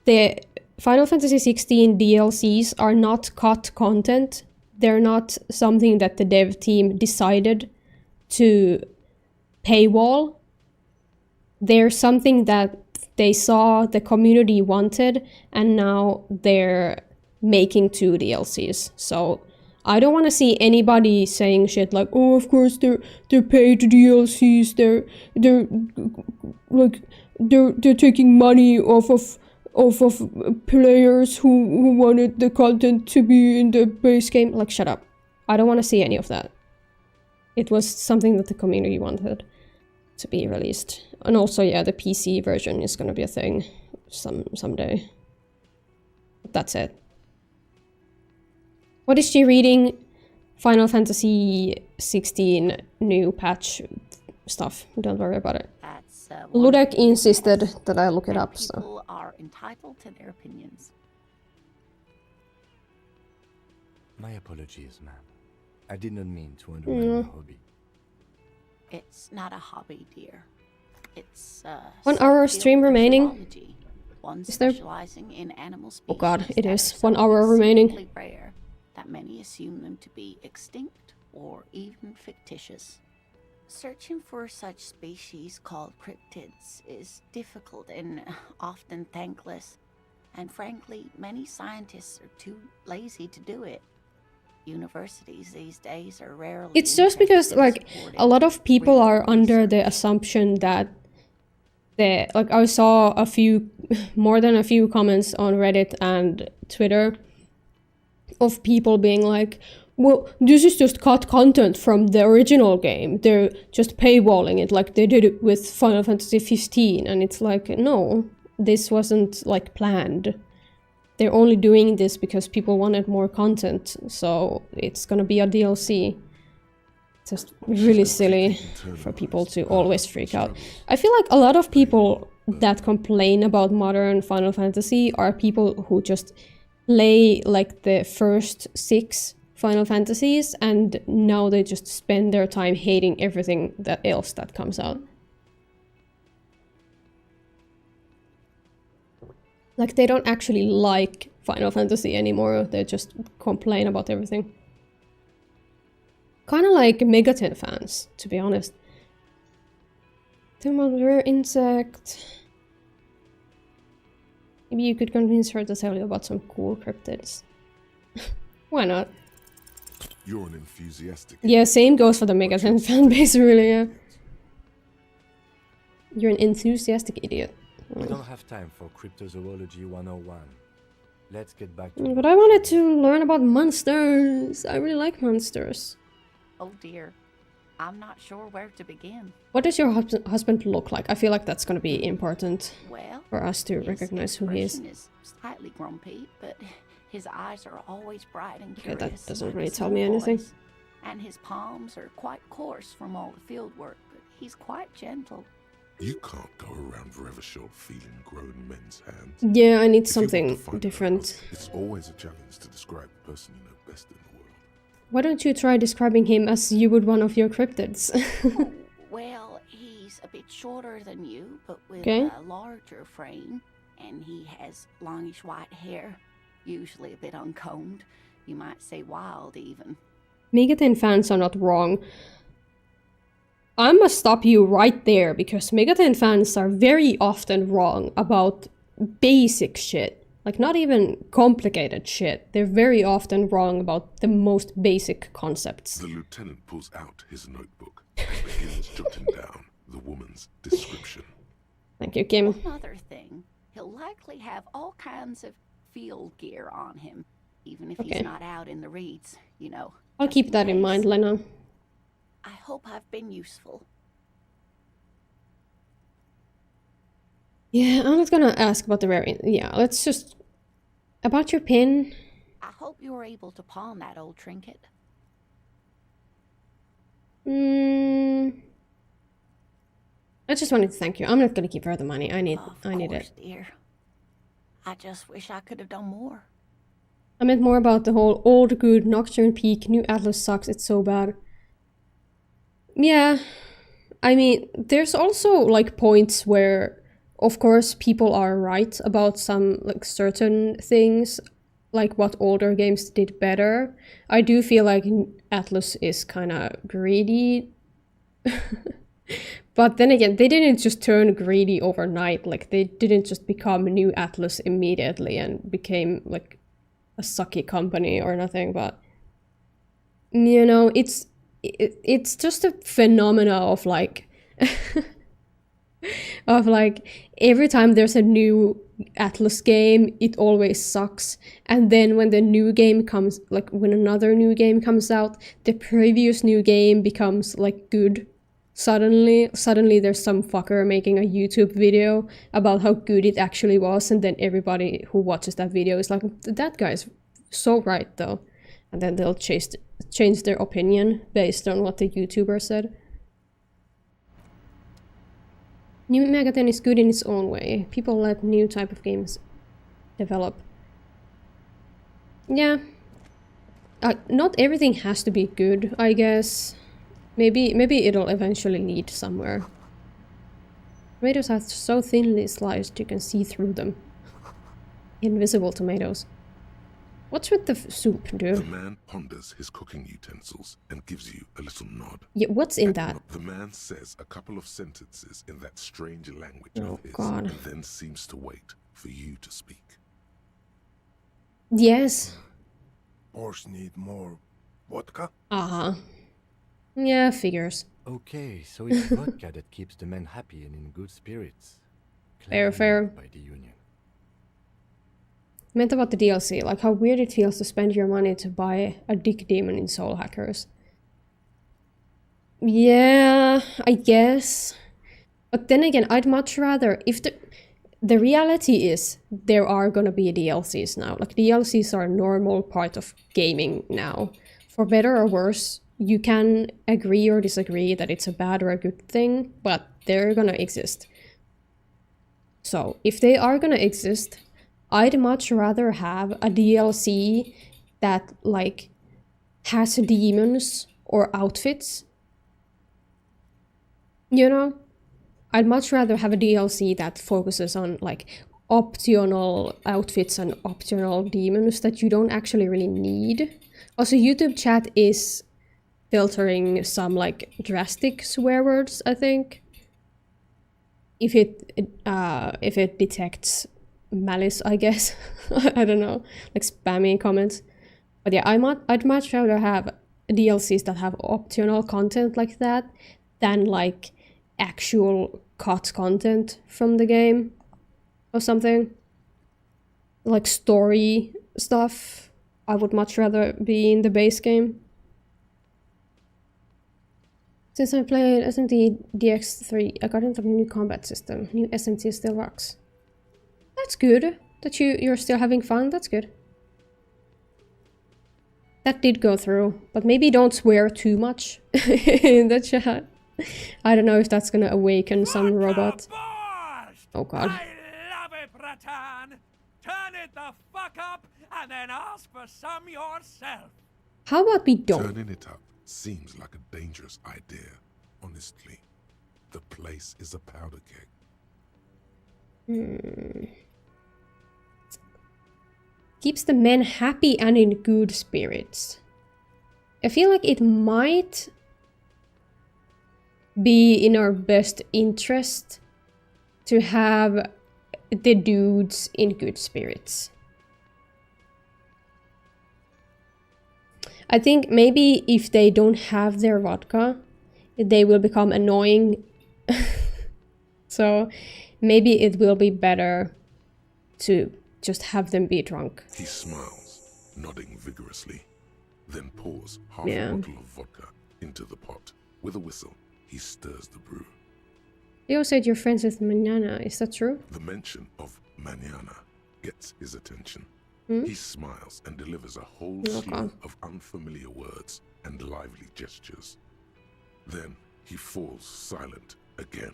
the Final Fantasy 16 DLCs are not cut content. they're not something that the dev team decided to paywall. They're something that they saw the community wanted, and now they're making 2 DLCs. So I don't want to see anybody saying shit like, oh, of course they're paid DLCs, they're taking money off of players who wanted the content to be in the base game. Like, shut up. I don't want to see any of that. It was something that the community wanted to be released. And also, yeah, the PC version is gonna be a thing someday. But that's it. What is she reading? Final Fantasy 16 new patch stuff. Don't worry about it. Ludek insisted that I look it up, so. People are entitled to their opinions. My apologies, ma'am. I did not mean to undermine your hobby. It's not a hobby, dear. It's 1 hour stream remaining. One Is there? specializing in animal species. Oh god, it that is. are 1 so hour remaining. exceedingly rare that many assume them to be extinct or even fictitious. Searching for such species called cryptids is difficult and often thankless. And frankly, many scientists are too lazy to do it. Universities these days are rarely. It's just because, like, a lot of people are under the assumption that like, I saw more than a few comments on Reddit and Twitter of people being like, well, this is just cut content from the original game. They're just paywalling it like they did it with Final Fantasy 15. And it's like, no, this wasn't, like, planned. They're only doing this because people wanted more content, so it's gonna be a DLC. Just really silly for people to always freak out. I feel like a lot of people that complain about modern Final Fantasy are people who just play like the first 6 Final Fantasies, and now they just spend their time hating everything else that comes out. Like, they don't actually like Final Fantasy anymore, they just complain about everything. Kinda like Megaten fans, to be honest. Too much rare insect. Maybe you could convince her to tell you about some cool cryptids. Why not? You're an enthusiastic. Yeah, same goes for the Megaten fan base, really, yeah. You're an enthusiastic idiot. We don't have time for Cryptozoology 101. Let's get back to But I wanted to learn about monsters. I really like monsters. Oh dear, I'm not sure where to begin. What does your husband look like? I feel like that's going to be important Well, for us to recognize who he is. His expression is slightly grumpy, but his eyes are always bright and Okay, curious. that doesn't like a really tell small me anything. boy's. And his palms are quite coarse from all the field work, but he's quite gentle. You can't go around forever short feeling grown men's hands. Yeah, I need If you want to something find different. out, it's always a challenge to describe the person you know best in the world. Why don't you try describing him as you would one of your cryptids? Oh, well, he's a bit shorter than you, but with Okay. a larger frame, and he has longish white hair, usually a bit uncombed. You might say wild, even. Megaten fans are not wrong. I must stop you right there, because Megaten fans are very often wrong about basic shit. Like, not even complicated shit. They're very often wrong about the most basic concepts. The lieutenant pulls out his notebook and begins jotting down the woman's description. Thank you, Kim. One other thing, he'll likely have all kinds of field gear on him, even if Okay. he's not out in the reeds, you know. I'll keep that in mind, Lena. I hope I've been useful. Yeah, I'm not gonna ask about the rare... Yeah, let's just... About your pin... I hope you were able to pawn that old trinket. I just wanted to thank you. I'm not gonna give her the money. I need it. Dear. I just wish I could have done more. I meant more about the whole old good Nocturne Peak, new Atlas sucks, it's so bad. Yeah, I mean, there's also like points where, of course, people are right about some like certain things. like what older games did better. I do feel like Atlus is kind of greedy. But then again, they didn't just turn greedy overnight. Like, they didn't just become new Atlus immediately and became like a sucky company or nothing. But you know, it's just a phenomena of like of like every time there's a new Atlus game, it always sucks. And then when the new game comes, like when another new game comes out, the previous new game becomes like good. Suddenly there's some fucker making a YouTube video about how good it actually was, and then everybody who watches that video is like, that guy's so right though. And then they'll change their opinion based on what the YouTuber said. New Megaten is good in its own way. People let new type of games develop. Yeah. Not everything has to be good, I guess. Maybe it'll eventually lead somewhere. Tomatoes are so thinly sliced you can see through them. Invisible tomatoes. What's with the soup, dude? The man ponders his cooking utensils and gives you a little nod. Yeah, what's in that? The man says a couple of sentences in that strange language of his, God. and then seems to wait for you to speak. Yes. Boars need more vodka? Uh-huh. Yeah, figures. Okay, so it's vodka that keeps the men happy and in good spirits. Fair. By the union. Meant about the DLC, like how weird it feels to spend your money to buy a dick demon in Soul Hackers. Yeah, I guess. But then again, I'd much rather, if the reality is there are gonna be DLCs now. Like DLCs are a normal part of gaming now. For better or worse, you can agree or disagree that it's a bad or a good thing, but they're gonna exist. So if they are gonna exist, I'd much rather have a DLC that like has demons or outfits. You know? I'd much rather have a DLC that focuses on like optional outfits and optional demons that you don't actually really need. Also, YouTube chat is filtering some like drastic swear words, I think. If it detects malice, I guess. I don't know, like spammy comments. But yeah, I'd much rather have DLCs that have optional content like that than like actual cut content from the game or something. Like story stuff, I would much rather be in the base game. Since I played SMT DX3, I got into the new combat system. New SMT still rocks. That's good. That you're still having fun, that's good. That did go through, but maybe don't swear too much in the chat. I don't know if that's gonna awaken some robot. Oh god. I love it, Bratan! Turn it the fuck up and then ask for some yourself. How about we don't? Turning it up seems like a dangerous idea, honestly. The place is a powder keg. Keeps the men happy and in good spirits. I feel like it might be in our best interest to have the dudes in good spirits. I think maybe if they don't have their vodka, they will become annoying. So maybe it will be better to just have them be drunk. He smiles, nodding vigorously, then pours half Yeah. a bottle of vodka into the pot. With a whistle, he stirs the brew. Leo said you're friends with Manana, is that true? The mention of Manana gets his attention. Hmm? He smiles and delivers a whole Oh, slew God. of unfamiliar words and lively gestures. Then he falls silent again.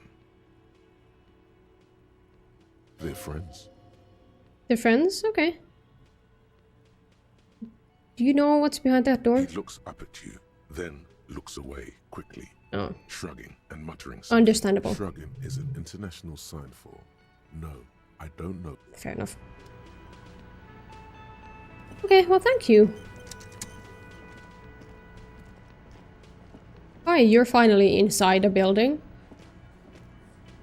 They're friends. They're friends? Okay. Do you know what's behind that door? He looks up at you, then looks away quickly, Oh. shrugging and muttering something. Understandable. Shrugging is an international sign for, no, I don't know. Fair enough. Okay, well, thank you. Hi, you're finally inside a building.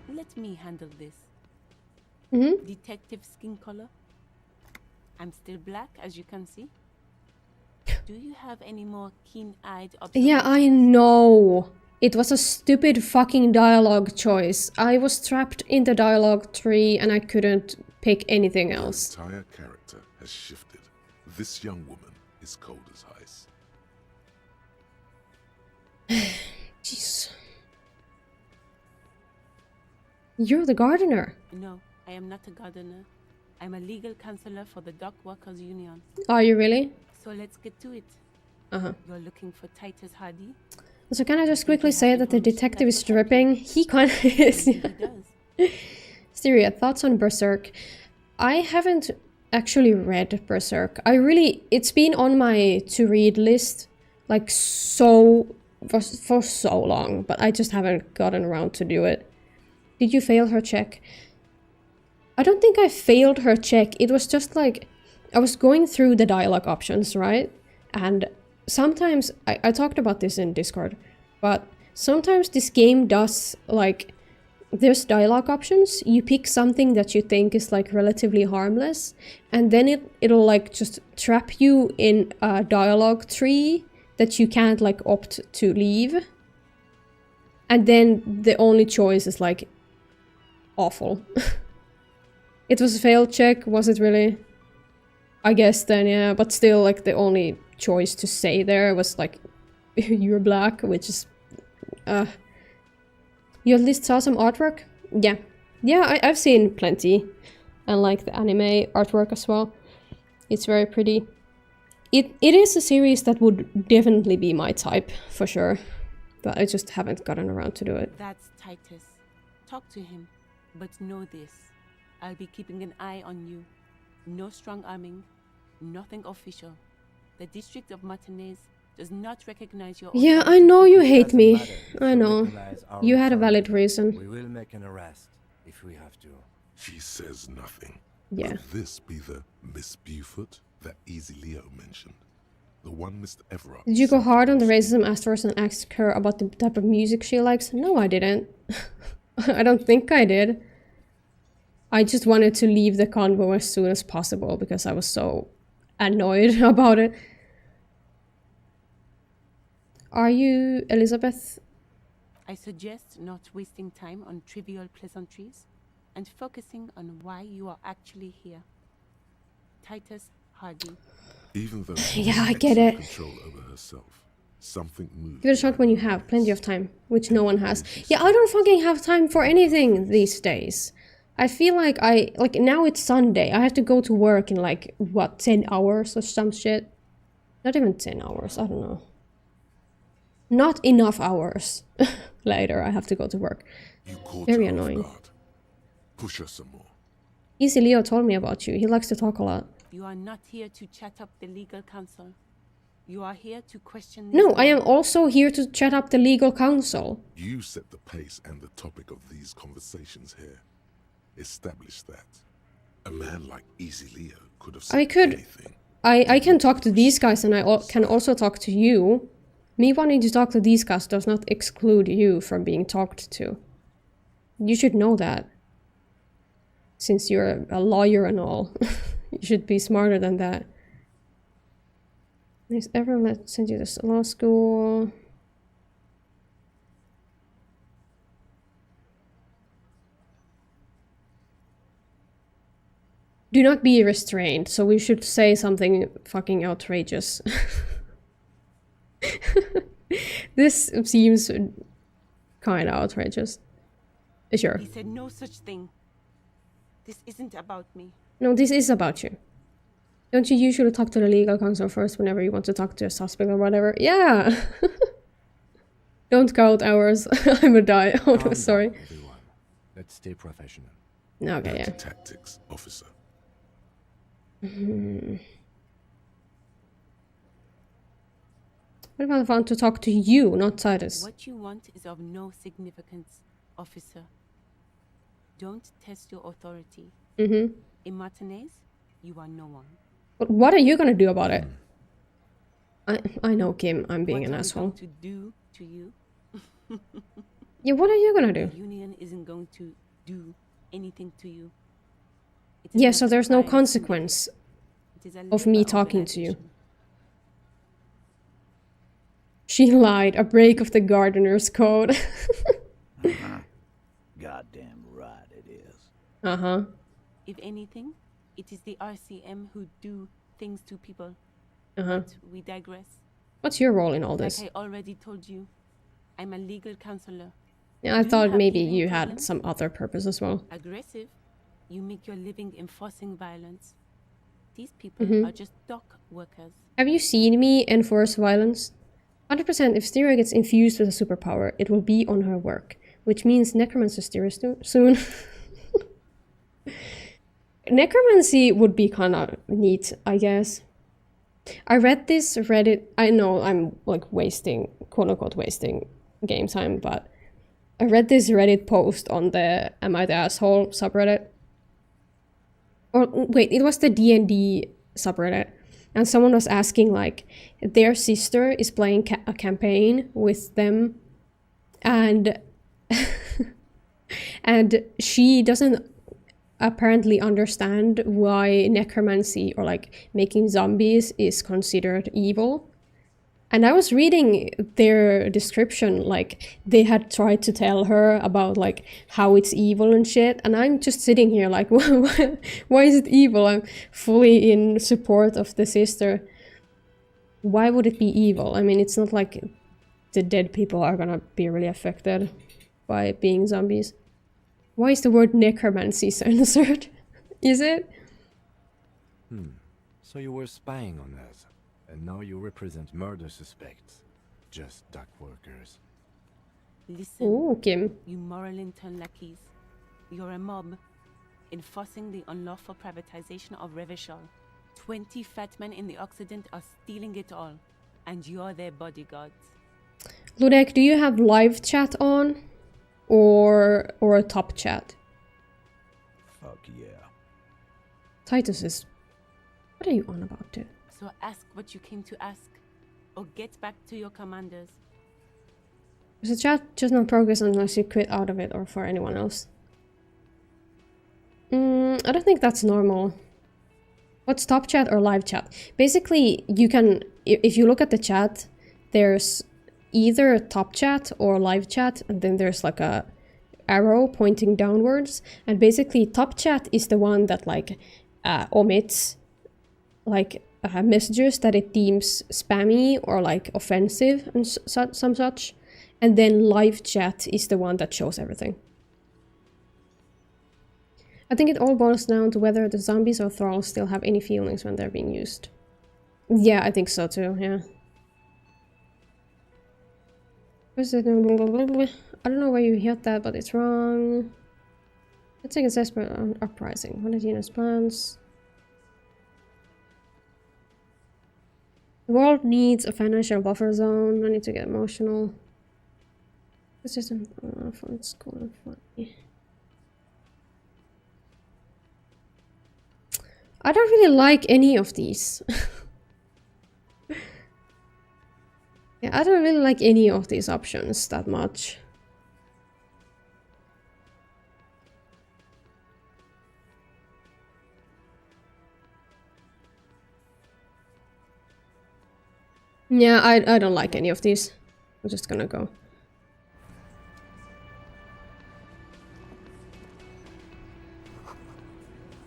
Let me handle this. Mm-hmm. Detective skin color. I'm still black, as you can see. Do you have any more keen-eyed observations? Yeah, I know. It was a stupid fucking dialogue choice. I was trapped in the dialogue tree and I couldn't pick anything else. Her entire character has shifted. This young woman is cold as ice. Jeez. You're the gardener. No, I am not a gardener. I'm a legal counselor for the Dock Workers Union. Are you really? So let's get to it. Uh-huh. You're looking for Titus Hardy? So can I just quickly say that the detective is dripping? He kind of is. He does. Styria, thoughts on Berserk? I haven't actually read Berserk. It's been on my to-read list, like, for so long, but I just haven't gotten around to do it. Did you fail her check? I don't think I failed her check. It was just like, I was going through the dialogue options, right? And sometimes, I talked about this in Discord, but sometimes this game does, like, there's dialogue options, you pick something that you think is, like, relatively harmless, and then it'll, like, just trap you in a dialogue tree that you can't, like, opt to leave. And then the only choice is, like, awful. It was a failed check, was it really? I guess then, yeah, but still, like, the only choice to say there was, like, you're black, which is, You at least saw some artwork? Yeah. Yeah, I've seen plenty. And, like, the anime artwork as well. It's very pretty. It is a series that would definitely be my type, for sure. But I just haven't gotten around to do it. That's Titus. Talk to him. But know this. I'll be keeping an eye on you. No strong arming. Nothing official. The District of Martinez does not recognize your... Yeah, I know you hate me. I know. You had a valid reason. We will make an arrest if we have to. She says nothing. Yeah. Could this be the Miss Buford that Easy Leo mentioned? The one Mr. Everard. Did you go hard on the racism afterwards and ask her about the type of music she likes? No, I didn't. I don't think I did. I just wanted to leave the convo as soon as possible because I was so annoyed about it. Are you Elizabeth? I suggest not wasting time on trivial pleasantries and focusing on why you are actually here. Titus Hardy. Even though yeah, I get it. Control over herself, something moves. Give it a shot when you have plenty of time, which no one has. Yeah, I don't fucking have time for anything these days. I feel like now it's Sunday. I have to go to work in like, what, 10 hours or some shit? Not even 10 hours, I don't know. Not enough hours. Later, I have to go to work. Very annoying. Push her some more. Easy Leo told me about you. He likes to talk a lot. You are not here to chat up the legal counsel. You are here to question... No, I am also here to chat up the legal counsel. You set the pace and the topic of these conversations here. Establish that. A man like Easy Leo could have said anything. I can talk to these guys and I can also talk to you. Me wanting to talk to these guys does not exclude you from being talked to. You should know that. Since you're a lawyer and all. You should be smarter than that. Is everyone that sent you to law school? Do not be restrained, so we should say something fucking outrageous. This seems kind of outrageous. Sure. He said no such thing. This isn't about me. No, this is about you. Don't you usually talk to the legal counsel first whenever you want to talk to a suspect or whatever? Yeah! Don't count hours. I'm a die. Oh, no, sorry. Let's stay professional. Okay, yeah. Tactics, officer. What about if I want to talk to you, not Titus? What you want is of no significance, officer. Don't test your authority. In Martinez, you are no one. But what are you gonna do about it? I know, Kim, I'm being an asshole. To do to you? Yeah, what are you gonna do? The union isn't going to do anything to you. Yeah, so there's no consequence of me talking to you. She lied. A break of the gardener's code. Goddamn right it is. Uh-huh. If anything, it is the RCM who do things to people. Uh-huh. But we digress. What's your role in all this? Like I already told you, I'm a legal counselor. Yeah, I thought maybe you had some other purpose as well. Aggressive. You make your living enforcing violence. These people are just dock workers. Have you seen me enforce violence? 100% if Styria gets infused with a superpower, it will be on her work. Which means necromancer Styria soon. Necromancy would be kind of neat, I guess. I read this Reddit. I know I'm like wasting, quote unquote, wasting game time, but I read this Reddit post on the Am I the Asshole subreddit. Or wait, it was the D&D subreddit. And someone was asking, like, their sister is playing a campaign with them. And and she doesn't apparently understand why necromancy or like making zombies is considered evil. And I was reading their description, like they had tried to tell her about like how it's evil and shit, and I'm just sitting here like, why is it evil? I'm fully in support of the sister. Why would it be evil? I mean, it's not like the dead people are gonna be really affected by being zombies. Why is the word necromancy censored? Is it? So you were spying on us, and now you represent murder suspects. Just dock workers. Listen, ooh, Kim. You moral intern lackeys. You're a mob, enforcing the unlawful privatization of Revachol. 20 fat men in the Occident are stealing it all, and you're their bodyguards. Ludek, do you have live chat on? Or a top chat? Fuck yeah. Titus is... What are you on about, dude? So ask what you came to ask, or get back to your commanders. Is the chat just not progress unless you quit out of it, or for anyone else? I don't think that's normal. What's top chat or live chat? Basically, you can... If you look at the chat, there's either top chat or live chat, and then there's like a arrow pointing downwards, and basically top chat is the one that like omits like messages that it deems spammy or like offensive and some such, and then live chat is the one that shows everything. I think it all boils down to whether the zombies or thralls still have any feelings when they're being used. Yeah, I think so too, yeah. I don't know where you heard that, but it's wrong. Let's take assessment on uprising. What are Dina's plans? The world needs a financial buffer zone. I need to get emotional. This isn't fun. It's cool and funny. I don't really like any of these. Yeah, I don't really like any of these options that much. Yeah, I don't like any of these. I'm just gonna go.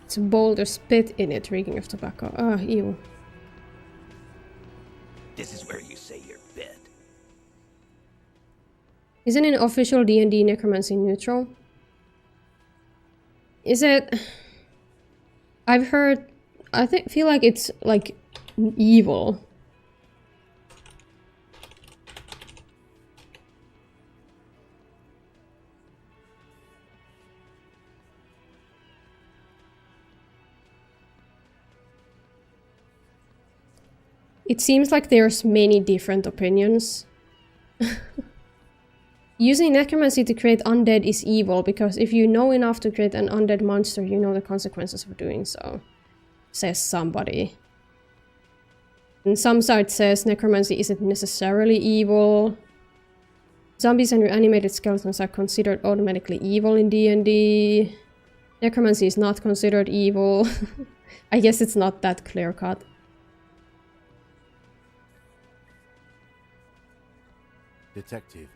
It's a boulder spit in it, reeking of tobacco. Oh, ew. This is where you say your bit. Isn't an official D&D necromancy neutral? Is it? I've heard... I feel like it's like evil. It seems like there's many different opinions. Using necromancy to create undead is evil because if you know enough to create an undead monster, you know the consequences of doing so, says somebody. And some site says necromancy isn't necessarily evil. Zombies and animated skeletons are considered automatically evil in D&D. Necromancy is not considered evil. I guess it's not that clear-cut. Detective.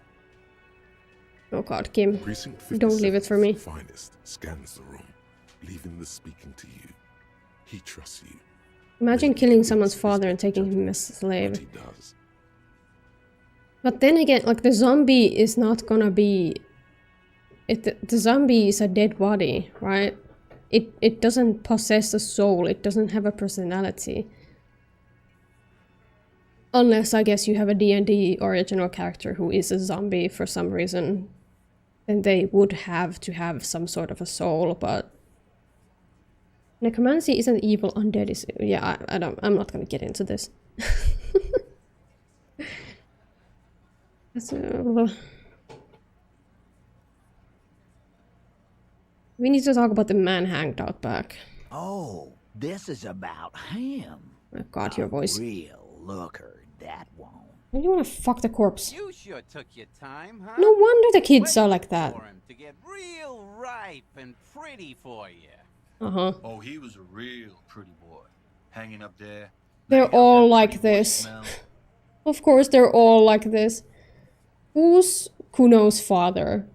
Oh god, Kim. Precinct Don't leave it for me. Finest scans the room, leaving the speaking to you. He trusts you. Imagine killing someone's father and taking him as a slave. He does. But then again, like, the zombie is not gonna be... The zombie is a dead body, right? It doesn't possess a soul, it doesn't have a personality. Unless, I guess, you have a D&D original character who is a zombie for some reason. Then they would have to have some sort of a soul, but... Necromancy isn't evil, undead is... Yeah, I'm not gonna get into this. We need to talk about the man hanged out back. Oh, this is about him. Oh god, your voice. Real looker, that one. Why do you want to fuck the corpse? You sure took your time, huh? No wonder the kids are like that. For him to get real ripe and pretty for you. Uh-huh. Oh, he was a real pretty boy. Hanging up there. They're all like this. Of course they're all like this. Who's Kuno's father?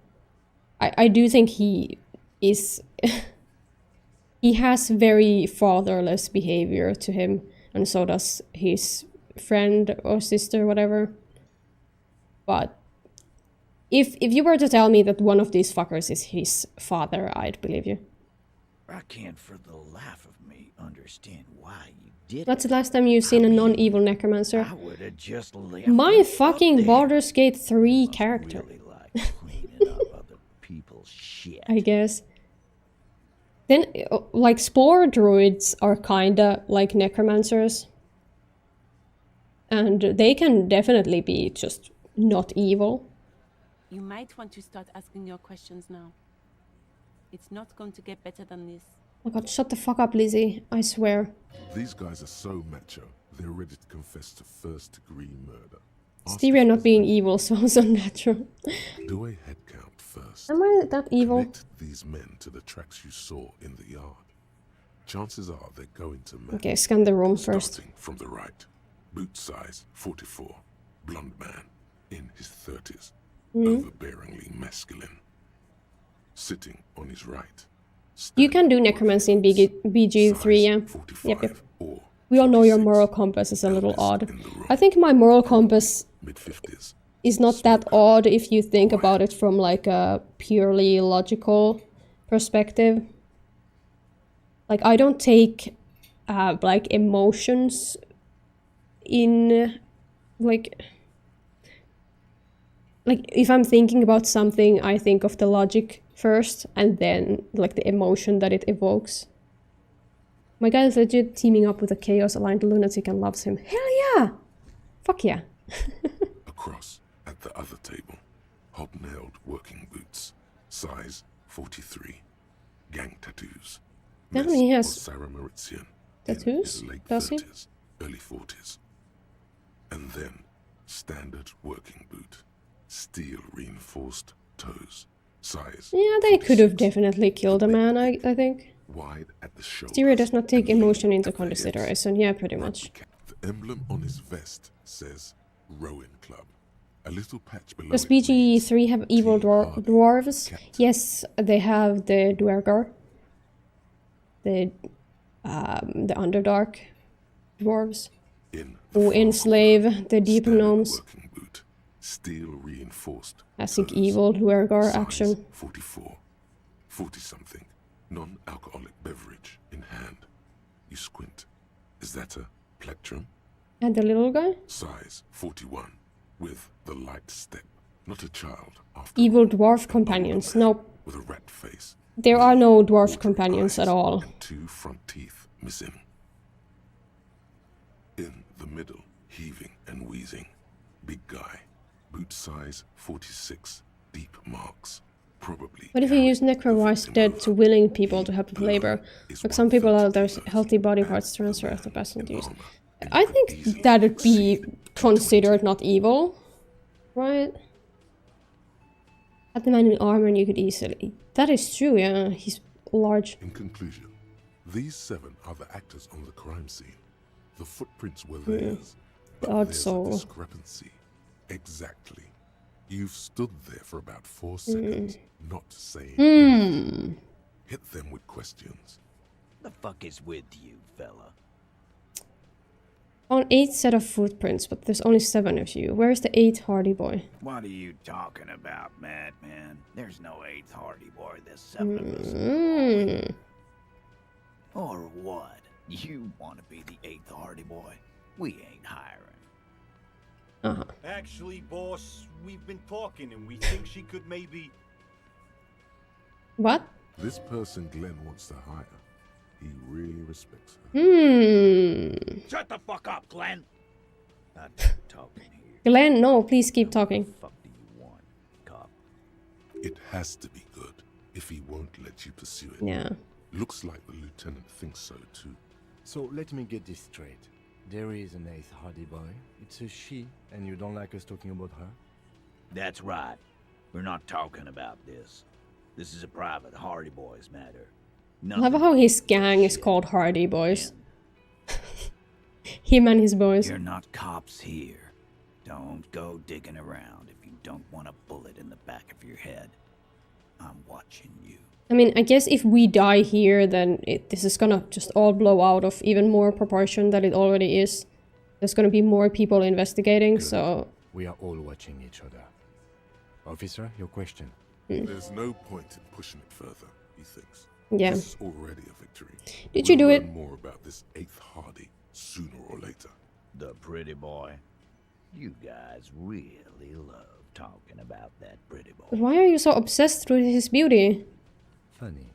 I do think he is... he has very fatherless behavior to him. And so does his friend or sister, whatever. But... If you were to tell me that one of these fuckers is his father, I'd believe you. I can't for the life of me understand why you did What's it. the last time you've seen a non-evil necromancer? I would have just left My fucking Baldur's Gate 3 character. really like cleaning up other people's shit. I guess. Then, like, spore druids are kinda like necromancers. And they can definitely be just not evil. You might want to start asking your questions now. It's not going to get better than this. Oh god, shut the fuck up, Lizzie. I swear. These guys are so macho, they're ready to confess to first-degree murder. Styria not being evil sounds unnatural. Do a head count first. Am I that evil? Connect these men to the tracks you saw in the yard. Chances are they're going to match. Okay, scan the room first. Starting from the right. Boot size 44. Blonde man. In his 30s. Overbearingly masculine. Sitting on his right. You can do necromancy in BG3, yeah. Yep. We all know your moral compass is a little odd. I think my moral compass is not that odd if you think about it from like a purely logical perspective. Like, I don't take like emotions in like if I'm thinking about something, I think of the logic first and then like the emotion that it evokes. My guy is legit teaming up with a chaos-aligned lunatic and loves him. Hell yeah! Fuck yeah. Across at the other table, hobnailed working boots, size 43, gang tattoos. Damn, he has Sarah Mauritian, tattoos? late Does he? 30s, early 40s. And then, standard working boot, steel reinforced toes, size. Yeah, they could have definitely killed a man, I think. Wide at the shoulder. Styria does not take emotion into consideration. Yeah, pretty much. The emblem on his vest says Rowan Club. A little patch below. Does BG3 have evil dwarves? Yes, they have the Duergar. The Underdark dwarves. Who enslave the deep gnomes. Steel reinforced. Classic evil Duergar action. 44. 40-something. Non-alcoholic beverage in hand. You squint. Is that a plectrum? And the little guy? Size 41. With the light step. Not a child. Evil dwarf companions. Nope. With a rat face. There are no dwarf companions at all. And 2 front teeth missing. In the middle, heaving and wheezing. Big guy. Boot size 46. Deep marks. Probably. What if you use necro dead to willing people to help with labor? Like some people are there's healthy body parts transfer after passing use. I think that'd be considered not evil, right? At the man in armor, and you could easily. That is true, yeah. He's large. In conclusion, these 7 are the actors on the crime scene. The footprints were theirs, but there's a discrepancy. Exactly. You've stood there for about 4 seconds, not saying anything. Hit them with questions. The fuck is with you, fella? On 8 set of footprints, but there's only 7 of you. Where's the 8th Hardy Boy? What are you talking about, madman? There's no 8th Hardy Boy. There's 7 of us. Or what? You want to be the 8th Hardy Boy? We ain't hiring. Actually, boss, we've been talking and we think she could maybe... What? This person Glenn wants to hire. He really respects her. Shut the fuck up, Glenn! Not talking here. Glenn, no, please keep talking. What the fuck do you want, cop? It has to be good if he won't let you pursue it. Yeah. Looks like the lieutenant thinks so too. So let me get this straight. There is an 8th Hardy Boy. It's a she, and you don't like us talking about her? That's right. We're not talking about this. This is a private Hardy Boys matter. I love how his gang is called Hardy Boys. Him and his boys. You're not cops here. Don't go digging around if you don't want a bullet in the back of your head. I'm watching you. I mean, I guess if we die here, then this is gonna just all blow out of even more proportion than it already is. There's gonna be more people investigating, so... We are all watching each other. Officer, your question. There's no point in pushing it further, he thinks. Yeah. This is already a victory. Did you do it? We'll learn more about this 8th Hardy sooner or later. The pretty boy. You guys really love talking about that pretty boy. Why are you so obsessed with his beauty? Funny.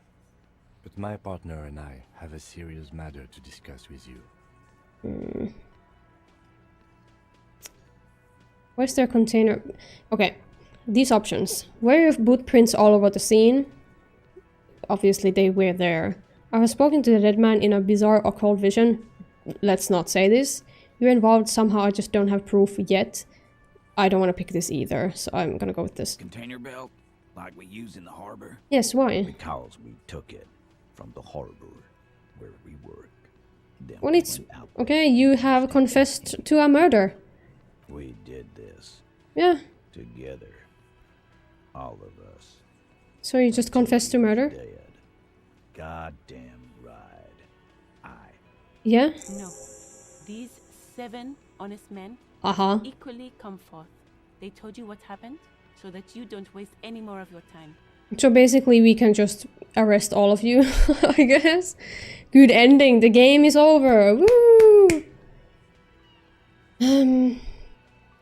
But my partner and I have a serious matter to discuss with you. Where's their container? Okay, these options. Were your boot prints all over the scene? Obviously they were there. I have spoken to the dead man in a bizarre occult vision. Let's not say this. You're involved somehow, I just don't have proof yet. I don't want to pick this either, so I'm gonna go with this. Container belt? Like we use in the harbor? Yes, why? Because we took it from the harbor where we work. Then Well, it's... Okay, you have confessed to a murder. We did this. Yeah. Together. All of us. So you just confessed to murder? Dead. Goddamn right. Yeah? No. These 7 honest men equally come forth. They told you what happened so that you don't waste any more of your time. So basically we can just arrest all of you, I guess. Good ending, the game is over. Woo!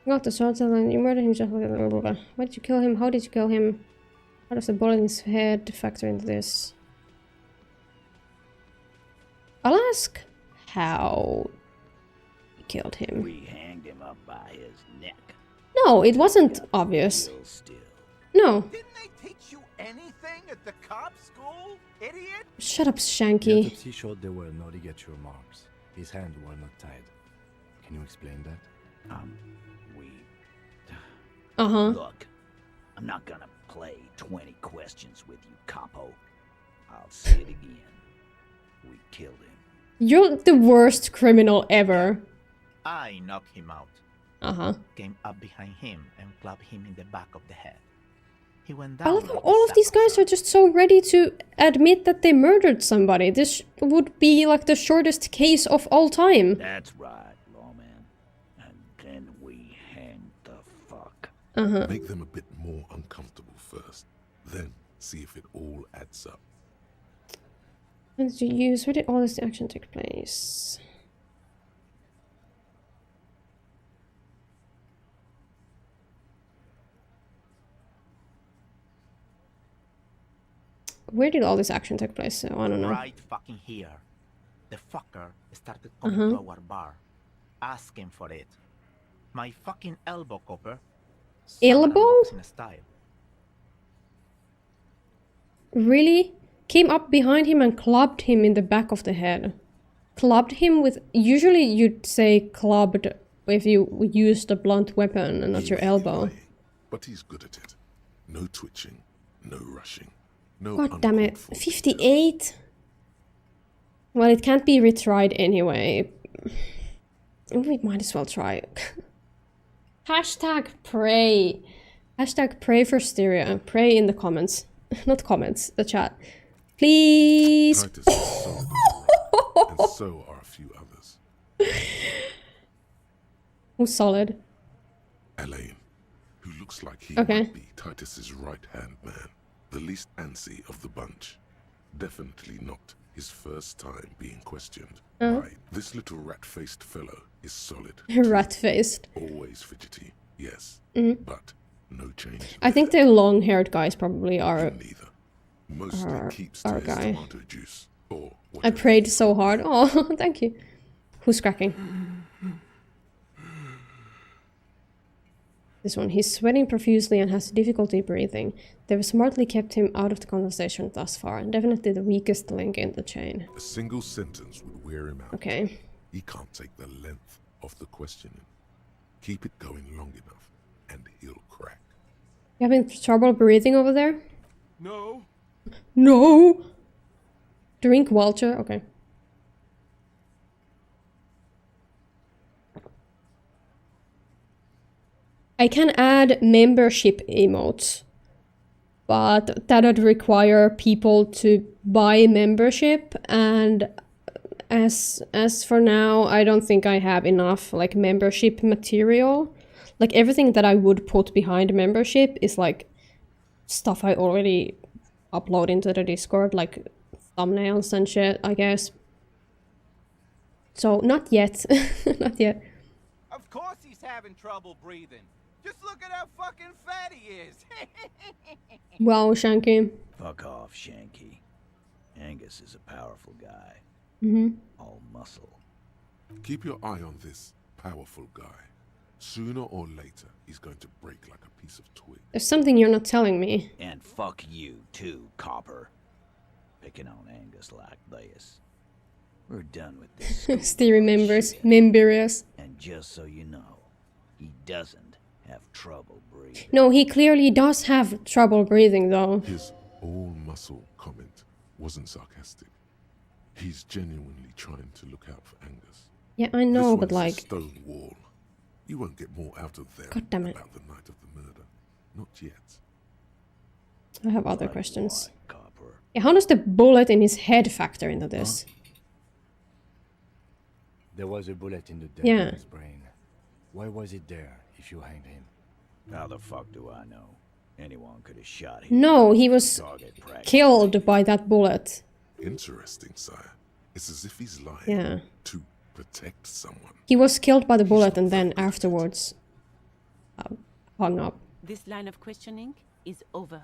Got the shot and you murdered him just like blah, blah, blah. Why did you kill him? How did you kill him? How does the bullet in his head factor into this? I'll ask how you killed him. We hanged him up by his neck. No, it wasn't obvious. No. Didn't they teach you anything at the cop school, idiot? Shut up, The Shanky. autopsy showed there were no ligature marks. His hands were not tied. Can you explain that? Look, I'm not gonna play 20 questions with you, capo. I'll say it again. We killed him. You're the worst criminal ever. I knocked him out. Came up behind him and clubbed him in the back of the head. He went down. I love how all of these guys are just so ready to admit that they murdered somebody. This would be like the shortest case of all time. That's right, lawman. And then we hanged the fuck. Make them a bit more uncomfortable first. Then see if it all adds up. When did you use? Where did all this action take place? Where did all this action take place? So, I don't know. Right fucking here. The fucker started coming to our bar, asking for it. My fucking elbow copper. Elbow? In a style. Really? Came up behind him and clubbed him in the back of the head. clubbed him with... Usually you'd say clubbed if you used a blunt weapon and not your elbow. But he's good at it. No twitching, no rushing, no... God damn it. 58? Well, it can't be retried anyway. We might as well try. Hashtag pray. Hashtag pray for stereo. Pray in the comments. Not comments, the chat. Please. Titus is so and so are a few others. Who's solid? Elaine, who looks like he Okay. might be Titus's right-hand man. The least antsy of the bunch. Definitely not his first time being questioned. Right. This little rat-faced fellow is solid. Rat-faced. Always fidgety, yes. But no change. I think the long-haired guys probably are Mostly keeps to our his guy. tomato juice. Or I prayed so hard. Oh, thank you. Who's cracking? This one. He's sweating profusely and has difficulty breathing. They've smartly kept him out of the conversation thus far. Definitely the weakest link in the chain. a single sentence would wear him out. Okay. He can't take the length of the questioning. Keep it going long enough, and he'll crack. You having trouble breathing over there? No. No! Drink Walter? Okay. I can add membership emotes, but that would require people to buy membership, and as for now, I don't think I have enough like membership material. Like everything that I would put behind membership is like stuff I already upload into the Discord, like thumbnails and shit, I guess. So not yet. Not yet. Of course he's having trouble breathing. Just look at how fucking fat he is. Wow, Shanky. Fuck off, Shanky. Angus is a powerful guy. All muscle. Keep your eye on this powerful guy. Sooner or later, he's going to break like a piece of twig. There's something you're not telling me. And fuck you too, Copper. Picking on Angus like this. We're done with this. Still members. And just so you know, he doesn't have trouble breathing. No, he clearly does have trouble breathing though. His all muscle comment wasn't sarcastic. He's genuinely trying to look out for Angus. Yeah, I know, This but one's a like... stone wall. You won't get more out of them God damn it. about the night of the murder. Not yet. I have other questions. Yeah, how does the bullet in his head factor into this? There was a bullet in the dead Yeah. man's brain. Why was it there if you hanged him? How the fuck do I know? Anyone could have shot him. No, he was Target practice. killed by that bullet. Interesting, sire. It's as if he's lying Yeah. to protect someone. He was killed by the bullet and then afterwards hung up. This line of questioning is over.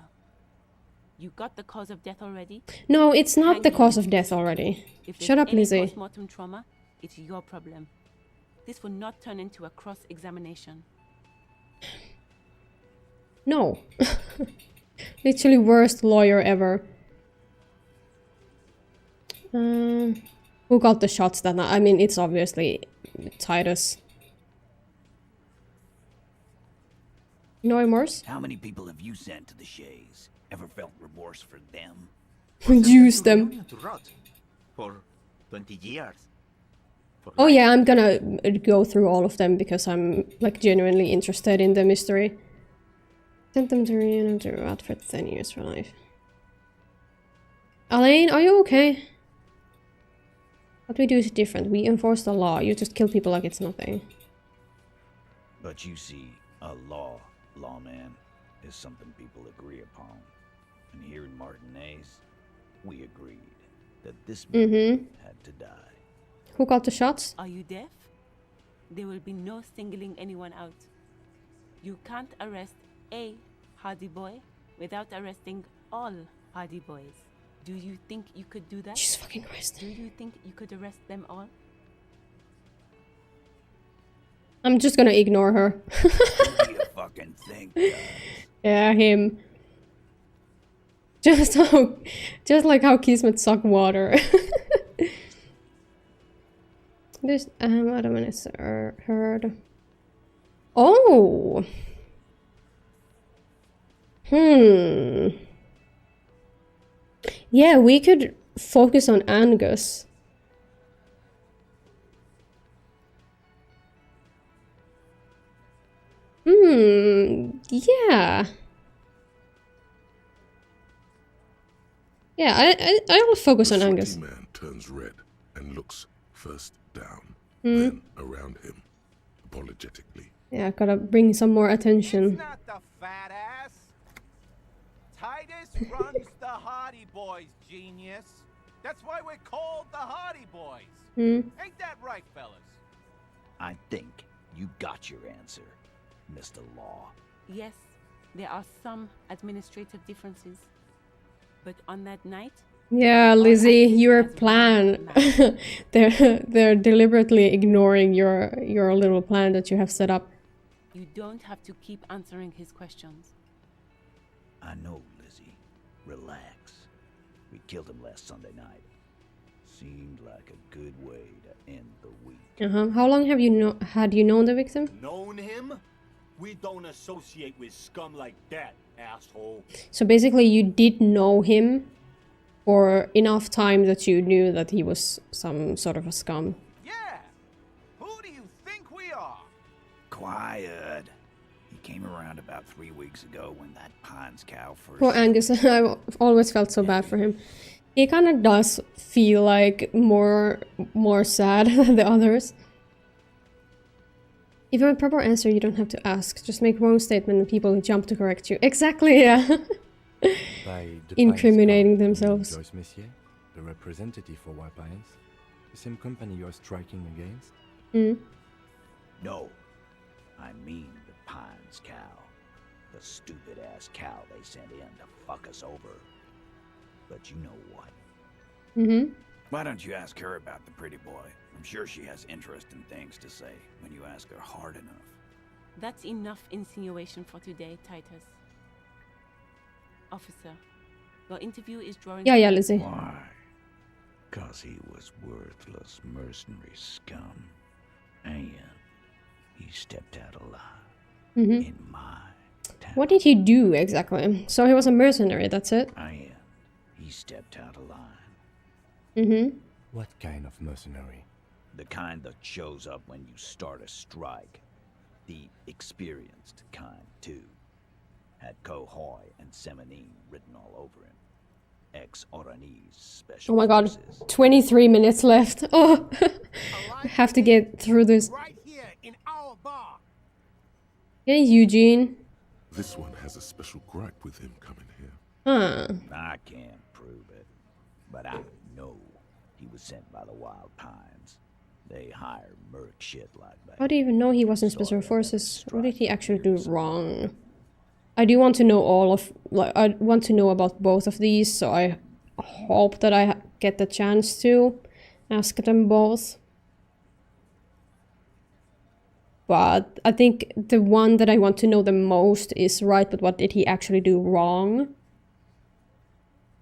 You got the cause of death already? No, it's not Hang the him. cause of death already. If there's Shut up, any Lizzie. Postmortem trauma, it's your problem. This will not turn into a cross-examination. No. Literally worst lawyer ever. Who got the shots that night? I mean, it's obviously Titus. No remorse? How many people have you sent to the Shays? Ever felt remorse for them? Use them. To rot for 20 years. Oh yeah, I'm gonna go through all of them because I'm like genuinely interested in the mystery. Sent them to Reno to rot for 10 years for life. Elaine, are you okay? What we do is different. We enforce the law. You just kill people like it's nothing. But you see, a lawman, is something people agree upon. And here in Martinez, we agreed that this man had to die. Who got the shots? Are you deaf? There will be no singling anyone out. You can't arrest a Hardy Boy without arresting all Hardy Boys. Do you think you could do that? Jesus fucking Christ. Do you think you could arrest them all? I'm just gonna ignore her. What do you fucking think, guys? Yeah, him. Just like how Kismet suck water. This Adam and it's heard. Oh. Yeah, we could focus on Angus. Yeah. Yeah, I'll focus on Angus. The man turns red and looks first down, then around him, apologetically. Yeah, gotta bring some more attention. It's not the fat ass. Titus runs the Hardy Boys, genius. That's why we're called the Hardy Boys. Ain't that right, fellas? I think you got your answer, Mr. Law. Yes, there are some administrative differences. But on that night... Yeah, Lizzie, your plan. they're deliberately ignoring your little plan that you have set up. You don't have to keep answering his questions. I know, Lizzie. Relax. We killed him last Sunday night. Seemed like a good way to end the week. How long have you had you known the victim? Known him? We don't associate with scum like that, asshole. So basically you did know him for enough time that you knew that he was some sort of a scum. Yeah! Who do you think we are? Quiet. He came around about 3 weeks ago when that Pines cow first... Poor Angus, I've always felt so bad for him. He kind of does feel like more sad than the others. If you want a proper answer, you don't have to ask. Just make wrong statement and people jump to correct you. Exactly, yeah. Incriminating themselves. Joyce Messier, the representative for White Pines, the same company you're striking against? No, I mean the Pines cow. The stupid-ass cow they sent in to fuck us over. But you know what? Why don't you ask her about the pretty boy? I'm sure she has interesting things to say when you ask her hard enough. That's enough insinuation for today, Titus. Officer, your interview is drawing... Yeah, Lizzie. Why? 'Cause he was worthless mercenary scum. And he stepped out alive in my town. What did he do exactly? So he was a mercenary, that's it? And he stepped out of line. What kind of mercenary? The kind that shows up when you start a strike. The experienced kind, too. Had Cohoy and Semenine written all over him. Ex-Oranese special Oh my god, forces. 23 minutes left. Oh, I have to get through this. Right here in our bar. Hey, Eugene. This one has a special gripe with him coming here. I can't prove it, but I know he was sent by the Wild Pines. They hire merc shit like that. How do you even know he was in Special Forces? What did he actually do wrong? I do want to know I want to know about both of these, so I hope that I get the chance to ask them both. But I think the one that I want to know the most is right, but what did he actually do wrong?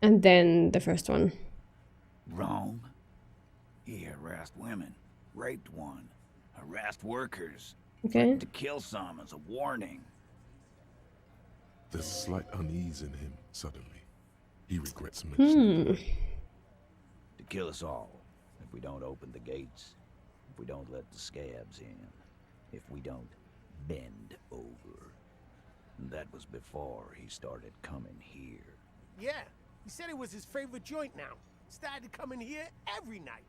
And then the first one. Wrong? He harassed women, raped one, harassed workers, Okay. to kill some as a warning. There's slight unease in him suddenly. He regrets mentioning it. To kill us all, if we don't open the gates, if we don't let the scabs in, if we don't bend over. And that was before he started coming here. Yeah, he said it was his favorite joint now. Started coming here every night.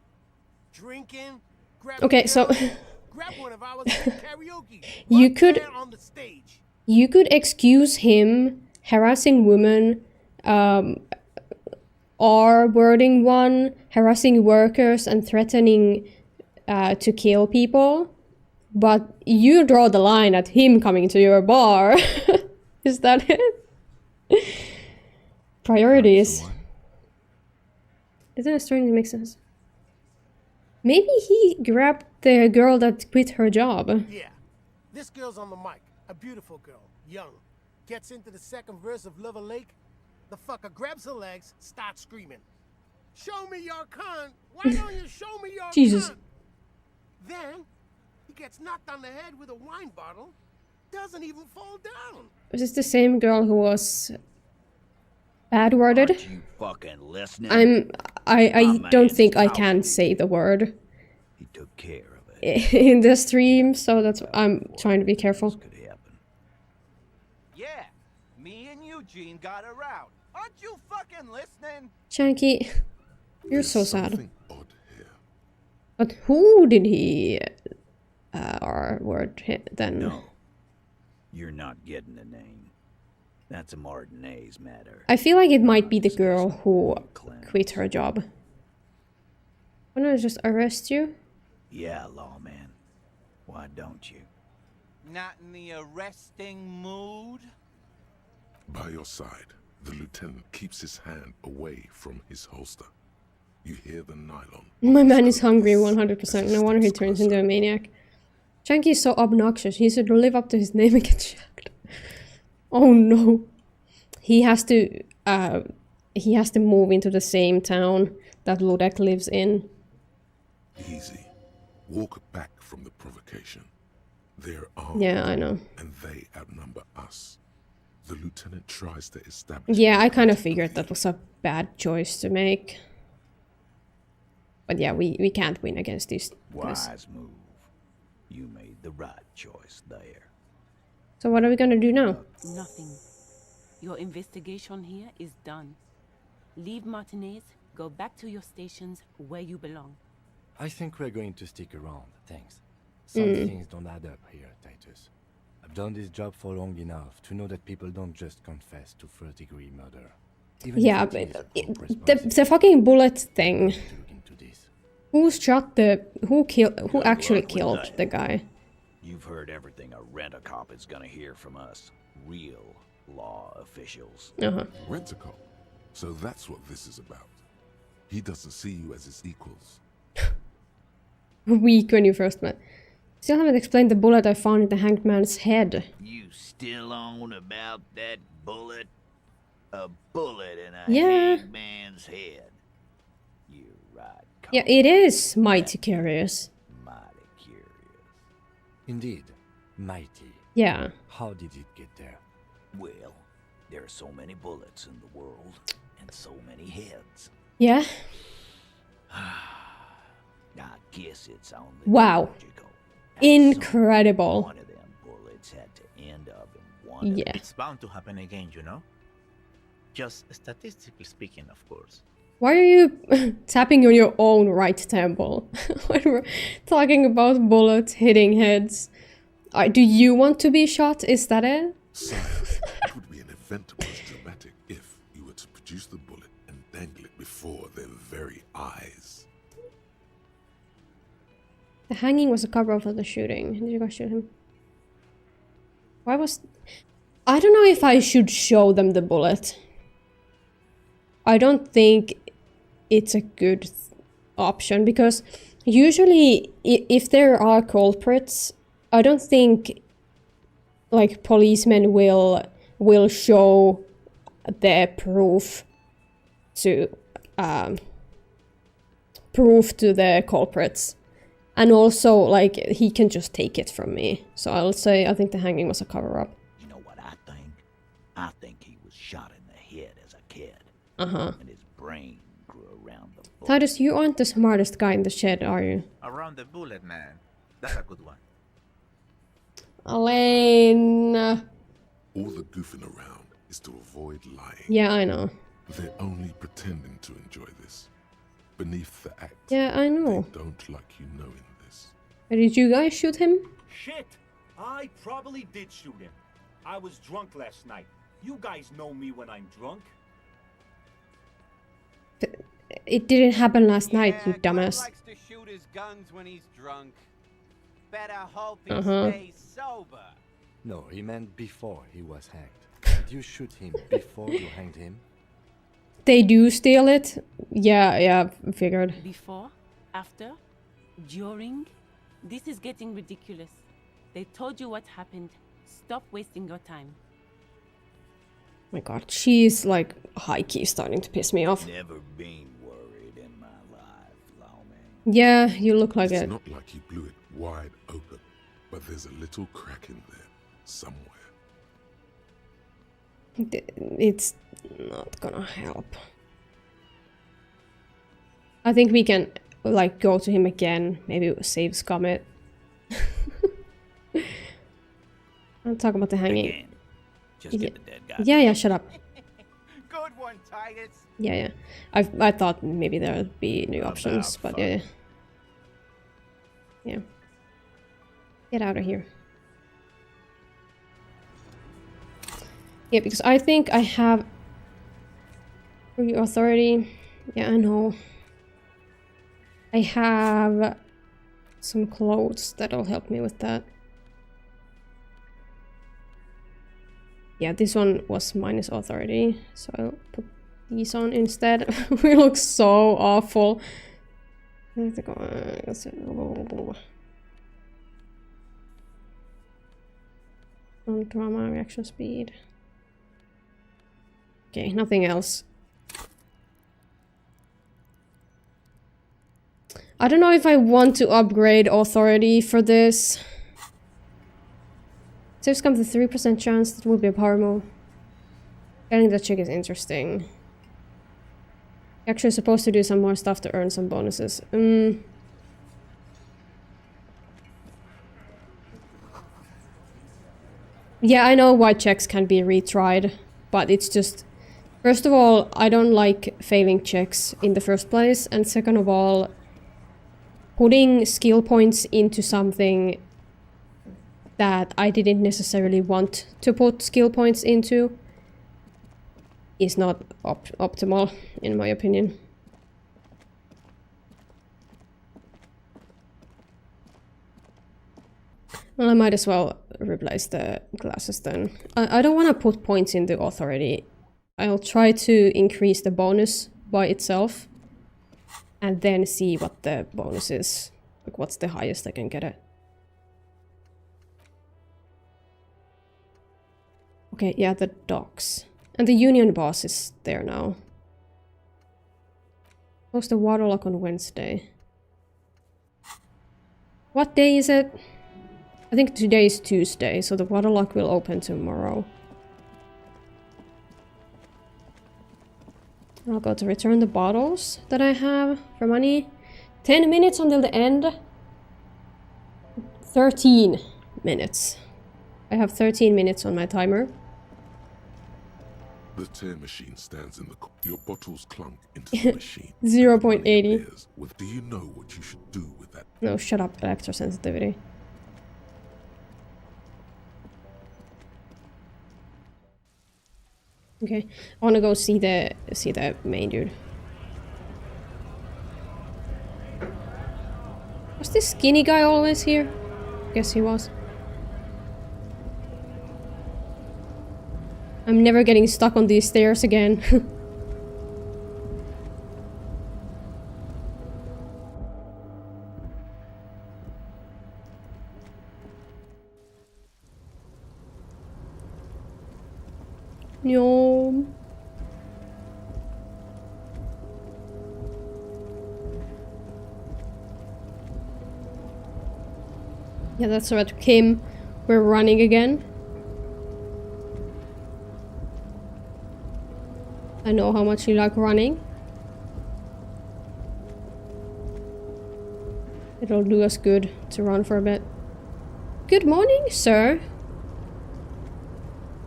Drinking, grabbing Okay, so grab one of ours and karaoke. You right could- there on the stage. you could excuse him harassing women, or wording one, harassing workers and threatening to kill people, but you draw the line at him coming to your bar. Is that it? Priorities. Isn't it starting to make sense? Maybe he grabbed the girl that quit her job. Yeah, this girl's on the mic. A beautiful girl, young. Gets into the second verse of Lover Lake. The fucker grabs her legs, starts screaming. Show me your cunt. Why don't you show me your Jesus. cunt? Then he gets knocked on the head with a wine bottle. Doesn't even fall down. Is this the same girl who was bad worded? Aren't you fucking listening? I don't think I can say the word. He took care of it. In the stream, so that's I'm trying to be careful. Yeah, me and Eugene got around. Aren't you fucking listening? Shanky, you're so sad. But who did he word hit then? No, you're not getting the name. That's a Martinez matter. I feel like it might be the girl who quit her job. Why don't I just arrest you? Yeah, lawman. Why don't you? Not in the arresting mood? By your side, the lieutenant keeps his hand away from his holster. You hear the nylon. My man is hungry 100%. No wonder he turns into a maniac. Shanky is so obnoxious. He should live up to his name and get shagged. Oh no. He has to move into the same town that Ludek lives in. Easy. Walk back from the provocation. They're armed. Yeah, I know. And they outnumber us. The lieutenant tries to establish... Yeah, I kind of figured that was a bad choice to make. But yeah, we can't win against these guys. Wise move. You made the right choice there. So what are we gonna do now? Nothing. Your investigation here is done. Leave Martinez, go back to your stations where you belong. I think we're going to stick around, thanks. Some things don't add up here, Titus. I've done this job for long enough to know that people don't just confess to first-degree murder. Even yeah, but the fucking bullet thing. Who actually killed the guy? You've heard everything a rent-a-cop is gonna hear from us. Real law officials. Rent-a-cop? So that's what this is about. He doesn't see you as his equals. Weak when you first met. Still haven't explained the bullet I found in the hanged man's head. You still on about that bullet? A bullet in a hanged man's head. You're right. Yeah, it is mighty curious. Mighty curious. Indeed, mighty. Yeah. How did it get there? Well, there are so many bullets in the world, and so many heads. Yeah. I guess it's only wow. logical. Incredible. One of them bullets had to end up in one. Yeah. It's bound to happen again, you know? Just statistically speaking, of course. Why are you tapping on your own right temple when we're talking about bullets hitting heads? Do you want to be shot? Is that it? Sire, it would be an event the most dramatic if you were to produce the bullet and dangle it before their very eyes. The hanging was a cover-up of the shooting. Did you guys shoot him? Why was... I don't know if I should show them the bullet. I don't think it's a good option, because usually if there are culprits, I don't think like policemen will show the proof to the culprits. And also, like, he can just take it from me. So I'll say I think the hanging was a cover-up. You know what I think? I think he was shot in the head as a kid. And his brain grew around the bullet. Titus, you aren't the smartest guy in the shed, are you? Around the bullet, man. That's a good one. Elaine. All the goofing around is to avoid lying. Yeah, I know. They're only pretending to enjoy this. Beneath the act. Yeah, I know. They don't like you knowing this. Did you guys shoot him? Shit! I probably did shoot him. I was drunk last night. You guys know me when I'm drunk. It didn't happen last night, you dumbass. Likes to shoot his guns when he's drunk. Better hope he stays sober. No, he meant before he was hanged. Did you shoot him before you hanged him? They do steal it? Yeah, figured. Before? After? During? This is getting ridiculous. They told you what happened. Stop wasting your time. My god, she's like high-key starting to piss me off. Never been worried in my life, lawman. Yeah, you look like it. It's not like you blew it wide open, but there's a little crack in there somewhere. It's not gonna help. I think we can, like, go to him again. Maybe save Scomet. I'll talk about the hanging. Again. Just get the dead guy. Yeah, shut up. Good one, Titus. Yeah. I thought maybe there would be new options, but yeah. Get out of here. Yeah, because I think I have authority. Yeah, I know. I have some clothes that'll help me with that. Yeah, this one was minus authority, so I'll put these on instead. We look so awful. Drama, reaction speed. Okay, nothing else. I don't know if I want to upgrade authority for this. Saves come with a 3% chance that will be a power move. Getting that check is interesting. Actually supposed to do some more stuff to earn some bonuses. Yeah, I know why checks can be retried, but it's just... First of all, I don't like failing checks in the first place, and second of all, putting skill points into something that I didn't necessarily want to put skill points into is not optimal, in my opinion. Well, I might as well replace the glasses then. I don't want to put points into authority. I'll try to increase the bonus by itself and then see what the bonus is. Like, what's the highest I can get it. Okay, yeah, the docks. And the union boss is there now. Close the waterlock on Wednesday. What day is it? I think today is Tuesday, so the waterlock will open tomorrow. I'll go to return the bottles that I have for money. 10 minutes until the end. 13 minutes. I have 13 minutes on my timer. The tear machine stands in the... Your bottles clunk into the machine. 0.80. Do you know what you should do with that? No, shut up, electrosensitivity. Okay, I wanna go see the main dude. Was this skinny guy always here? Guess he was. I'm never getting stuck on these stairs again. No. Yeah, that's right, Kim. We're running again. I know how much you like running. It'll do us good to run for a bit. Good morning, sir.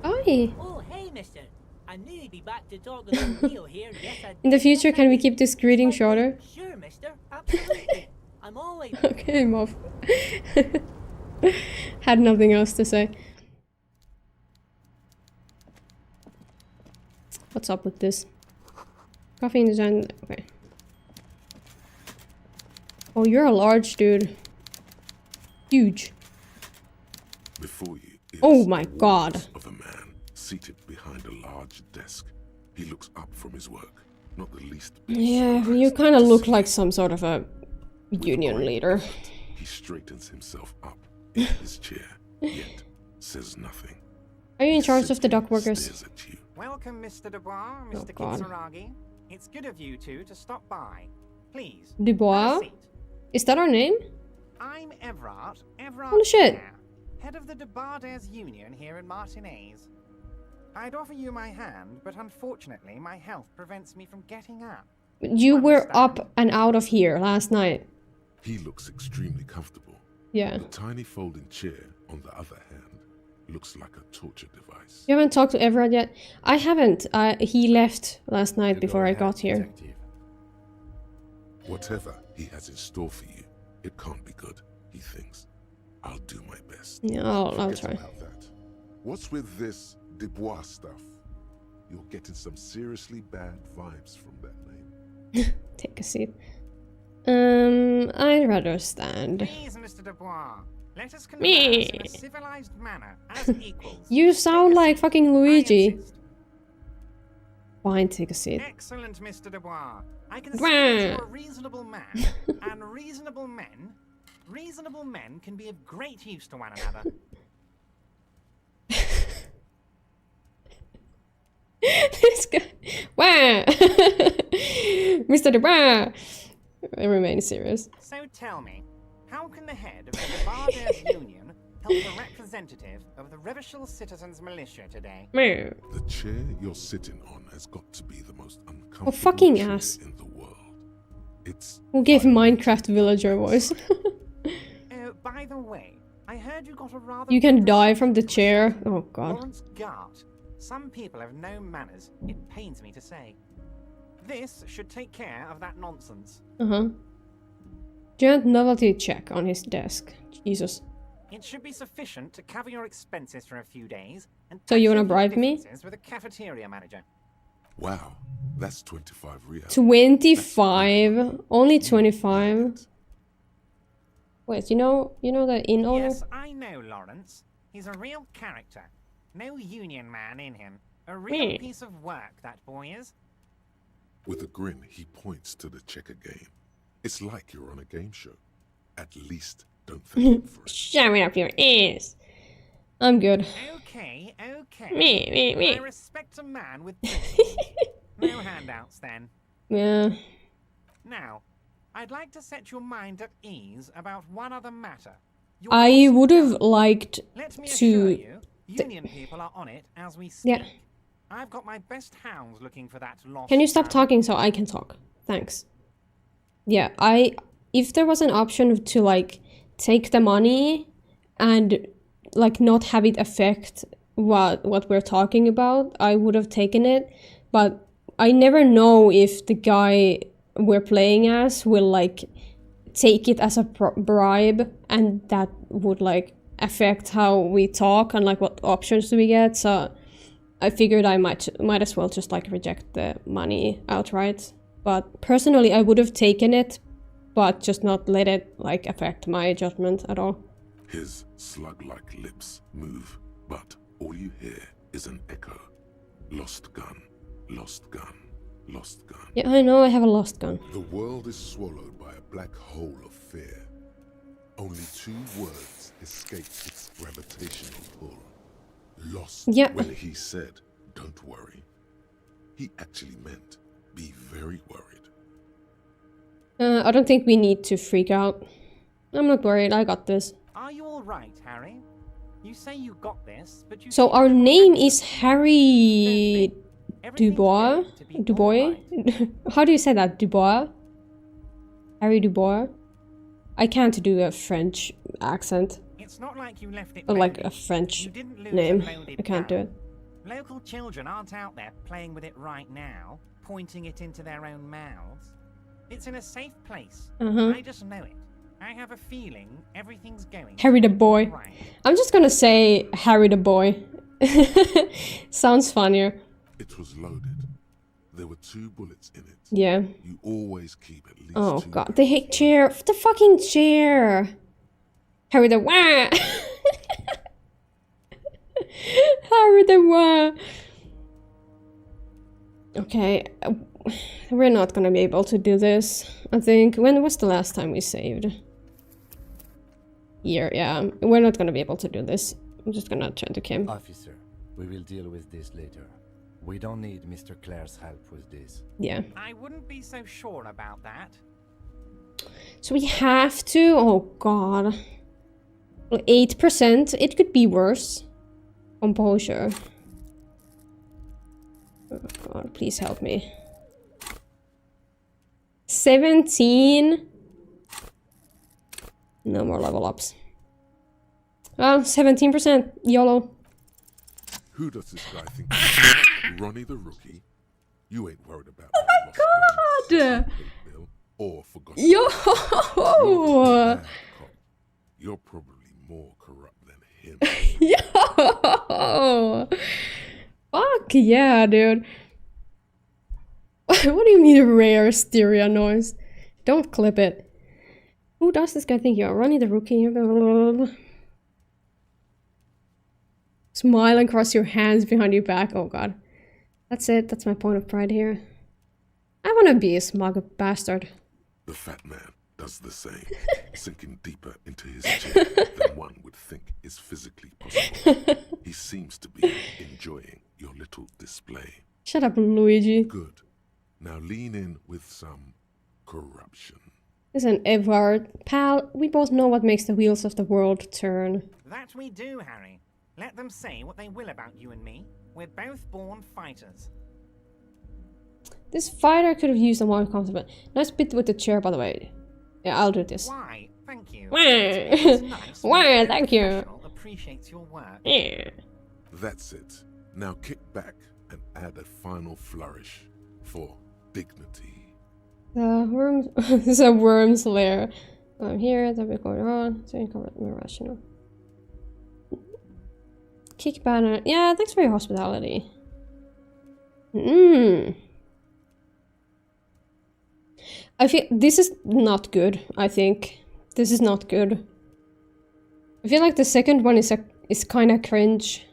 Hi. Oh, hey, mister. I knew you'd be back to talk about Leo here. Yes, I In the future, can we keep this greeting shorter? Sure, mister. Absolutely. I'm always... Okay, Mov. Had nothing else to say. What's up with this? Coffee and design. Okay. Oh, you're a large dude. Huge. Before you is oh my god. Of a man seated behind a large desk. He looks up from his work, not the least bit. Yeah, you kind of look like some sort of a union leader. He straightens himself up in his chair, yet says nothing. Are you in charge of the dock workers? Welcome, Mr. Dubois, Mr. God. Kitsuragi. It's good of you two to stop by. Please. Dubois? have a seat. Is that our name? I'm Everard. Holy shit. Clare, head of the Debarders Union here in Martinez. I'd offer you my hand, but unfortunately my health prevents me from getting up. You were up and out of here last night. He looks extremely comfortable. Yeah. The tiny folding chair, on the other hand, looks like a torture device. You haven't talked to Everard yet? I haven't. He left last night before I got here. Whatever he has in store for you, it can't be good, he thinks. I'll do my best. Yeah, I'll try. About that. What's with this Dubois stuff? You're getting some seriously bad vibes from that name. Take a seat. I'd rather stand. Please, Mr. Dubois, let us converse in a civilized manner as equals. You sound like fucking Luigi. Fine, take a seat. Excellent, Mr. Dubois. I can see that you're a reasonable man, and reasonable men can be of great use to one another. This guy. Wow. Mr. Dubois. I remain serious. So tell me, how can the head of the Debarders Union help the representative of the Revachol Citizens Militia today? The chair you're sitting on has got to be the most uncomfortable fucking chair ass. in the world. It's Who gave Minecraft villager voice? By the way, I heard you got a rather... You can die from the chair. Oh god. Lawrence Gart. Some people have no manners. It pains me to say. This should take care of that nonsense. Giant novelty check on his desk. Jesus. It should be sufficient to cover your expenses for a few days. And So you wanna bribe me? with a cafeteria manager. Wow, that's 25 real. 25? Only 25? Wait, you know the inn owner? Yes, I know Lawrence. He's a real character. No union man in him. A real piece of work, that boy is. With a grin, he points to the checker game. It's like you're on a game show. At least don't think for it. Shove it up your ass. I'm good. Okay. Me. I respect a man with principles. No handouts then. Yeah. Now, I'd like to set your mind at ease about one other matter. I would have liked Let me assure to... you, union people are on it as we speak. Yeah. I've got my best hounds looking for that lost... Can you stop talking so I can talk? Thanks. Yeah, if there was an option to like take the money and like not have it affect what we're talking about, I would have taken it. But I never know if the guy we're playing as will like take it as a bribe, and that would like affect how we talk and like what options do we get. So I figured I might as well just like reject the money outright. But personally, I would have taken it, but just not let it like affect my judgment at all. His slug-like lips move, but all you hear is an echo. Lost gun, lost gun, lost gun. Yeah, I know I have a lost gun. The world is swallowed by a black hole of fear. Only 2 words escape its gravitational pull. Lost. Yeah. When he said, don't worry, he actually meant be very worried. I don't think we need to freak out. I'm not worried, I got this. Are you all right, Harry? You say you got this, but you... So our name is Harry Dubois? Dubois? How do you say that? Dubois? Harry Dubois? I can't do a French accent. It's not like you left it Or like loaded. a French You didn't lose name. a loaded I can't do gun. it. Local children aren't out there playing with it right now, pointing it into their own mouths. It's in a safe place. I just know it. I have a feeling everything's going Harry the boy. right. I'm just gonna say Harry the boy. Sounds funnier. It was loaded. There were 2 bullets in it. Yeah. You always keep at least Oh 2 god, the hate chair. The fucking chair. Harry the wah. Harry the wah. Okay, we're not gonna be able to do this. I think. When was the last time we saved? Year, yeah. We're not gonna be able to do this. I'm just gonna turn to Kim. Officer, we will deal with this later. We don't need Mr. Clare's help with this. Yeah. I wouldn't be so sure about that. So we have to... Oh god. 8%. It could be worse. Composure. Oh god, please help me. 17. No more level ups. Well, 17%. YOLO. Who does this guy think he is? Ronnie the rookie? You ain't worried about God! or forgotten. Yo! You're probably more corrupt than him. Yo! Fuck yeah, dude. What do you mean rare stereo noise? Don't clip it. Who does this guy think you are? Ronnie the rookie? Smile and cross your hands behind your back. Oh god. That's it. That's my point of pride here. I wanna be a smug bastard. The fat man does the same, sinking deeper into his chair than one would think is physically possible. He seems to be enjoying your little display. Shut up, Luigi. Good. Now lean in with some corruption. Listen, Edward, pal, we both know what makes the wheels of the world turn. That we do, Harry. Let them say what they will about you and me. We're both born fighters. This fighter could have used a more compliment. Nice bit with the chair, by the way. Yeah, I'll do this. Why? Thank you. Nice. Why? Thank you. Appreciates your work. Yeah. That's it. Now kick back and add a final flourish for dignity. The worm. This is a worm's lair. I'm here. That we going on. So you call it more rational. Kick banner. Yeah, thanks for your hospitality. I feel this is not good. I think this is not good. I feel like the second one is kind of cringe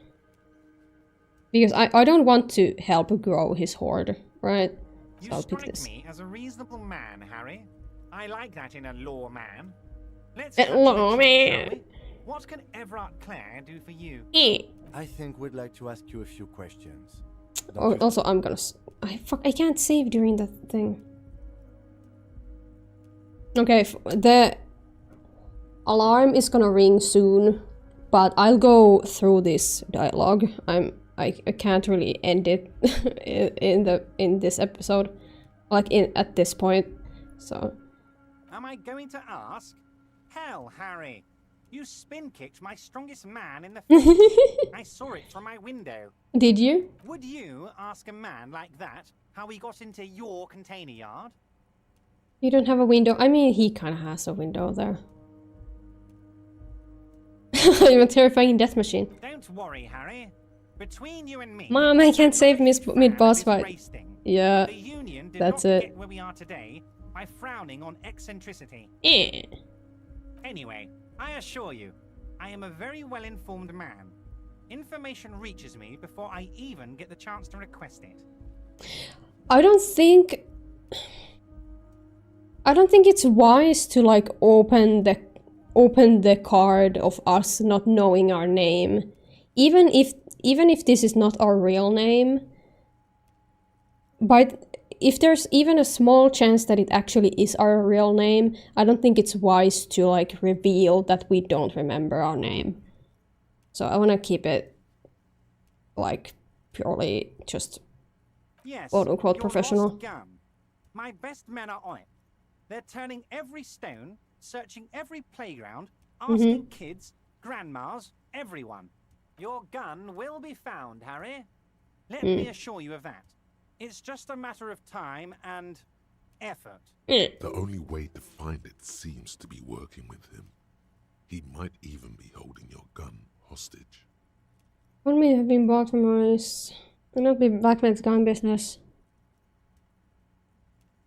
because I don't want to help grow his hoard, right? So You I'll pick strike this. me as a reasonable man, Harry. I like that in a law man. Let's A cut to law the chase, man. shall we? What can Everard Clare do for you? I think we'd like to ask you a few questions. Oh, also, I'm gonna. I can't save during the thing. Okay, the alarm is gonna ring soon, but I'll go through this dialogue. I can't really end it in this episode, like at this point. So. Am I going to ask? Hell, Harry. You spin-kicked my strongest man in the face. I saw it from my window. Did you? Would you ask a man like that how he got into your container yard? You don't have a window. I mean, he kind of has a window there. I'm a terrifying death machine. Don't worry, Harry. Between you and me, Mom, I can't save mid-boss fight. Yeah, the Union did that's not it. get where we are today by frowning on eccentricity. Anyway, I assure you, I am a very well-informed man. Information reaches me before I even get the chance to request it. I don't think it's wise to like open the card of us not knowing our name, even if this is not our real name. But if there's even a small chance that it actually is our real name, I don't think it's wise to like reveal that we don't remember our name. So I want to keep it like purely just Yes, quote-unquote your professional. lost gun. My best men are on it. They're turning every stone, searching every playground, asking kids, grandmas, everyone. Your gun will be found, Harry. Let me assure you of that. It's just a matter of time and effort. The only way to find it seems to be working with him. He might even be holding your gun hostage. One may have been bought from us. Do not be Blackman's gun business.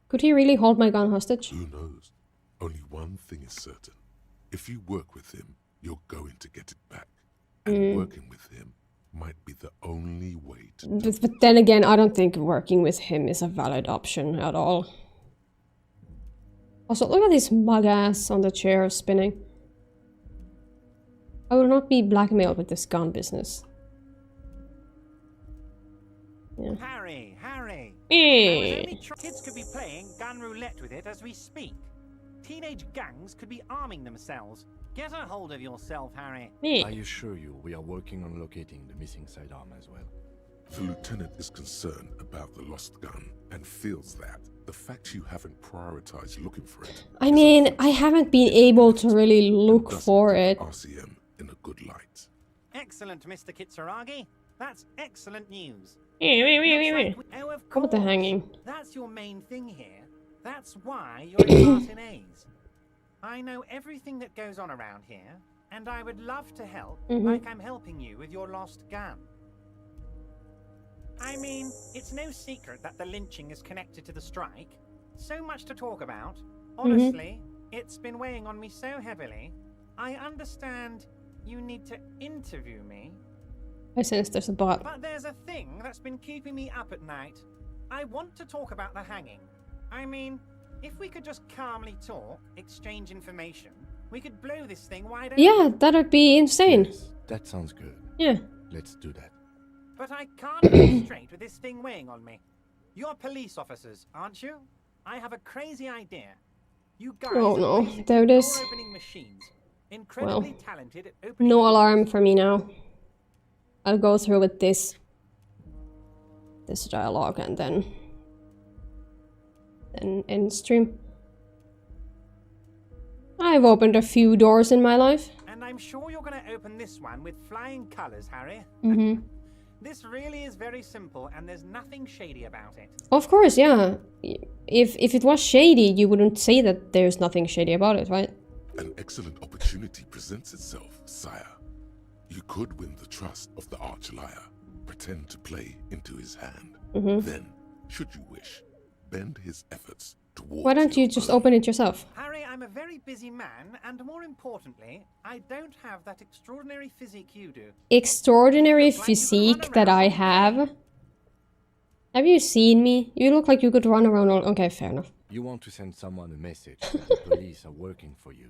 Could he really hold my gun hostage? Who knows? Only one thing is certain. If you work with him, you're going to get it back. And working with him might be the only way to do it. But then again, I don't think working with him is a valid option at all. Also, look at this mug ass on the chair spinning. I will not be blackmailed with this gun business. Yeah. Harry! I was only kids could be playing gun roulette with it as we speak. teenage gangs could be arming themselves. Get a hold of yourself, Harry. I assure you, we are working on locating the missing sidearm as well. The lieutenant is concerned about the lost gun and feels that the fact you haven't prioritized looking for it. I mean, I haven't been able to really look for it. RCM in a good light. Excellent, Mr. Kitsuragi. That's excellent news. Oh, of course. What the hanging? That's your main thing here. That's why you're in Martinez. I know everything that goes on around here, and I would love to help, like I'm helping you with your lost gun. I mean, it's no secret that the lynching is connected to the strike. So much to talk about. Honestly, it's been weighing on me so heavily. I understand you need to interview me. I sense there's a bot. But there's a thing that's been keeping me up at night. I want to talk about the hanging. I mean, if we could just calmly talk, exchange information, we could blow this thing wide open. Yeah, that'd be insane. Yes, that sounds good. Yeah. Let's do that. But I can't go straight with this thing weighing on me. You're police officers, aren't you? I have a crazy idea. You guys no, there it is. Machines, incredibly talented at opening no alarm for me now. I'll go through with this dialogue and then end stream. I've opened a few doors in my life. And I'm sure you're going to open this one with flying colors, Harry. This really is very simple and there's nothing shady about it. Of course, yeah. If it was shady, you wouldn't say that there's nothing shady about it, right? An excellent opportunity presents itself, sire. You could win the trust of the arch-liar, pretend to play into his hand. Then, should you wish, bend his efforts towards. Why don't you just open it yourself? Harry, I'm a very busy man, and more importantly, I don't have that extraordinary physique you do. Extraordinary physique that I have? Have you seen me? You look like you could run around all... Okay, fair enough. You want to send someone a message that the police are working for you.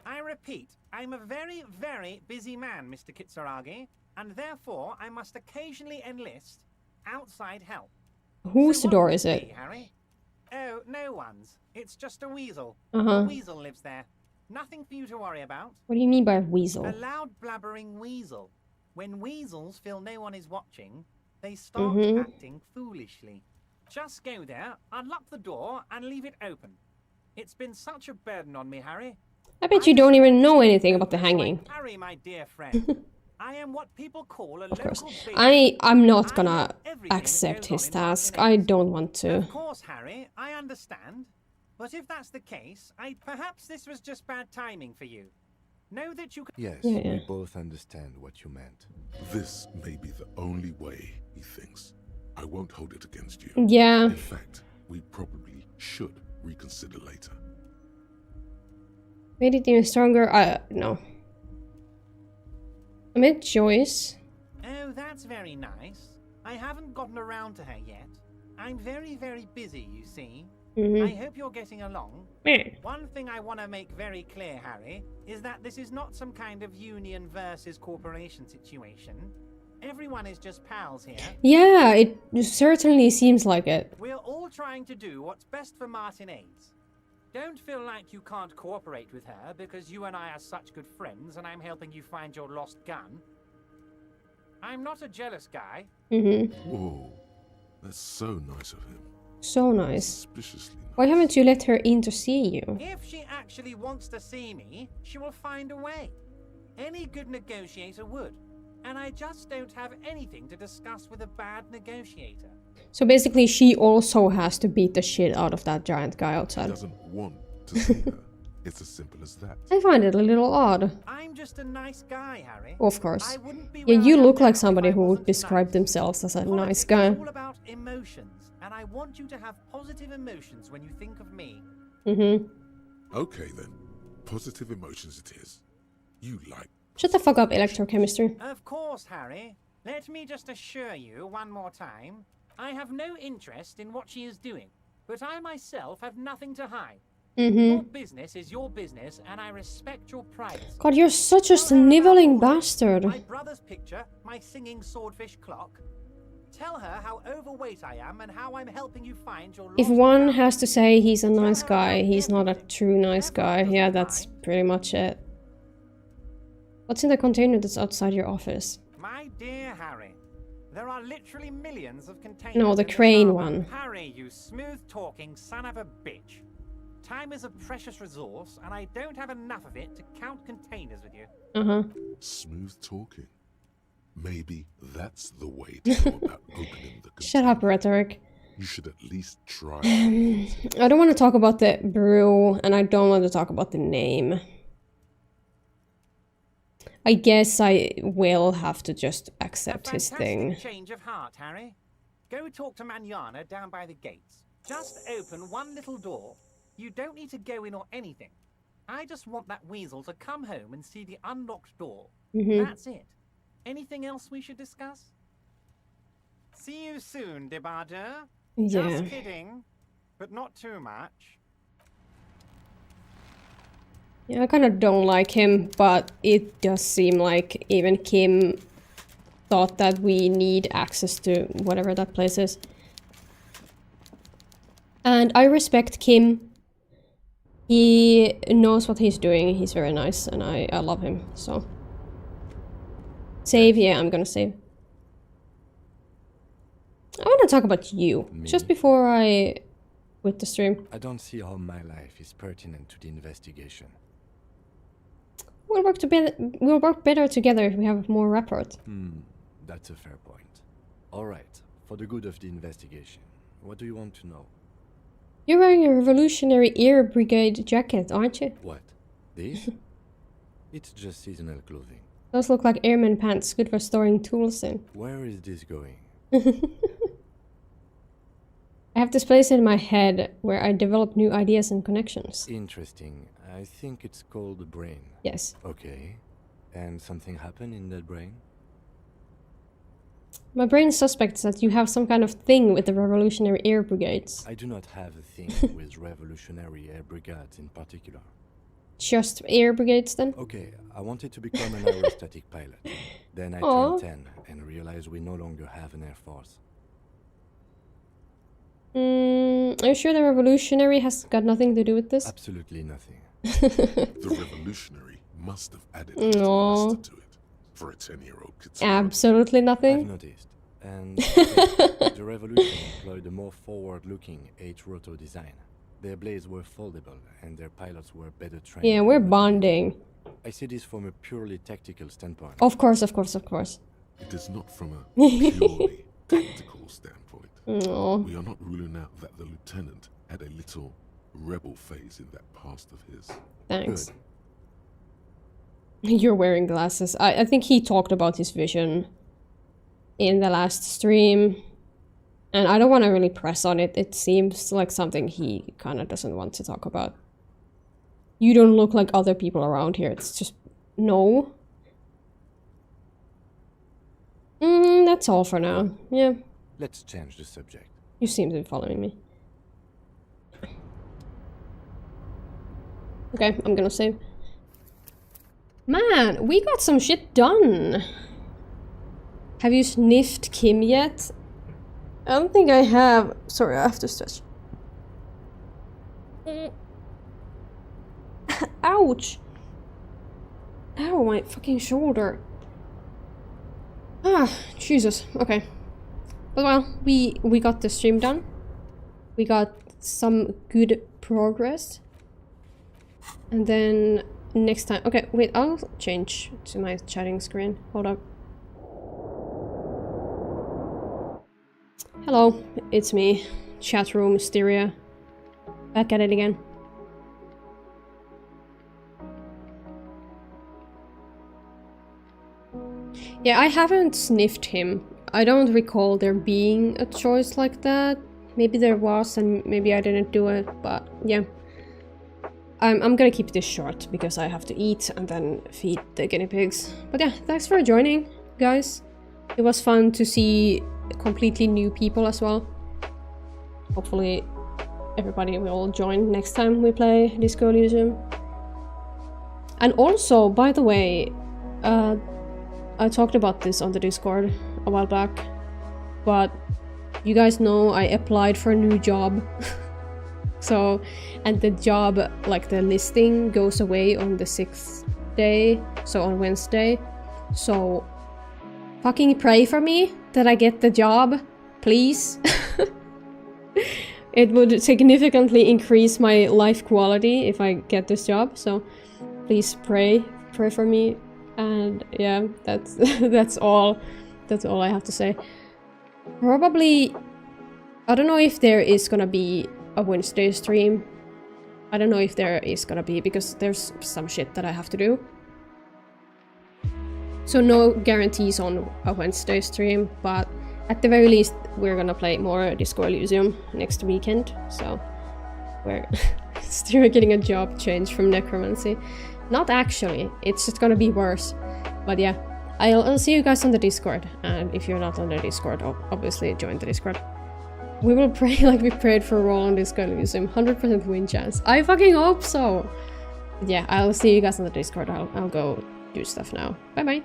I repeat, I'm a very, very busy man, Mr. Kitsuragi, and therefore I must occasionally enlist outside help. Whose door is it? Harry? Oh, no one's. It's just a weasel. Uh-huh. A weasel lives there. Nothing for you to worry about. What do you mean by weasel? A loud blabbering weasel. When weasels feel no one is watching, they start acting foolishly. Just go there, unlock the door, and leave it open. It's been such a burden on me, Harry. I bet you don't even know anything about the hanging. Harry, my dear friend. I am what people call a local I'm not gonna accept his task. I don't want to. Of course, Harry, I understand. But if that's the case, perhaps this was just bad timing for you. Know that you can... Yes, we both understand what you meant. This may be the only way, he thinks. I won't hold it against you. Yeah. In fact, we probably should reconsider later. Made it even stronger? No. I met Joyce. Oh, that's very nice. I haven't gotten around to her yet. I'm very, very busy, you see. I hope you're getting along. One thing I want to make very clear, Harry, is that this is not some kind of union versus corporation situation. Everyone is just pals here. Yeah, it certainly seems like it. We're all trying to do what's best for Martinez. Don't feel like you can't cooperate with her because you and I are such good friends and I'm helping you find your lost gun. I'm not a jealous guy. Whoa, that's so nice of him. So nice. Suspiciously nice. Why haven't you let her in to see you? If she actually wants to see me, she will find a way. Any good negotiator would. And I just don't have anything to discuss with a bad negotiator. So basically she also has to beat the shit out of that giant guy outside. He doesn't want to see her. It's as simple as that. I find it a little odd. I'm just a nice guy, Harry. Of course. Yeah, you look like somebody who would describe themselves as a nice guy. It's all about emotions, and I want you to have positive emotions when you think of me. Okay then. Positive emotions it is. You like... Shut the fuck up, electrochemistry. Of course, Harry. Let me just assure you one more time. I have no interest in what she is doing, but I myself have nothing to hide. Your business is your business, and I respect your privacy. God, you're such a sniveling bastard. My brother's picture, my singing swordfish clock. Tell her how overweight I am and how I'm helping you find your If one has to say he's a nice guy, he's not a true nice guy. Yeah, that's pretty much it. What's in the container that's outside your office? My dear Harry, there are literally millions of containers. No, the crane one. Harry, you smooth-talking son of a bitch. Time is a precious resource, and I don't have enough of it to count containers with you. Uh-huh. Smooth talking. Maybe that's the way to go about opening the container. Shut up, rhetoric. You should at least try. I don't want to talk about the brew, and I don't want to talk about the name. I guess I will have to just accept his thing. Change of heart, Harry. Go talk to Manana down by the gates. Just open one little door. You don't need to go in or anything. I just want that weasel to come home and see the unlocked door. That's it. Anything else we should discuss? See you soon, Debardeur. Yeah. Just kidding, but not too much. Yeah, I kind of don't like him, but it does seem like even Kim thought that we need access to whatever that place is. And I respect Kim. He knows what he's doing. He's very nice, and I love him, so... Save? Yeah, I'm gonna save. I want to talk about you, just before I quit the stream. I don't see how my life is pertinent to the investigation. We'll work better together if we have more rapport. That's a fair point. Alright, for the good of the investigation, what do you want to know? You're wearing a Revolutionary Air Brigade jacket, aren't you? What? This? It's just seasonal clothing. Those look like airman pants, good for storing tools in. Where is this going? I have this place in my head where I develop new ideas and connections. Interesting. I think it's called the brain. Yes. Okay. And something happened in that brain? My brain suspects that you have some kind of thing with the Revolutionary Air Brigades. I do not have a thing with Revolutionary Air Brigades in particular. Just air brigades then? Okay, I wanted to become an aerostatic pilot. Then I turned 10 and realized we no longer have an air force. Are you sure the Revolutionary has got nothing to do with this? Absolutely nothing. The Revolutionary must have added a little luster to it for a 10-year-old kid. Absolutely nothing. I've noticed. And the Revolution employed a more forward-looking H-rotor design. Their blades were foldable, and their pilots were better trained. Yeah, we're bonding. I see this from a purely tactical standpoint. Of course, of course, of course. It is not from a purely tactical standpoint. No. We are not ruling out that the lieutenant had a little rebel phase in that past of his. Thanks. Good. You're wearing glasses. I think he talked about his vision in the last stream. And I don't want to really press on it. It seems like something he kind of doesn't want to talk about. You don't look like other people around here. It's just... no. That's all for now. Yeah. Let's change the subject. You seem to be following me. Okay, I'm gonna save. Man, we got some shit done. Have you sniffed Kim yet? I don't think I have. Sorry, I have to stretch. Ouch! Ow, my fucking shoulder. Ah, Jesus. Okay. But well, we got the stream done. We got some good progress. And then next time... Okay, wait, I'll change to my chatting screen. Hold up. Hello, it's me, chatroom Mysteria. Back at it again. Yeah, I haven't sniffed him. I don't recall there being a choice like that. Maybe there was and maybe I didn't do it, but yeah. I'm gonna keep this short because I have to eat and then feed the guinea pigs. But yeah, thanks for joining, guys. It was fun to see completely new people as well. Hopefully everybody will join next time we play Disco Elysium. And also, by the way, I talked about this on the Discord a while back. but you guys know I applied for a new job. So, and the job, like the listing goes away on the 6th day, so on Wednesday. So fucking pray for me that I get the job, please. It would significantly increase my life quality if I get this job, so please pray for me. And yeah, that's all I have to say. Probably, I don't know if there is gonna be a Wednesday stream. I don't know if there is gonna be, because there's some shit that I have to do. So no guarantees on a Wednesday stream, but at the very least we're gonna play more Disco Elysium next weekend. So we're still getting a job change from necromancy. Not actually, it's just gonna be worse. But yeah, I'll see you guys on the Discord, and if you're not on the Discord, obviously join the Discord. We will pray like we prayed for Roll on Disco Elysium. 100% win chance. I fucking hope so! But yeah, I'll see you guys on the Discord. I'll go do stuff now. Bye bye!